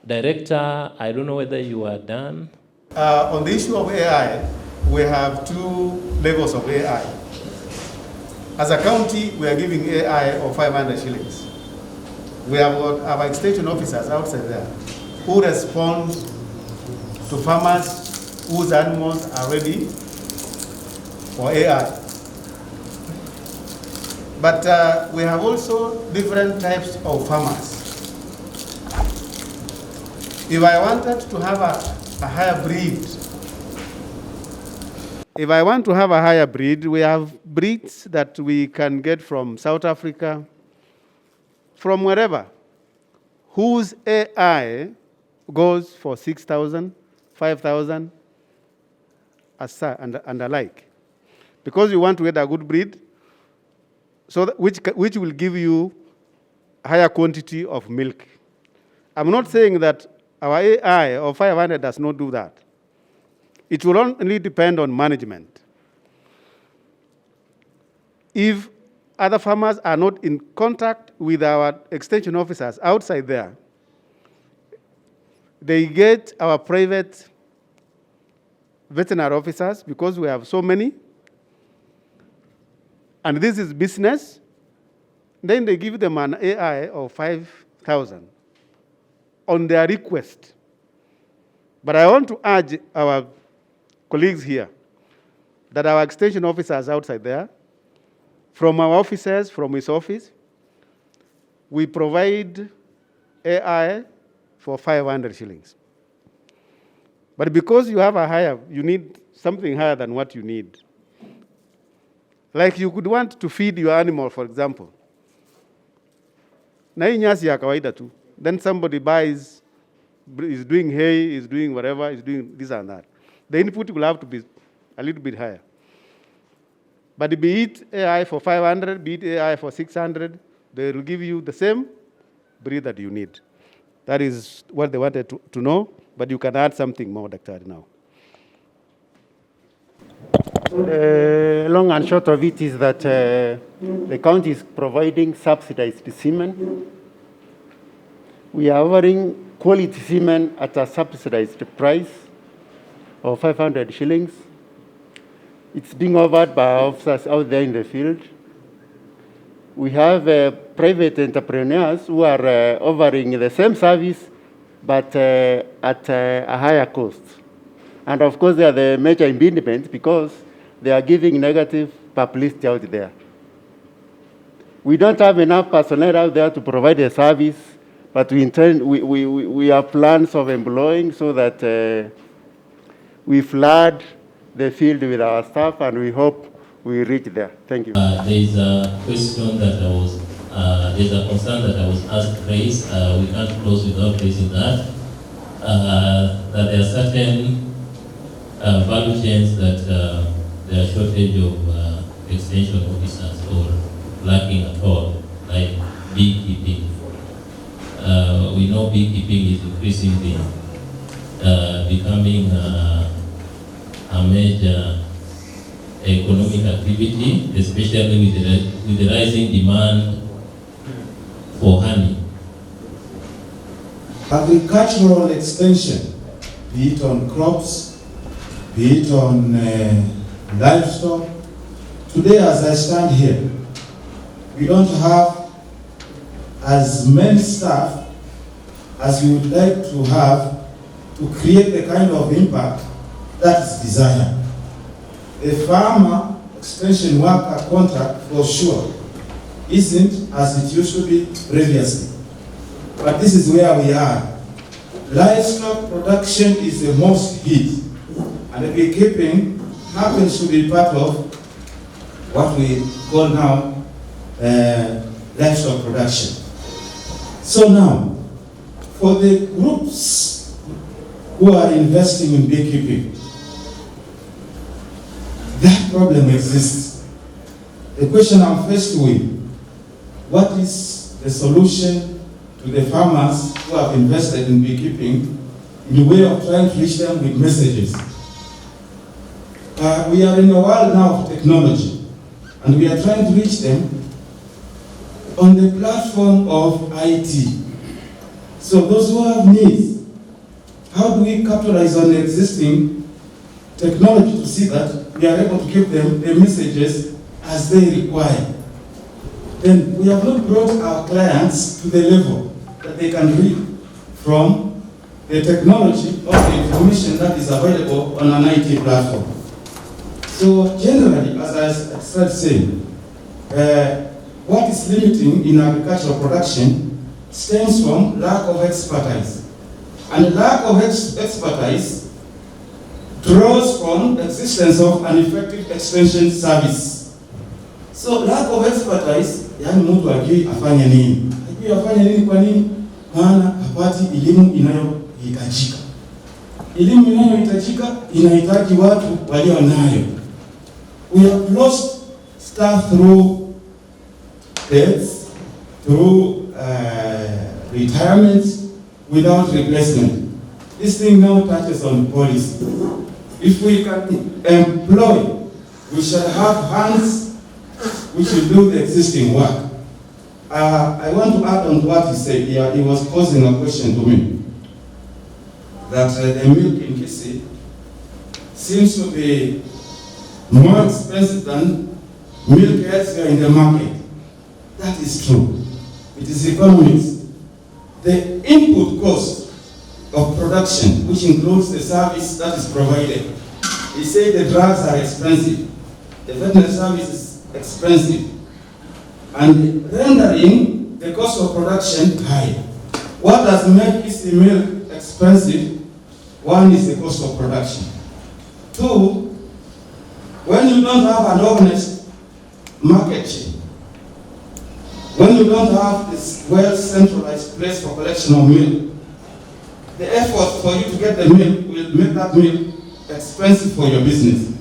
Director, I don't know whether you are done. On the issue of AI, we have two levels of AI. As a county, we are giving AI of 500 shillings. We have got our extension officers outside there who respond to farmers whose animals are ready for AI. But we have also different types of farmers. If I wanted to have a higher breed, we have breeds that we can get from South Africa, from wherever, whose AI goes for 6,000, 5,000, and the like. Because you want to get a good breed, so that which will give you higher quantity of milk. I'm not saying that our AI of 500 does not do that. It will only depend on management. If other farmers are not in contact with our extension officers outside there, they get our private veterinary officers, because we have so many, and this is business, then they give them an AI of 5,000 on their request. But I want to urge our colleagues here that our extension officers outside there, from our officers, from his office, we provide AI for 500 shillings. But because you have a higher, you need something higher than what you need. Like you could want to feed your animal, for example. Na hii nyasi ya kawaida tu. Then somebody buys, is doing hay, is doing whatever, is doing this and that. The input will have to be a little bit higher. But be it AI for 500, be it AI for 600, they will give you the same breed that you need. That is what they wanted to know, but you can add something more, Dr. now. The long and short of it is that the county is providing subsidized semen. We are offering quality semen at a subsidized price of 500 shillings. It's being offered by officers out there in the field. We have private entrepreneurs who are offering the same service, but at a higher cost. And of course, they are the major impediment because they are giving negative publicity out there. We don't have enough personnel out there to provide a service, but we have plans of employing so that we flood the field with our staff, and we hope we reach there. Thank you. There is a question that there's a concern that I was asked to raise. We can't close without raising that. That there are certain value chains that there are shortage of extension officers or lacking at all, like beekeeping. We know beekeeping is increasingly becoming a major economic activity, especially with the rising demand for honey. Agricultural extension, be it on crops, be it on livestock. Today, as I stand here, we don't have as many staff as we would like to have to create the kind of impact that is desired. The farmer extension worker contract, for sure, isn't as it used to be previously. But this is where we are. Livestock production is the most hit, and beekeeping happens to be part of what we call now livestock production. So now, for the groups who are investing in beekeeping, that problem exists. The question I'm faced with, what is the solution to the farmers who have invested in beekeeping in the way of trying to reach them with messages? We are in a world now of technology, and we are trying to reach them on the platform of IT. So those who have needs, how do we capitalize on the existing technology to see that we are able to give them the messages as they require? Then we have not brought our clients to the level that they can read from the technology or the information that is available on an IT platform. So generally, as I started saying, what is limiting in agricultural production stems from lack of expertise. And lack of expertise draws from existence of an effective extension service. So lack of expertise, yani mtu ajui afanye nini. Ajui afanye nini kwa nini? Maana hapati elimu inayohitajika. Elimu inayohitajika inahitaji watu walio nayo. We have lost staff through deaths, through retirements, without replacement. This thing now touches on policy. If we can employ, we shall have hands which will do the existing work. I want to add on to what he said here. He was posing a question to me. That the milk in Kisii seems to be more expensive than milk elsewhere in the market. That is true. It is economics. The input cost of production, which includes the service that is provided. He said the drugs are expensive. The veterinary service is expensive. And rendering the cost of production high. What does make Kisii milk expensive? One is the cost of production. Two, when you don't have an organized market chain, when you don't have this well-centralized place for collection of milk, the effort for you to get the milk will make that milk expensive for your business.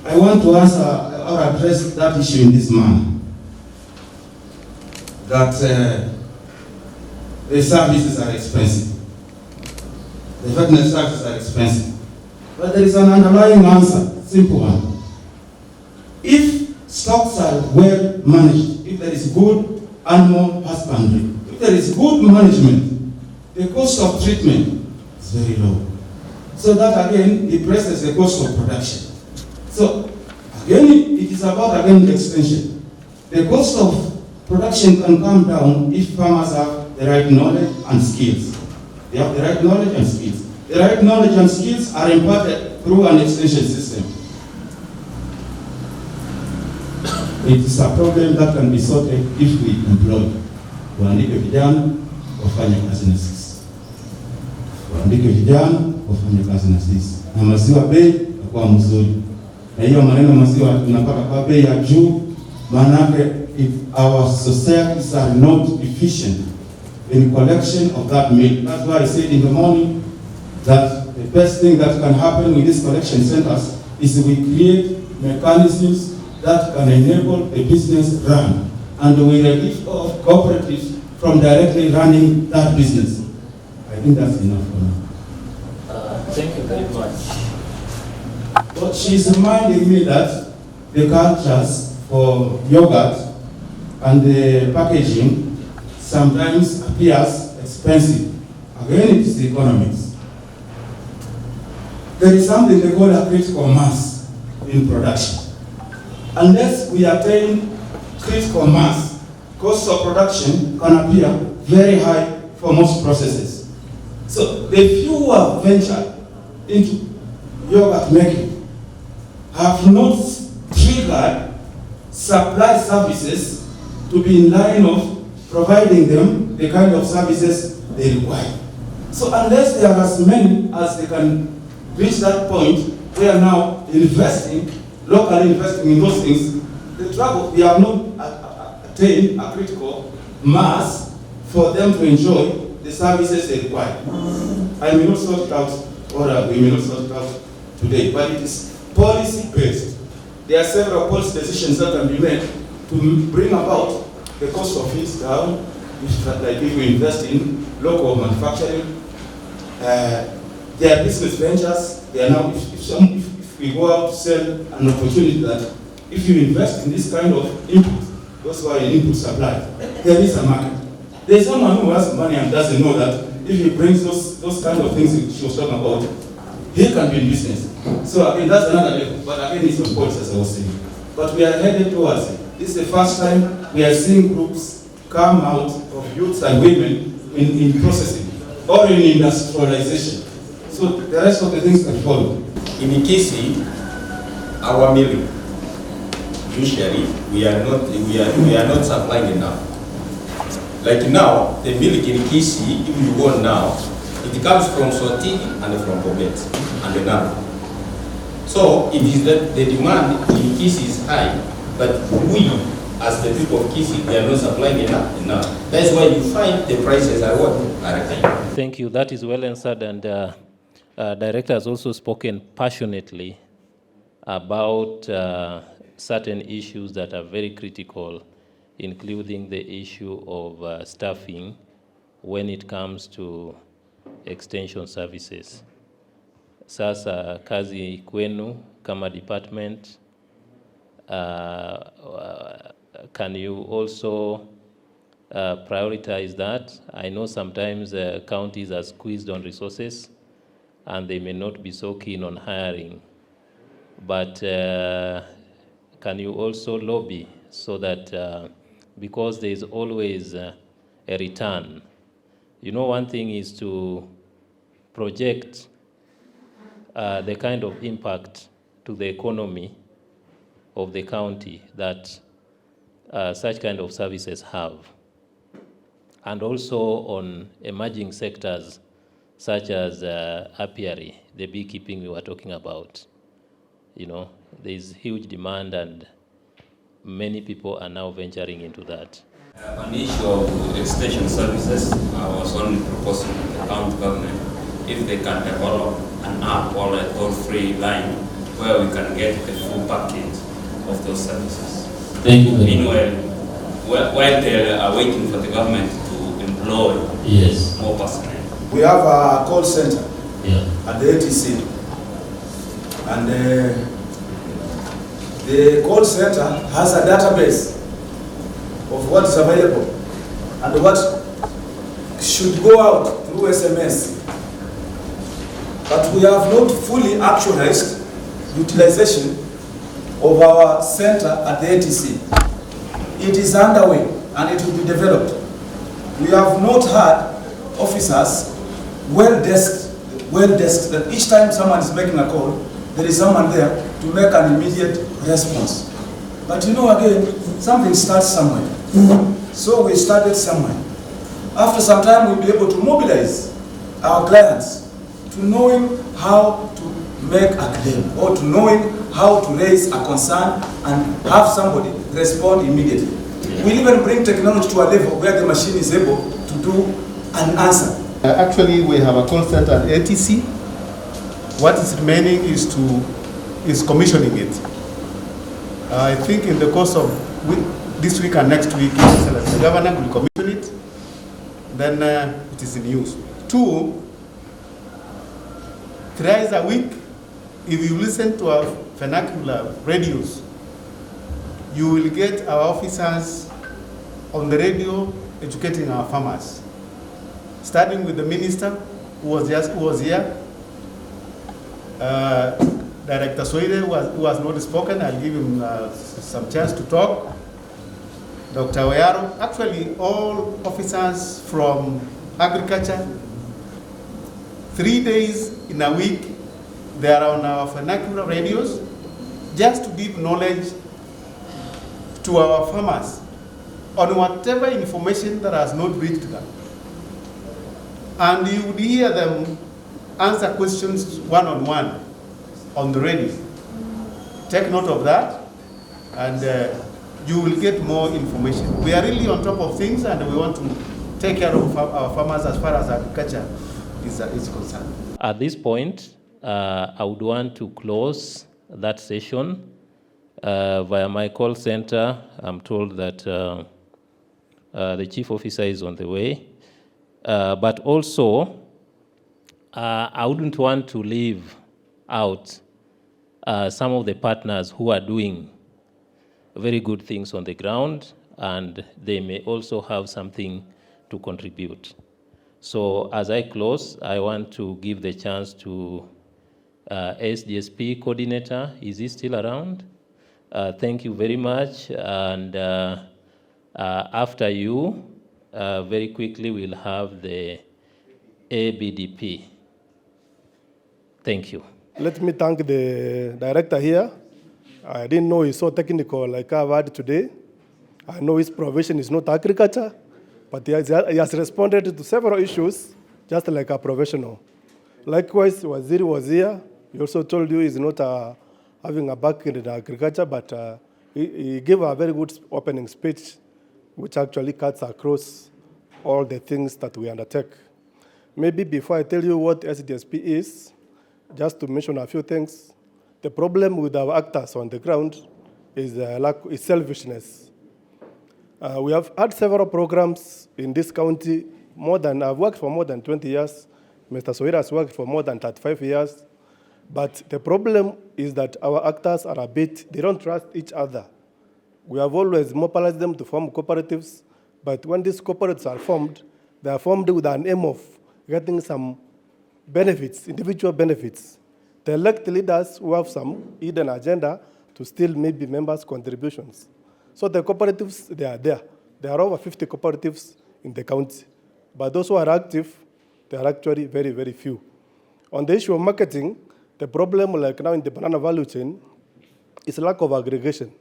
I want to answer or address that issue in this manner. That the services are expensive. The veterinary services are expensive. But there is an underlying answer, simple one. If stocks are well managed, if there is good animal husbandry, if there is good management, the cost of treatment is very low. So that again depresses the cost of production. So again, it is about again the extension. The cost of production can come down if farmers have the right knowledge and skills. They have the right knowledge and skills. The right knowledge and skills are imparted through an extension system. It is a problem that can be sorted if we employ. Waandike vijana wafanye kazi na sisi. Waandike vijana wafanye kazi na sisi. Na maziwa bei itakuwa mzuri. Na hiyo maneno maziwa tunapata kwa bei ya juu, maanake if our societies are not efficient in collection of that milk. That's why I said in the morning that the best thing that can happen with these collection centers is we create mechanisms that can enable the business run, and we relieve of cooperatives from directly running that business. I think that's enough for now. Thank you very much. But she's reminding me that the cultures for yogurt and the packaging sometimes appears expensive. Again, it is the economics. There is something they call a critical mass in production. Unless we attain critical mass, costs of production can appear very high for most processes. So the fewer venture into yogurt making have not triggered supply services to be in line of providing them the kind of services they require. So unless there are as many as they can reach that point, we are now investing, locally investing in those things. The trouble, we have not attained a critical mass for them to enjoy the services they require. I may not sort it out, or we may not sort it out today, but it is policy-based. There are several policy decisions that can be made to bring about the cost of it down, like if we invest in local manufacturing. There are business ventures. They are now, if we go out to sell an opportunity that if you invest in this kind of input, those who are in input supply, there is a market. There is someone who has money and doesn't know that if he brings those kind of things she was talking about, he can be in business. So again, that's another level. But again, it's on policy, as I was saying. But we are headed towards it. This is the first time we are seeing groups come out of youths and women in processing or in industrialization. So the rest of the things can follow. In Kisii, our milling, usually we are not supplying enough. Like now, the milk in Kisii, if you go now, it comes from Swatini and from Bomet and the Nile. So it is that the demand in Kisii is high, but we, as the people of Kisii, we are not supplying enough. That's why you find the prices are what? Are high. Thank you. That is well answered, and Director has also spoken passionately about certain issues that are very critical, including the issue of staffing when it comes to extension services. Sasa kazi kwenu kama department, can you also prioritize that? I know sometimes counties are squeezed on resources and they may not be so keen on hiring, but can you also lobby so that because there is always a return. You know, one thing is to project the kind of impact to the economy of the county that such kind of services have, and also on emerging sectors such as apiary, the beekeeping we were talking about. You know, there is huge demand and many people are now venturing into that. On the issue of extension services, I was only proposing to the county government if they can develop an app or a toll-free line where we can get the full package of those services. Thank you. Meanwhile, while they are waiting for the government to employ more personnel. We have a call center at the ATC, and the call center has a database of what is available and what should go out through SMS. But we have not fully actualized utilization of our center at the ATC. It is underway and it will be developed. We have not had officers well-desked that each time someone is making a call, there is someone there to make an immediate response. But you know, again, something starts somewhere. So we started somewhere. After some time, we'll be able to mobilize our clients to knowing how to make a claim or to knowing how to raise a concern and have somebody respond immediately. We'll even bring technology to a level where the machine is able to do an answer. Actually, we have a call center at ATC. What is remaining is commissioning it. I think in the course of this week and next week, the governor will commission it. Then it is in use. 2, thrice a week, if you listen to our vernacular radios, you will get our officers on the radio educating our farmers, starting with the minister who was here, Director Soide, who has not spoken. I'll give him some chance to talk. Dr. Oyaro, actually all officers from agriculture, 3 days in a week, they are on our vernacular radios, just to give knowledge to our farmers on whatever information that has not reached them. And you would hear them answer questions one-on-one on the radio. Take note of that, and you will get more information. We are really on top of things, and we want to take care of our farmers as far as agriculture is concerned. At this point, I would want to close that session via my call center. I'm told that the chief officer is on the way. But also, I wouldn't want to leave out some of the partners who are doing very good things on the ground, and they may also have something to contribute. So as I close, I want to give the chance to SDSP coordinator. Is he still around? Thank you very much. And after you, very quickly, we'll have the Abdp. Thank you. Let me thank the director here. I didn't know he's so technical like I've had today. I know his profession is not agriculture, but he has responded to several issues just like a professional. Likewise, Waziri was here. He also told you he's not having a background in agriculture, but he gave a very good opening speech, which actually cuts across all the things that we undertake. Maybe before I tell you what SDSP is, just to mention a few things. The problem with our actors on the ground is selfishness. We have had several programs in this county. I've worked for more than 20 years. Mr. Soira has worked for more than 35 years. But the problem is that our actors are they don't trust each other. We have always mobilized them to form cooperatives, but when these cooperatives are formed, they are formed with an aim of getting some benefits, individual benefits. They elect leaders who have some hidden agenda to steal maybe members' contributions. So the cooperatives, they are there. There are over 50 cooperatives in the county. But those who are active, they are actually very, very few. On the issue of marketing, the problem like now in the banana value chain is lack of aggregation.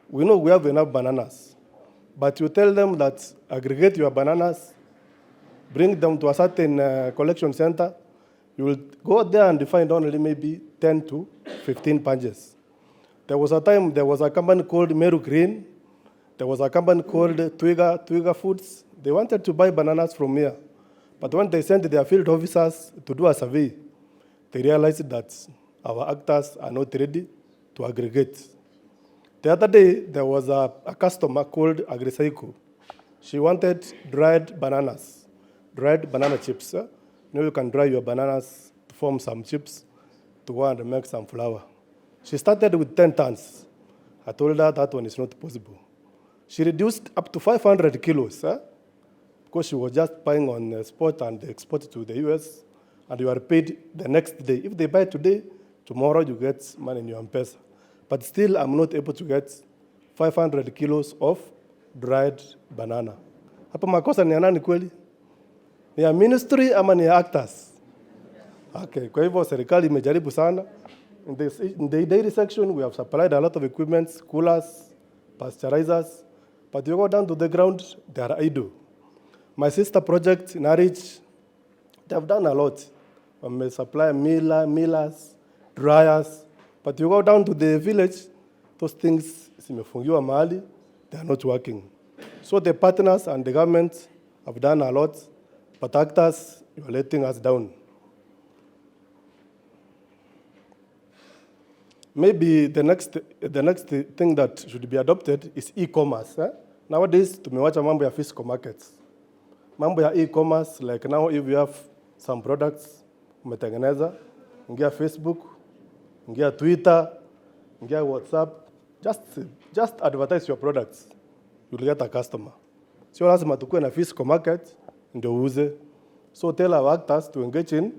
We know we have enough bananas, but you tell them that aggregate your bananas, bring them to a certain collection center, you will go there and find only maybe 10 to 15 bunches. There was a time, there was a company called Meru Green, there was a company called Twiga Foods. They wanted to buy bananas from here, but when they sent their field officers to do a survey, they realized that our actors are not ready to aggregate. The other day, there was a customer called Agricycle. She wanted dried bananas, dried banana chips. You know, you can dry your bananas to form some chips to go and make some flour. She started with 10 tons. I told her that one is not possible. She reduced up to 500 kilos because she was just buying on the spot and exported to the US, and you are paid the next day. If they buy today, tomorrow you get money in your M-Pesa. But still, I'm not able to get 500 kilos of dried banana. Hapa makosa ni ya nani kweli? Ni ya ministry ama ni ya actors? Okay, kwa hivyo serikali imejaribu sana. In the dairy section, we have supplied a lot of equipment, coolers, pasteurizers, but you go down to the ground, they are idle. My sister project in Harwich, they have done a lot. We supply millers, dryers, but you go down to the village, those things zimefungiwa mahali, they are not working. So the partners and the government have done a lot, but actors, you are letting us down. Maybe the next thing that should be adopted is e-commerce. Nowadays, tumewacha mambo ya physical markets. Mambo ya e-commerce, like now if you have some products, umetengeneza, ingia Facebook, ingia Twitter, ingia WhatsApp, just advertise your products. You'll get a customer. Sio lazima tukue na physical market ndio uuze. So tell our actors to engage in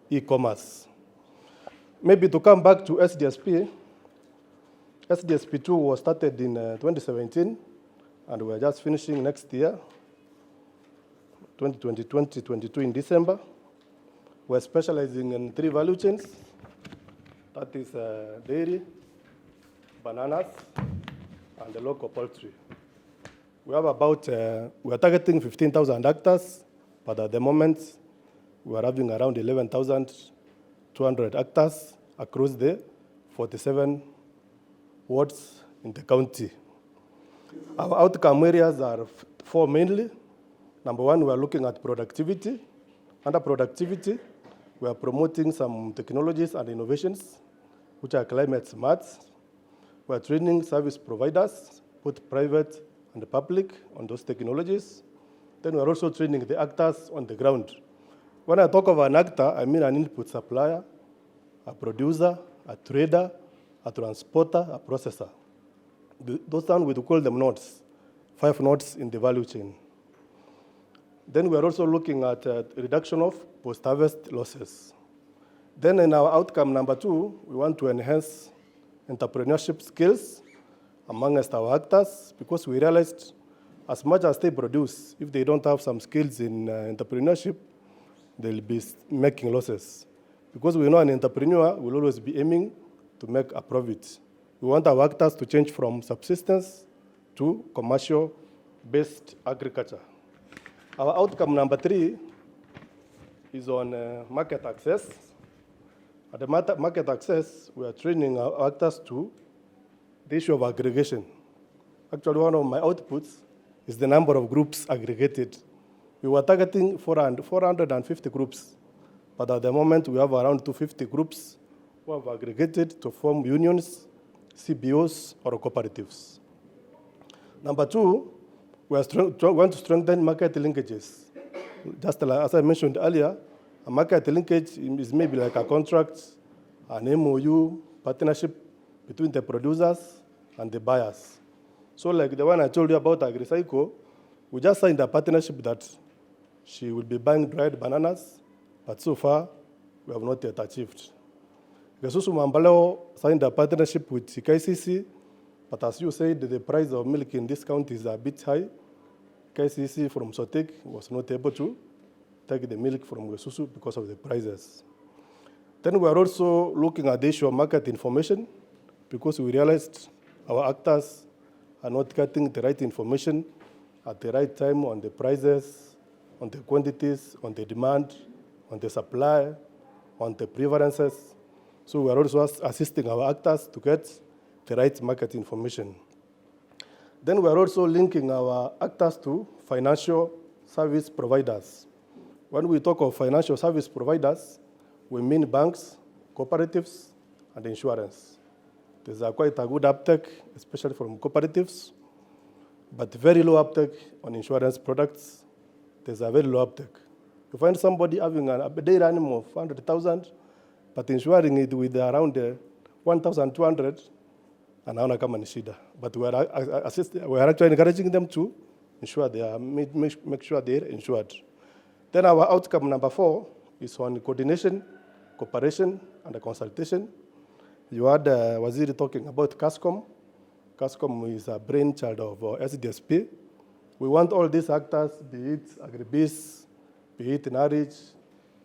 e-commerce. Maybe to come back to SDSP, SDSP2 was started in 2017, and we're just finishing next year, 2022 in December. We're specializing in 3 value chains. That is dairy, bananas, and the local poultry. We have about, we are targeting 15,000 actors, but at the moment, we are having around 11,200 actors across the 47 wards in the county. Our outcome areas are 4 mainly. Number 1, we are looking at productivity. Under productivity, we are promoting some technologies and innovations, which are climate smart. We are training service providers, both private and public, on those technologies. Then we are also training the actors on the ground. When I talk of an actor, I mean an input supplier, a producer, a trader, a transporter, a processor. Those are, we call them nodes, 5 nodes in the value chain. Then we are also looking at reduction of post-harvest losses. Then in our outcome number 2, we want to enhance entrepreneurship skills amongst our actors, because we realized as much as they produce, if they don't have some skills in entrepreneurship, they'll be making losses. Because we know an entrepreneur will always be aiming to make a profit. We want our actors to change from subsistence to commercial-based agriculture. Our outcome number 3 is on market access. At the market access, we are training our actors to the issue of aggregation. Actually, one of my outputs is the number of groups aggregated. We were targeting 450 groups, but at the moment we have around 250 groups who have aggregated to form unions, CBOs, or cooperatives. Number 2, we want to strengthen market linkages. Just as I mentioned earlier, a market linkage is maybe like a contract, an MOU, partnership between the producers and the buyers. So like the one I told you about AgriCycle, we just signed a partnership that she will be buying dried bananas, but so far we have not yet achieved. Gesusu Mambaleo signed a partnership with Kisii, but as you said, the price of milk in this county is a bit high. Kisii from Sotek was not able to take the milk from Gesusu because of the prices. Then we are also looking at the issue of market information, because we realized our actors are not getting the right information at the right time on the prices, on the quantities, on the demand, on the supply, on the preferences. So we are also assisting our actors to get the right market information. Then we are also linking our actors to financial service providers. When we talk of financial service providers, we mean banks, cooperatives, and insurance. There's quite a good uptake, especially from cooperatives, but very low uptake on insurance products. There's a very low uptake. You find somebody having a dairy animal of 100,000, but insuring it with around 1,200, and anaona kama ni shida. But we are actually encouraging them to ensure they are, make sure they're insured. Then our outcome number 4 is on coordination, cooperation, and consultation. You had Waziri talking about CASCOM. CASCOM is a brainchild of SDSP. We want all these actors, be it Agribusiness, be it NARICH,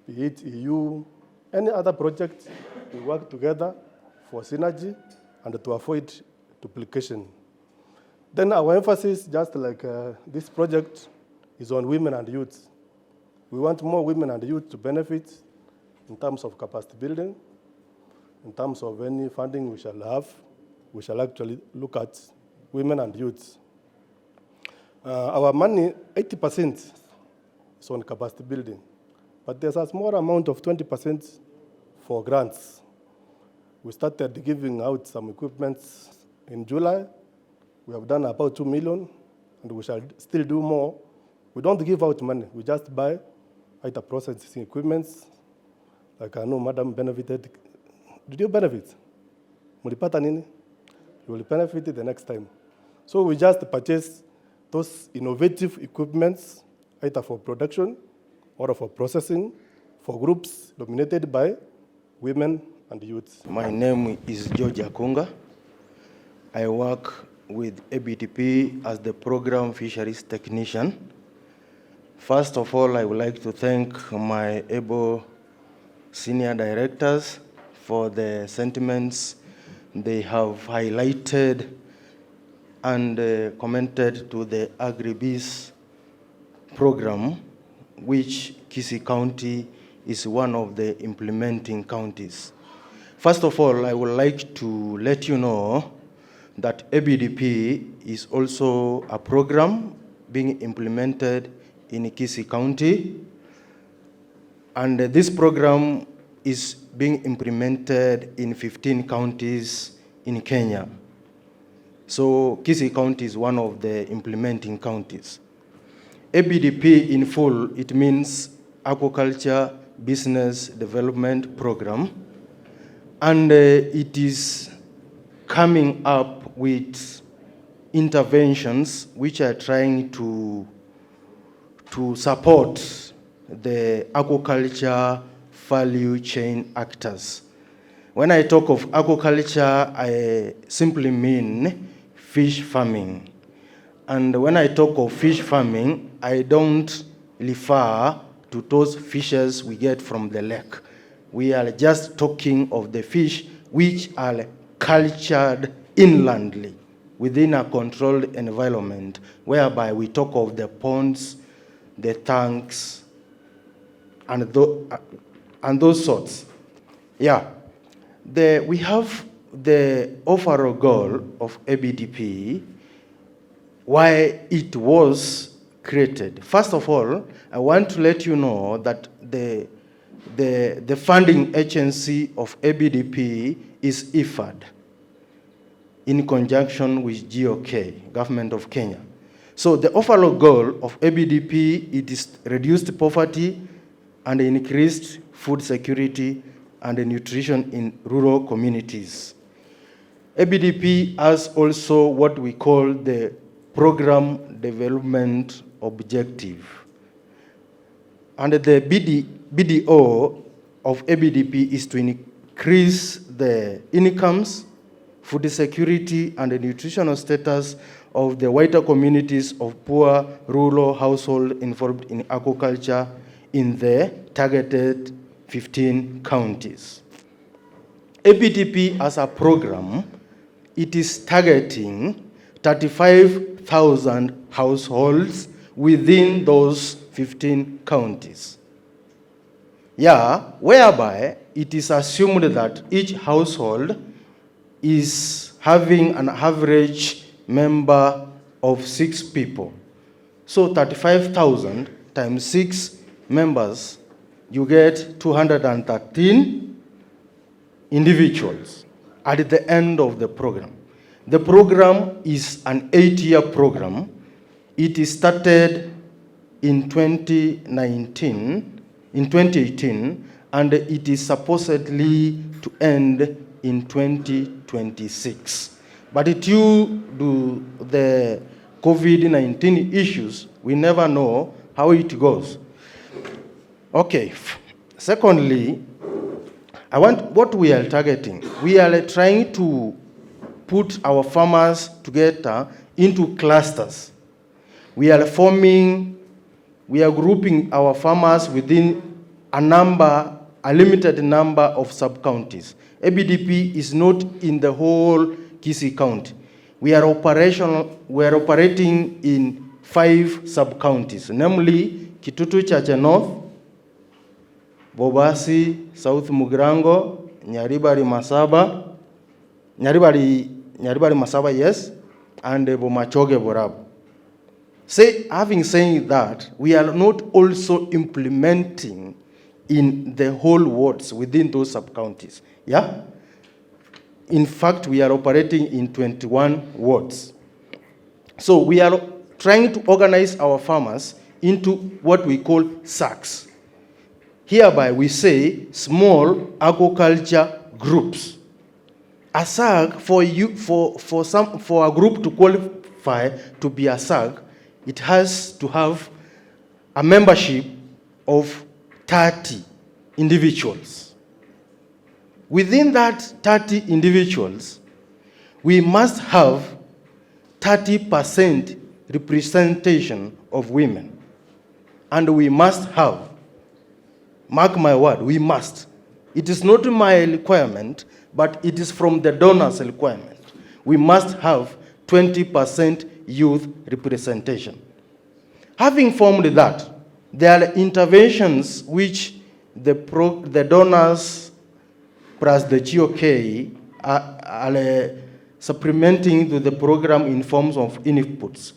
be it EU, any other project, we work together for synergy and to avoid duplication. Then our emphasis, just like this project, is on women and youth. We want more women and youth to benefit in terms of capacity building, in terms of any funding we shall have. We shall actually look at women and youth. Our money, 80% is on capacity building, but there's a small amount of 20% for grants. We started giving out some equipment in July. We have done about 2 million, and we shall still do more. We don't give out money. We just buy item processing equipment. Like I know Madam benefited. Did you benefit? Mulipata nini? You will benefit the next time. So we just purchase those innovative equipments, either for production or for processing, for groups dominated by women and youths. My name is George Akunga. I work with Abdp as the Program Fisheries Technician. First of all, I would like to thank my able senior directors for the sentiments they have highlighted and commented to the Agribusiness Program, which Kisii County is one of the implementing counties. First of all, I would like to let you know that Abdp is also a program being implemented in Kisii County, and this program is being implemented in 15 counties in Kenya. So Kisii County is one of the implementing counties. Abdp in full, it means Aquaculture Business Development Program, and it is coming up with interventions which are trying to support the aquaculture value chain actors. When I talk of aquaculture, I simply mean fish farming. And when I talk of fish farming, I don't refer to those fishes we get from the lake. We are just talking of the fish which are cultured inlandly within a controlled environment, whereby we talk of the ponds, the tanks, and those sorts. Yeah, we have the overall goal of Abdp, why it was created. First of all, I want to let you know that the funding agency of Abdp is IFAD, in conjunction with GOK, Government of Kenya. So the overall goal of Abdp, it is reduced poverty and increased food security and nutrition in rural communities. Abdp has also what we call the program development objective. And the BDO of Abdp is to increase the incomes, food security, and the nutritional status of the wider communities of poor rural households involved in aquaculture in the targeted 15 counties. Abdp as a program, it is targeting 35,000 households within those 15 counties. Yeah, whereby it is assumed that each household is having an average member of 6 people. So 35,000 times 6 members, you get 213 individuals at the end of the program. The program is an 8-year program. It started in 2018, and it is supposedly to end in 2026. But due to the COVID-19 issues, we never know how it goes. Okay, secondly, what we are targeting. We are trying to put our farmers together into clusters. We are grouping our farmers within a limited number of sub-counties. Abdp is not in the whole Kisii County. We are operating in 5 sub-counties, namely Kitutu Chache North, Bobasi, South Mugrango, Nyaribari Masaba, yes, and Bomachoge Borab. Having said that, we are not also implementing in the whole wards within those sub-counties. Yeah? In fact, we are operating in 21 wards. So we are trying to organize our farmers into what we call SACs. Hereby we say small aquaculture groups. A SAC, for a group to qualify to be a SAC, it has to have a membership of 30 individuals. Within that 30 individuals, we must have 30% representation of women. And we must have, mark my word, we must. It is not my requirement, but it is from the donors' requirement. We must have 20% youth representation. Having formed that, there are interventions which the donors plus the GOK are supplementing to the program in forms of inputs.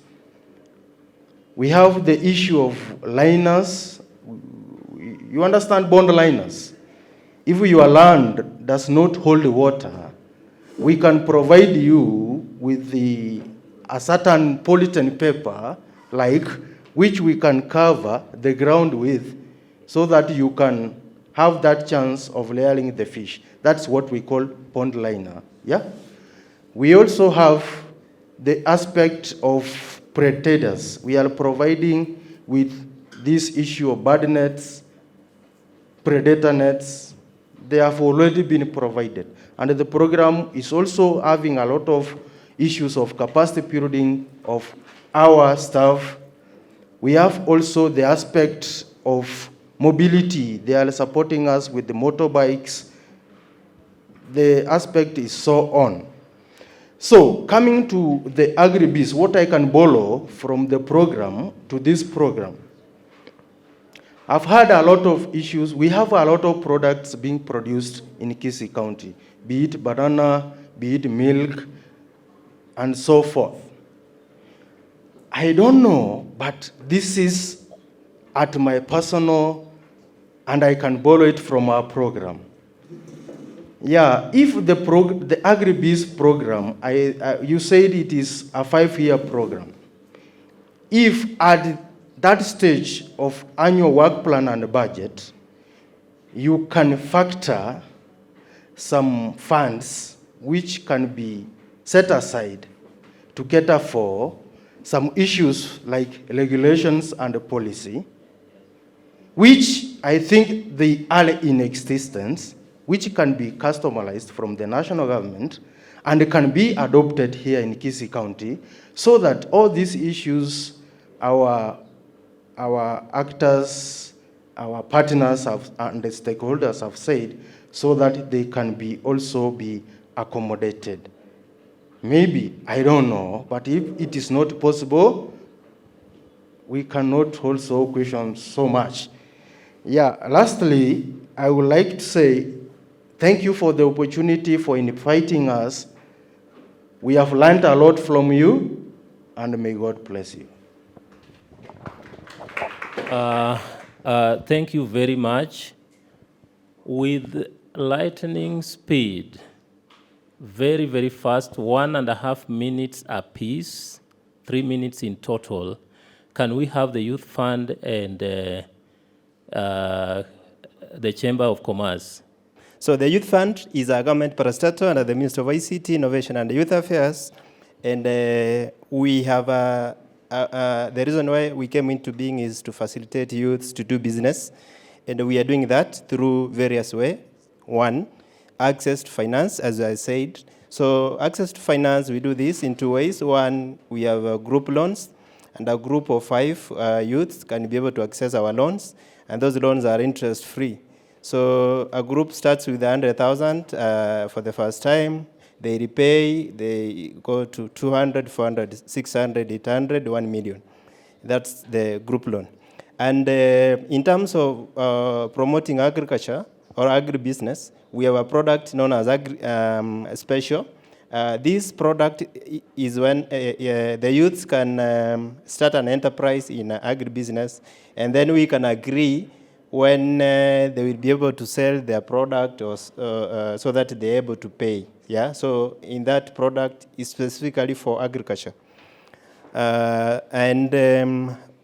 We have the issue of liners. You understand bond liners. If your land does not hold water, we can provide you with a certain polyethylene paper, which we can cover the ground with, so that you can have that chance of layering the fish. That's what we call pond liner. Yeah. We also have the aspect of predators. We are providing with this issue of bird nets, predator nets. They have already been provided. And the program is also having a lot of issues of capacity building of our staff. We have also the aspect of mobility. They are supporting us with the motorbikes. The aspect is so on. So, coming to the Agribusiness, what I can borrow from the program to this program. I've had a lot of issues. We have a lot of products being produced in Kisii County, be it banana, be it milk, and so forth. I don't know, but this is at my personal, and I can borrow it from our program. Yeah, if the Agribusiness program, you said it is a 5-year program. If at that stage of annual work plan and budget, you can factor some funds which can be set aside to cater for some issues like regulations and policy, which I think they are in existence, which can be customized from the national government and can be adopted here in Kisii County, so that all these issues our actors, our partners and the stakeholders have said, so that they can also be accommodated. Maybe, I don't know, but if it is not possible, we cannot also question so much. Yeah, lastly, I would like to say thank you for the opportunity for inviting us. We have learned a lot from you, and may God bless you. Thank you very much. With lightning speed, very, very fast, 1.5 minutes apiece, 3 minutes in total, can we have the Youth Fund and the Chamber of Commerce? So the Youth Fund is a government parastatal under the Ministry of ICT, Innovation and Youth Affairs. And we have, the reason why we came into being is to facilitate youths to do business. And we are doing that through various ways. One, access to finance, as I said. So access to finance, we do this in 2 ways. One, we have group loans, and a group of 5 youths can be able to access our loans, and those loans are interest-free. So a group starts with 100,000 for the first time. They repay, they go to 200, 400, 600, 800, 1 million. That's the group loan. And in terms of promoting agriculture or agribusiness, we have a product known as Special. This product is when the youths can start an enterprise in agribusiness, and then we can agree when they will be able to sell their product, or so that they're able to pay. Yeah. So in that product is specifically for agriculture, and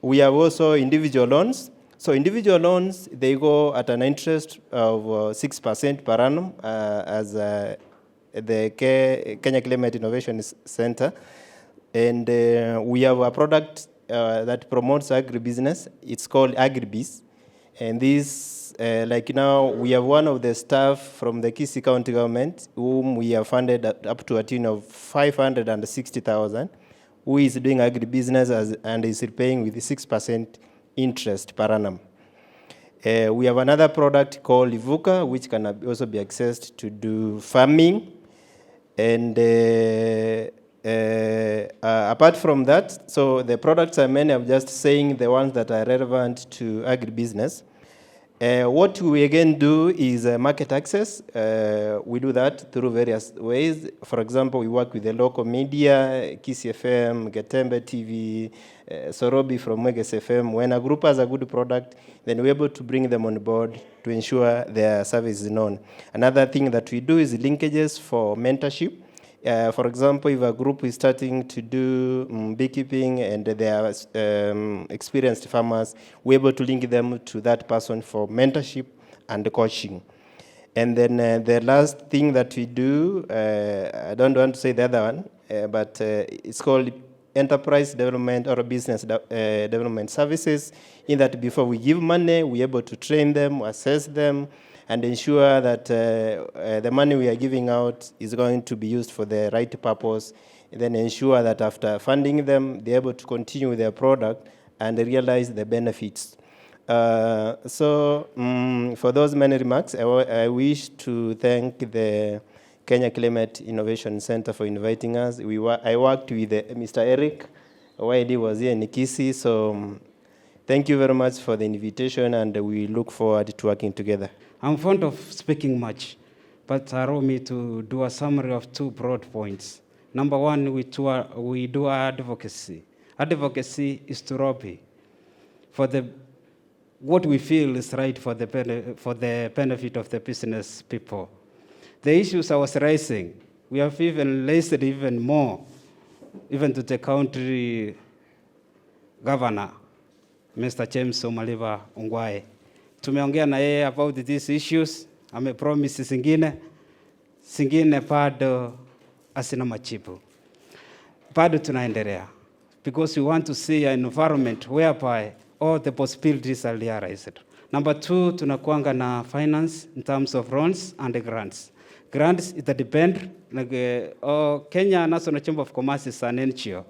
we have also individual loans. So individual loans, they go at an interest of 6% per annum, as the Kenya Climate Innovation Center, and we have a product that promotes agribusiness. It's called Agribiz. And this, like now, we have one of the staff from the Kisii County government whom we have funded up to a tune of 560,000, who is doing agribusiness and is repaying with 6% interest per annum. We have another product called Ivuka, which can also be accessed to do farming. And apart from that, so the products are many. I'm just saying the ones that are relevant to agribusiness. What we again do is market access. We do that through various ways. For example, we work with the local media, Kisii FM, Getembe TV, Sorobi from Mweges FM. When a group has a good product, then we're able to bring them on board to ensure their service is known. Another thing that we do is linkages for mentorship. For example, if a group is starting to do beekeeping and they are experienced farmers, we're able to link them to that person for mentorship and coaching. And then the last thing that we do, I don't want to say the other one, but it's called enterprise development or business development services, in that before we give money, we're able to train them, assess them, and ensure that the money we are giving out is going to be used for the right purpose, and then ensure that after funding them, they're able to continue with their product and realize the benefits. For those many remarks, I wish to thank the Kenya Climate Innovation Center for inviting us. I worked with Mr. Eric while he was here in Kisii, so thank you very much for the invitation, and we look forward to working together. I'm fond of speaking much, but allow me to do a summary of 2 broad points. Number one, we do advocacy. Advocacy is to lobby for what we feel is right for the benefit of the business people. The issues I was raising, we have even raised it even more, even to the county governor, Mr. James Omaliva Ongwae. Tumeongea na yeye about these issues, amepromise zingine bado asina majibu. Bado tunaendelea, because we want to see an environment whereby all the possibilities are realized. Number 2, tunakuanga na finance in terms of loans and grants. Grants, it depend, like Kenya National Chamber of Commerce is an NGO.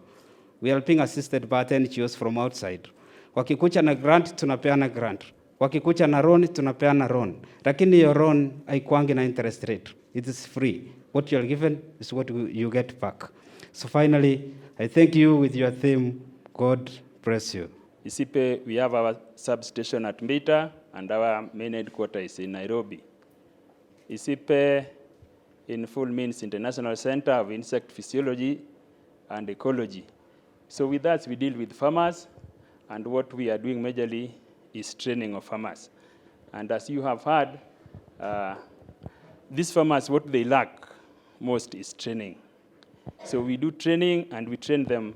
We are being assisted by NGOs from outside. Wakikucha na grant, tunapeana grant. Wakikucha na loan, tunapeana loan. Lakini hiyo loan haikuangi na interest rate. It is free. What you are given is what you get back. So finally, I thank you with your theme. God bless you. Isipe, we have our substation at Mbita, and our main headquarters is in Nairobi. Isipe, in full, means International Center of Insect Physiology and Ecology. So with that, we deal with farmers, and what we are doing majorly is training of farmers. And as you have heard, these farmers, what they lack most is training. So we do training, and we train them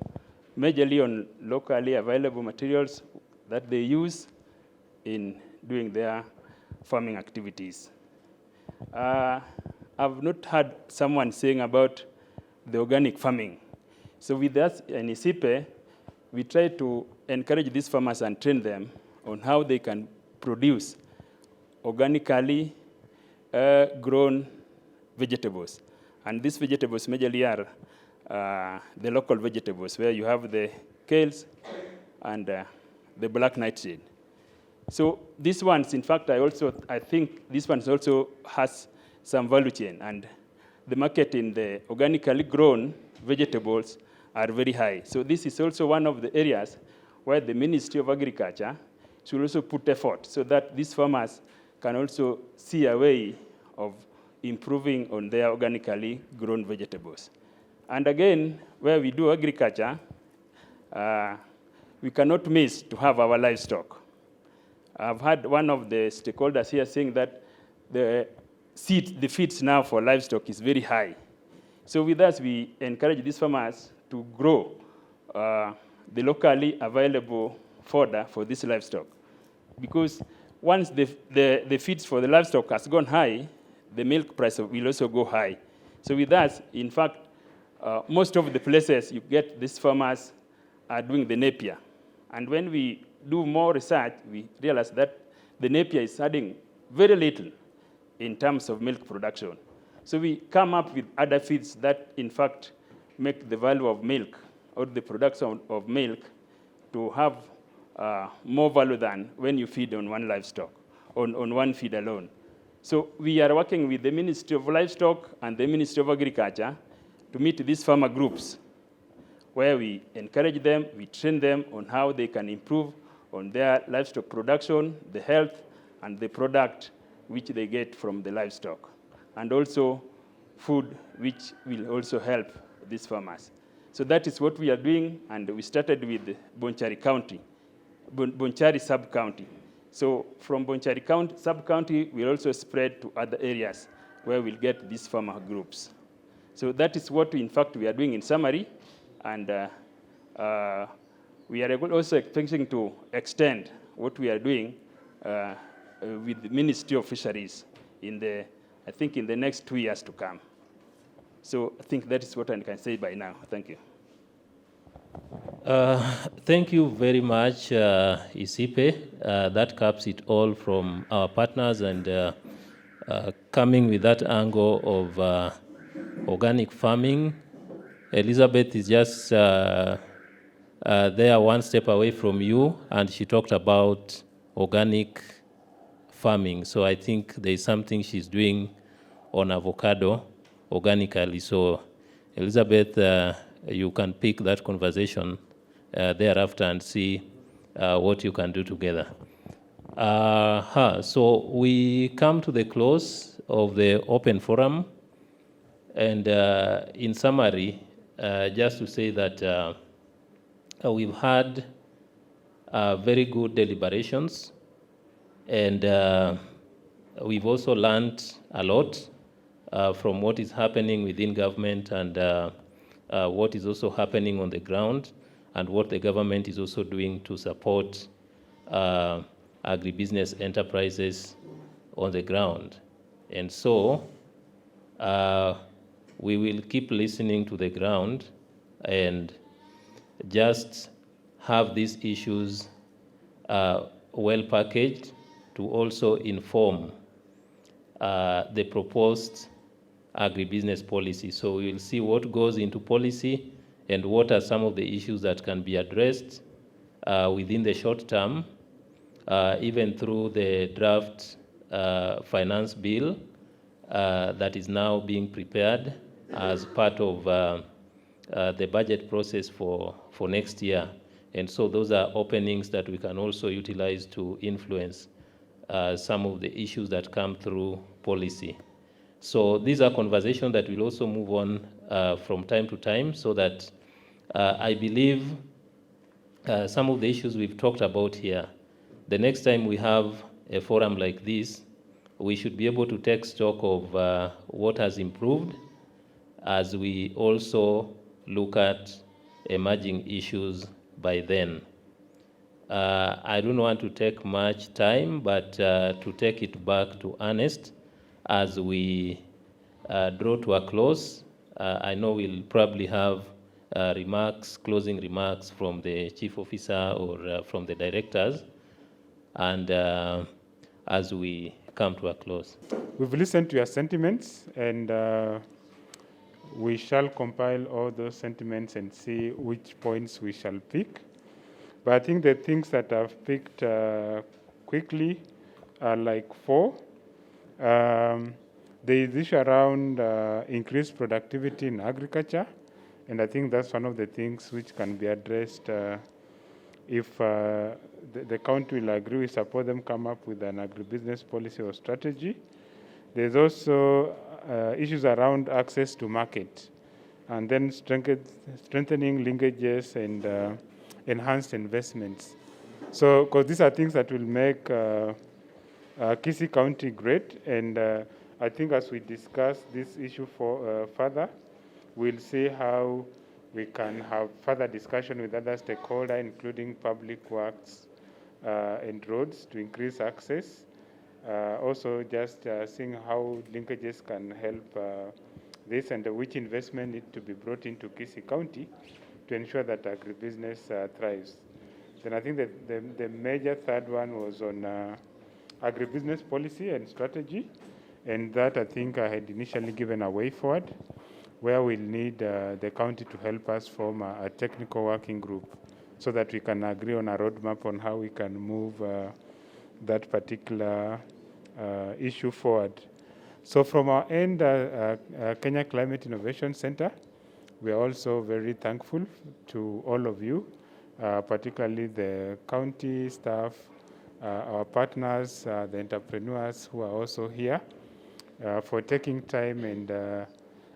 majorly on locally available materials that they use in doing their farming activities. I've not heard someone saying about the organic farming. So with us in Isipe, we try to encourage these farmers and train them on how they can produce organically grown vegetables. And these vegetables majorly are the local vegetables, where you have the kales and the black nightshade. So these ones, in fact, I think this one also has some value chain, and the market in the organically grown vegetables are very high. So this is also one of the areas where the Ministry of Agriculture should also put effort, so that these farmers can also see a way of improving on their organically grown vegetables. And again, where we do agriculture, we cannot miss to have our livestock. I've had one of the stakeholders here saying that the feeds now for livestock is very high. So with us, we encourage these farmers to grow the locally available fodder for this livestock. Because once the feeds for the livestock has gone high, the milk price will also go high. So with us, in fact, most of the places you get these farmers are doing the napier. And when we do more research, we realize that the Napier is adding very little in terms of milk production. So we come up with other feeds that, in fact, make the value of milk or the production of milk to have more value than when you feed on one livestock, on one feed alone. So we are working with the Ministry of Livestock and the Ministry of Agriculture to meet these farmer groups, where we encourage them, we train them on how they can improve on their livestock production, the health, and the product which they get from the livestock, and also food which will also help these farmers. So that is what we are doing, and we started with Bonchari County, Bonchari sub-county. So from Bonchari County, sub-county, we'll also spread to other areas where we'll get these farmer groups. So that is what, in fact, we are doing in summary, and we are also expecting to extend what we are doing with the Ministry of Fisheries I think in the next 2 years to come. So I think that is what I can say by now. Thank you. Thank you very much, Isipe. That caps it all from our partners, and coming with that angle of organic farming. Elizabeth is just there one step away from you, and she talked about organic farming. So I think there is something she's doing on avocado organically. So Elizabeth, you can pick that conversation thereafter and see what you can do together. So we come to the close of the open forum. And in summary, just to say that we've had very good deliberations, and we've also learned a lot from what is happening within government, and what is also happening on the ground, and what the government is also doing to support agribusiness enterprises on the ground. And so we will keep listening to the ground and just have these issues well packaged to also inform the proposed agribusiness policy. So we will see what goes into policy and what are some of the issues that can be addressed within the short term, even through the draft finance bill that is now being prepared as part of the budget process for next year. And so those are openings that we can also utilize to influence some of the issues that come through policy. So these are conversations that will also move on from time to time, so that I believe some of the issues we've talked about here, the next time we have a forum like this, we should be able to take stock of what has improved as we also look at emerging issues by then. I don't want to take much time, but to take it back to Ernest as we draw to a close. I know we'll probably have closing remarks from the chief officer or from the directors, and as we come to a close. We've listened to your sentiments, and we shall compile all those sentiments and see which points we shall pick. But I think the things that I've picked quickly are like 4. There is issue around increased productivity in agriculture, and I think that's one of the things which can be addressed if the county will agree, we support them come up with an agribusiness policy or strategy. There's also issues around access to market, and then strengthening linkages and enhanced investments. So, because these are things that will make Kisii County great, and I think as we discuss this issue further, we'll see how we can have further discussion with other stakeholders, including public works and roads, to increase access. Also, just seeing how linkages can help this, and which investment need to be brought into Kisii County to ensure that agribusiness thrives. Then I think that the major third one was on agribusiness policy and strategy. And that I think I had initially given a way forward, where we'll need the county to help us form a technical working group so that we can agree on a roadmap on how we can move that particular issue forward. So from our end, Kenya Climate Innovation Center, we are also very thankful to all of you, particularly the county staff, our partners, the entrepreneurs who are also here, for taking time and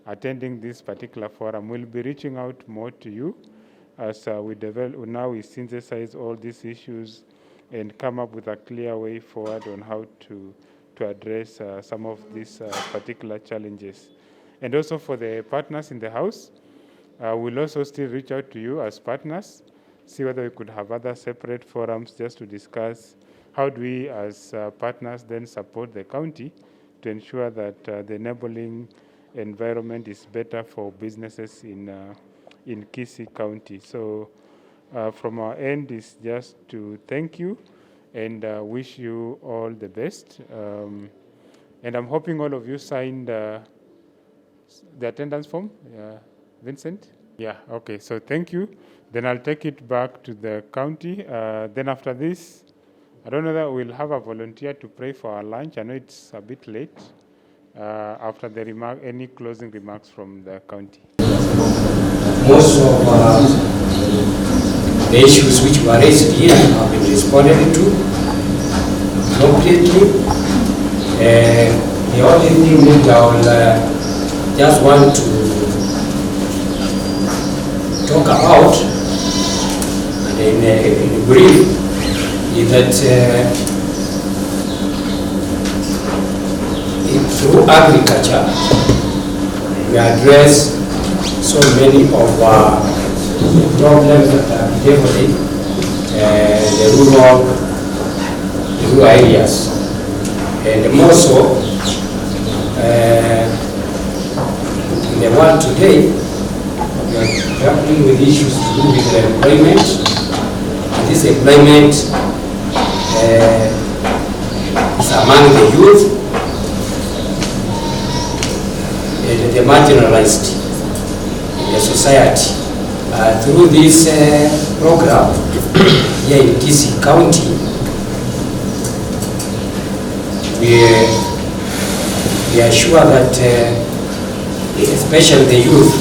attending this particular forum. We'll be reaching out more to you as we synthesize all these issues and come up with a clear way forward on how to address some of these particular challenges. And also for the partners in the house, we'll also still reach out to you as partners, see whether we could have other separate forums just to discuss how do we as partners then support the county to ensure that the enabling environment is better for businesses in Kisii County. So from our end is just to thank you and wish you all the best. And I'm hoping all of you signed the attendance form. Vincent? Yeah, okay, so thank you. Then I'll take it back to the county. Then after this, I don't know that we'll have a volunteer to pray for our lunch. I know it's a bit late. After the any closing remarks from the county? Most of the issues which were raised here have been responded to appropriately. The only thing that I will just want to talk about, and in brief, is that through agriculture, we address so many of the problems that are bedeviling the rural areas. And more so, in the world today, we are grappling with issues to do with employment. And this employment is among the youth and the marginalized in the society. Through this program here in Kisii County, we are sure that especially the youth,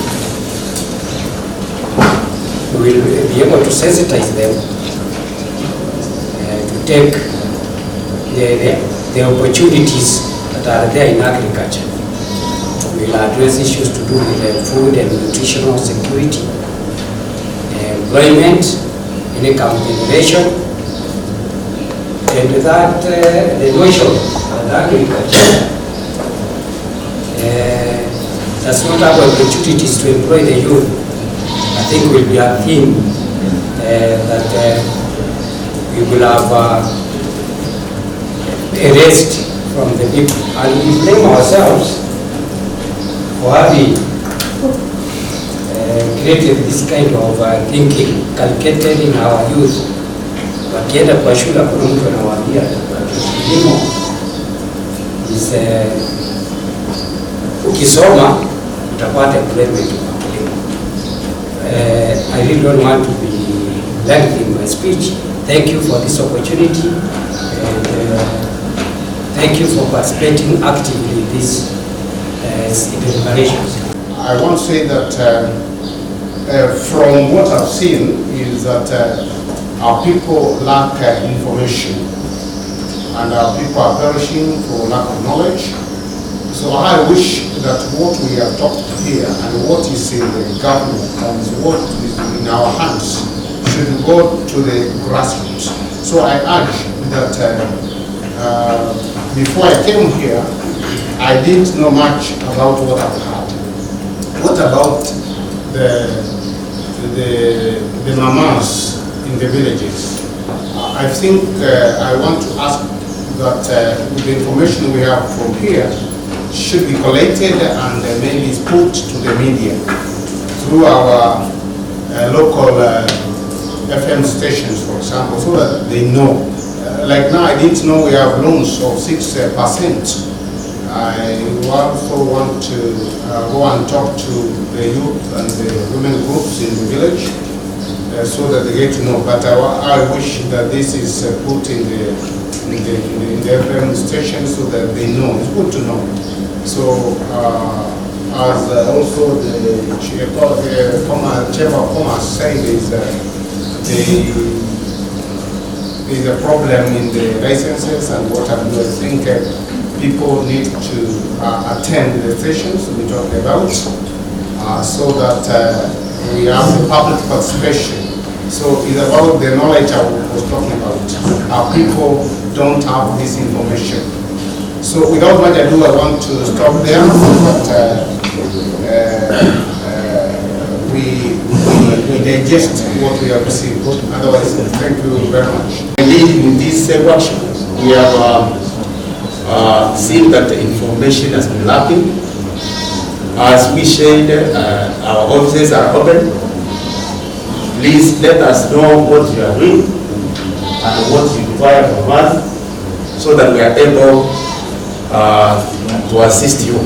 we will be able to sensitize them to take the opportunities that are there in agriculture. We will address issues to do with food and nutritional security, employment, income generation, and that the notion that agriculture does not have opportunities to employ the youth, I think will be a theme that we will have erased from the people. And we blame ourselves for having created this kind of thinking calculated in our youth. Wakienda kwa shule kuna mtu anawaambia kilimo is ukisoma utapata employment kwa kilimo. I really don't want to be lengthy in my speech. Thank you for this opportunity and thank you for participating actively in these deliberations. I want to say that from what I've seen is that our people lack information and our people are perishing for lack of knowledge. So I wish that what we have talked here and what is in the government and what is in our hands should go to the grassroots. So I urge that before I came here, I didn't know much about what I've heard. What about the mamas in the villages? I think I want to ask that the information we have from here should be collected and maybe put to the media through our local FM stations, for example, so that they know. Like now, I didn't know we have loans of 6%. I also want to go and talk to the youth and the women groups in the village so that they get to know. But I wish that this is put in the FM station so that they know. It's good to know. So as also the Chamber of Commerce said, there's a problem in the licenses and what have you. I think people need to attend the sessions we're talking about so that we have the public participation. So it's about the knowledge I was talking about. Our people don't have this information. So without much ado, I want to stop there. But we digest what we have received. Otherwise, thank you very much. Indeed, in this workshop, we have seen that the information has been lacking. As we shared, our offices are open. Please let us know what you are doing and what you require from us so that we are able to assist you.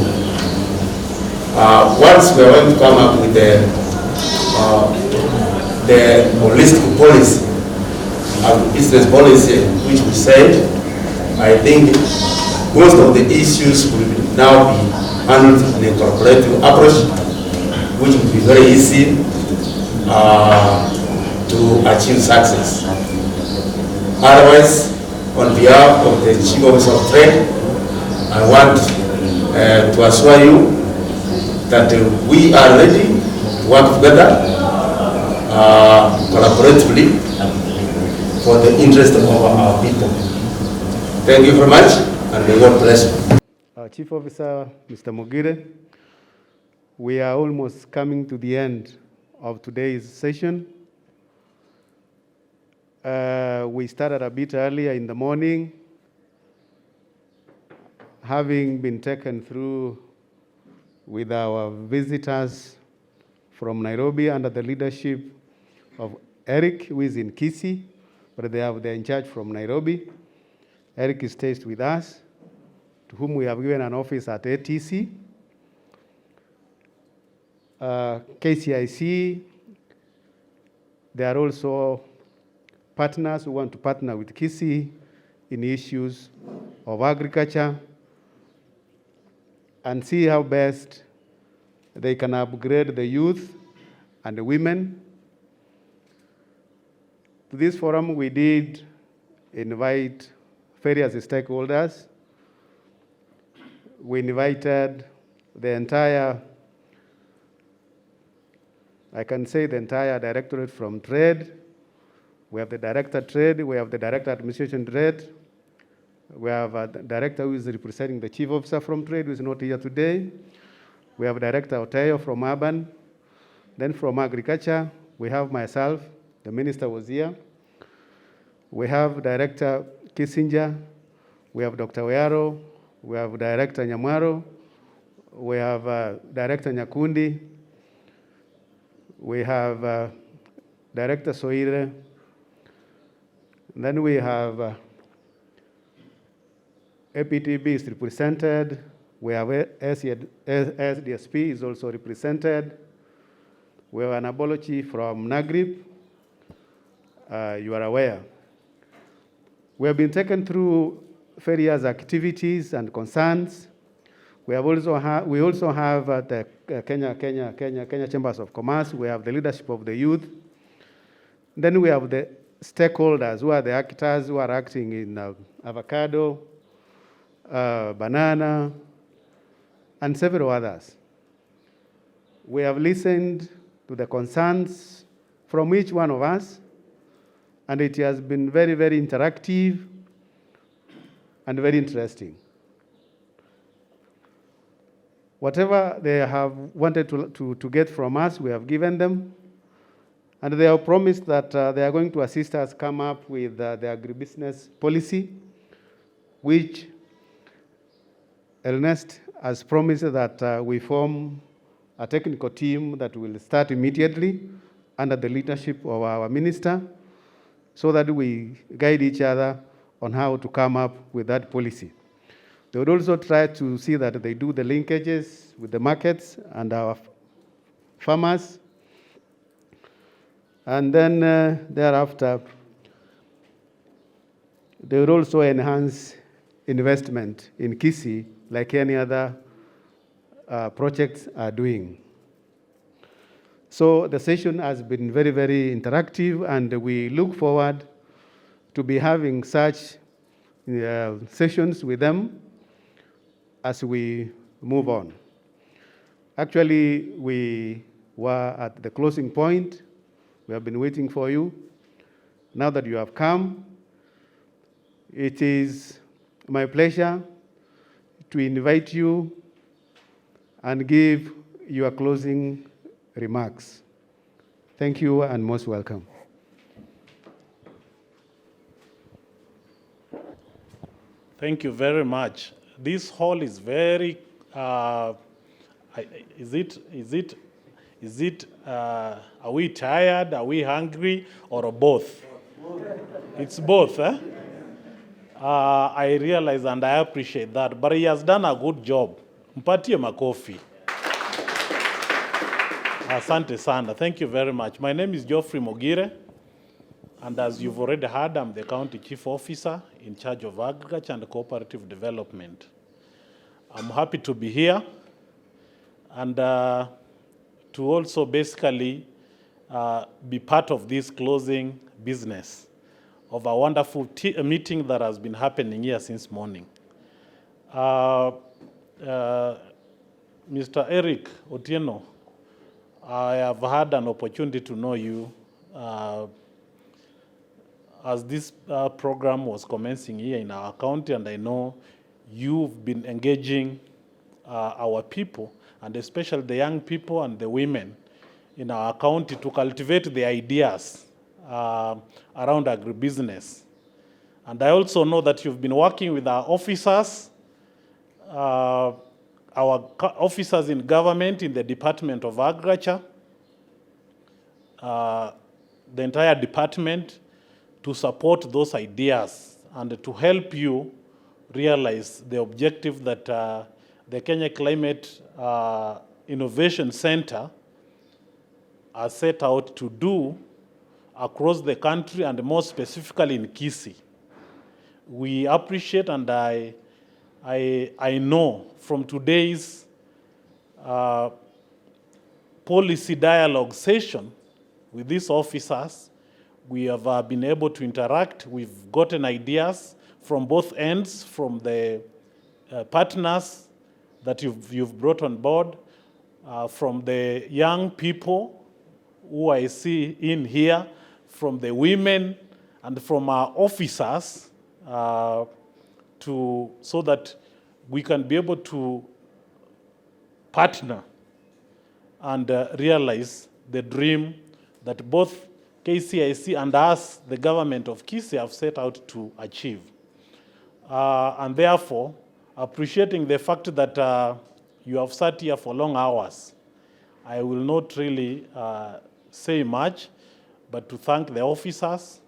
Once we are going to come up with the holistic policy, business policy, which we said, I think most of the issues will now be handled in a collaborative approach, which will be very easy to achieve success. Otherwise, on behalf of the Chief Officer of Trade, I want to assure you that we are ready to work together collaboratively for the interest of our people. Thank you very much, and may God bless you. Chief Officer, Mr. Mogire, we are almost coming to the end of today's session. We started a bit earlier in the morning, having been taken through with our visitors from Nairobi under the leadership of Eric, who is in Kisii, but they're in charge from Nairobi. Eric stays with us, to whom we have given an office at ATC. KCIC, they are also partners who want to partner with Kisii in issues of agriculture and see how best they can upgrade the youth and the women. To this forum, we did invite various stakeholders. We invited the entire, I can say the entire directorate from trade. We have the director trade, we have the director administration trade. We have a director who is representing the chief officer from trade, who is not here today. We have Director Otayo from urban. Then from agriculture, we have myself, the minister was here. We have Director Kissinger. We have Dr. Oyaro. We have Director Nyamwaro. We have Director Nyakundi. We have Director Soire. Then we have APTB is represented. We have SDSP is also represented. We have an Anabology from Nagrib. You are aware. We have been taken through various activities and concerns. We also have the Kenya Chambers of Commerce. We have the leadership of the youth. Then we have the stakeholders, who are the actors who are acting in avocado, banana, and several others. We have listened to the concerns from each one of us, and it has been very, very interactive and very interesting. Whatever they have wanted to get from us, we have given them, and they have promised that they are going to assist us come up with the agribusiness policy, which Ernest has promised that we form a technical team that will start immediately under the leadership of our minister, so that we guide each other on how to come up with that policy. They would also try to see that they do the linkages with the markets and our farmers. And then thereafter, they would also enhance investment in Kisii like any other projects are doing. So the session has been very, very interactive, and we look forward to be having such sessions with them as we move on. Actually, we were at the closing point. We have been waiting for you. Now that you have come, it is my pleasure to invite you and give your closing remarks. Thank you and most welcome. Thank you very much. This hall is very, are we tired, are we hungry, or both? It's both, eh? I realize and I appreciate that, but he has done a good job. Mpatie makofi. Asante sana. Thank you very much. My name is Geoffrey Mogire, and as you've already heard, I'm the County Chief Officer in charge of Agriculture and Cooperative Development. I'm happy to be here and to also basically be part of this closing business of a wonderful meeting that has been happening here since morning. Mr. Eric Otieno, I have had an opportunity to know you as this program was commencing here in our county, and I know you've been engaging our people, and especially the young people and the women in our county, to cultivate the ideas around agribusiness. And I also know that you've been working with our officers, officers in government in the Department of Agriculture, the entire department, to support those ideas and to help you realize the objective that the Kenya Climate Innovation Center has set out to do across the country, and more specifically in Kisii. We appreciate, and I know from today's policy dialogue session with these officers, we have been able to interact. We've gotten ideas from both ends, from the partners that you've brought on board, from the young people who I see in here, from the women, and from our officers, so that we can be able to partner and realize the dream that both KCIC and us, the government of Kisii, have set out to achieve. And therefore, appreciating the fact that you have sat here for long hours, I will not really say much, but to thank the officers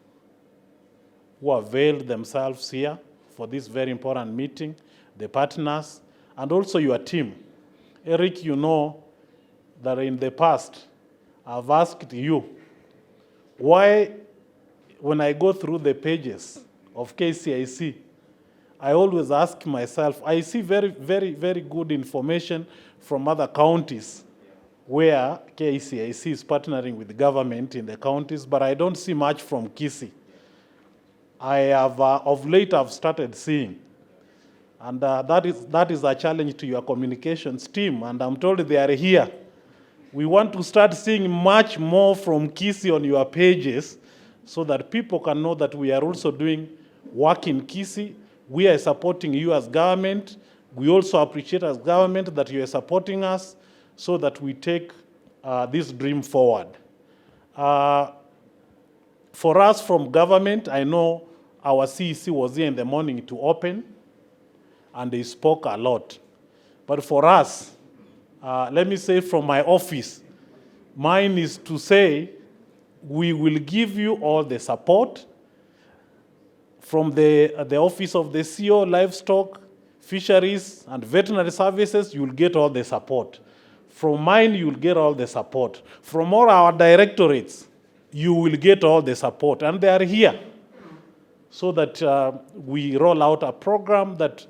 who availed themselves here for this very important meeting, the partners, and also your team. Eric, you know that in the past, I've asked you, why, when I go through the pages of KCIC, I always ask myself, I see very, very, very good information from other counties where KCIC is partnering with the government in the counties, but I don't see much from Kisii. I have, of late, I've started seeing. And that is a challenge to your communications team, and I'm told they are here. We want to start seeing much more from Kisii on your pages so that people can know that we are also doing work in Kisii. We are supporting you as government. We also appreciate as government that you are supporting us so that we take this dream forward. For us from government, I know our CEC was here in the morning to open, and they spoke a lot. But for us, let me say from my office, mine is to say we will give you all the support from the Office of the CEO, Livestock, Fisheries, and Veterinary Services. You'll get all the support. From mine, you'll get all the support. From all our directorates, you will get all the support. And they are here so that we roll out a program that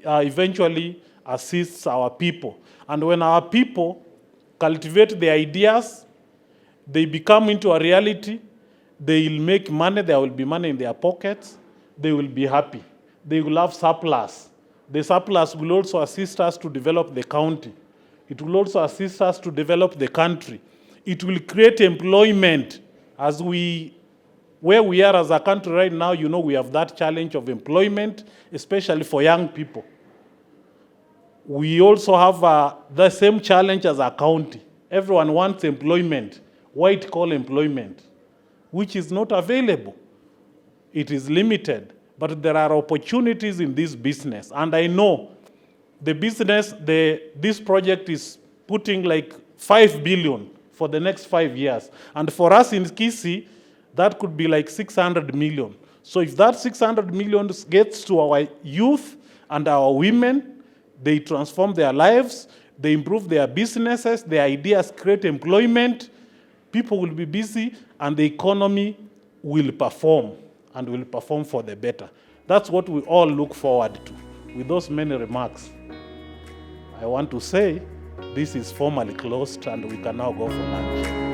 eventually assists our people. And when our people cultivate the ideas, they become into a reality, they will make money, there will be money in their pockets, they will be happy. They will have surplus. The surplus will also assist us to develop the county. It will also assist us to develop the country. It will create employment. Where we are as a country right now, you know, we have that challenge of employment, especially for young people. We also have the same challenge as a county. Everyone wants employment, white-collar employment, which is not available. It is limited, but there are opportunities in this business. And I know the business, this project is putting like 5 billion for the next 5 years. And for us in Kisii, that could be like 600 million. So if that 600 million gets to our youth and our women, they transform their lives, they improve their businesses, their ideas create employment, people will be busy, and the economy will perform, and will perform for the better. That's what we all look forward to. With those many remarks, I want to say this is formally closed, and we can now go for lunch.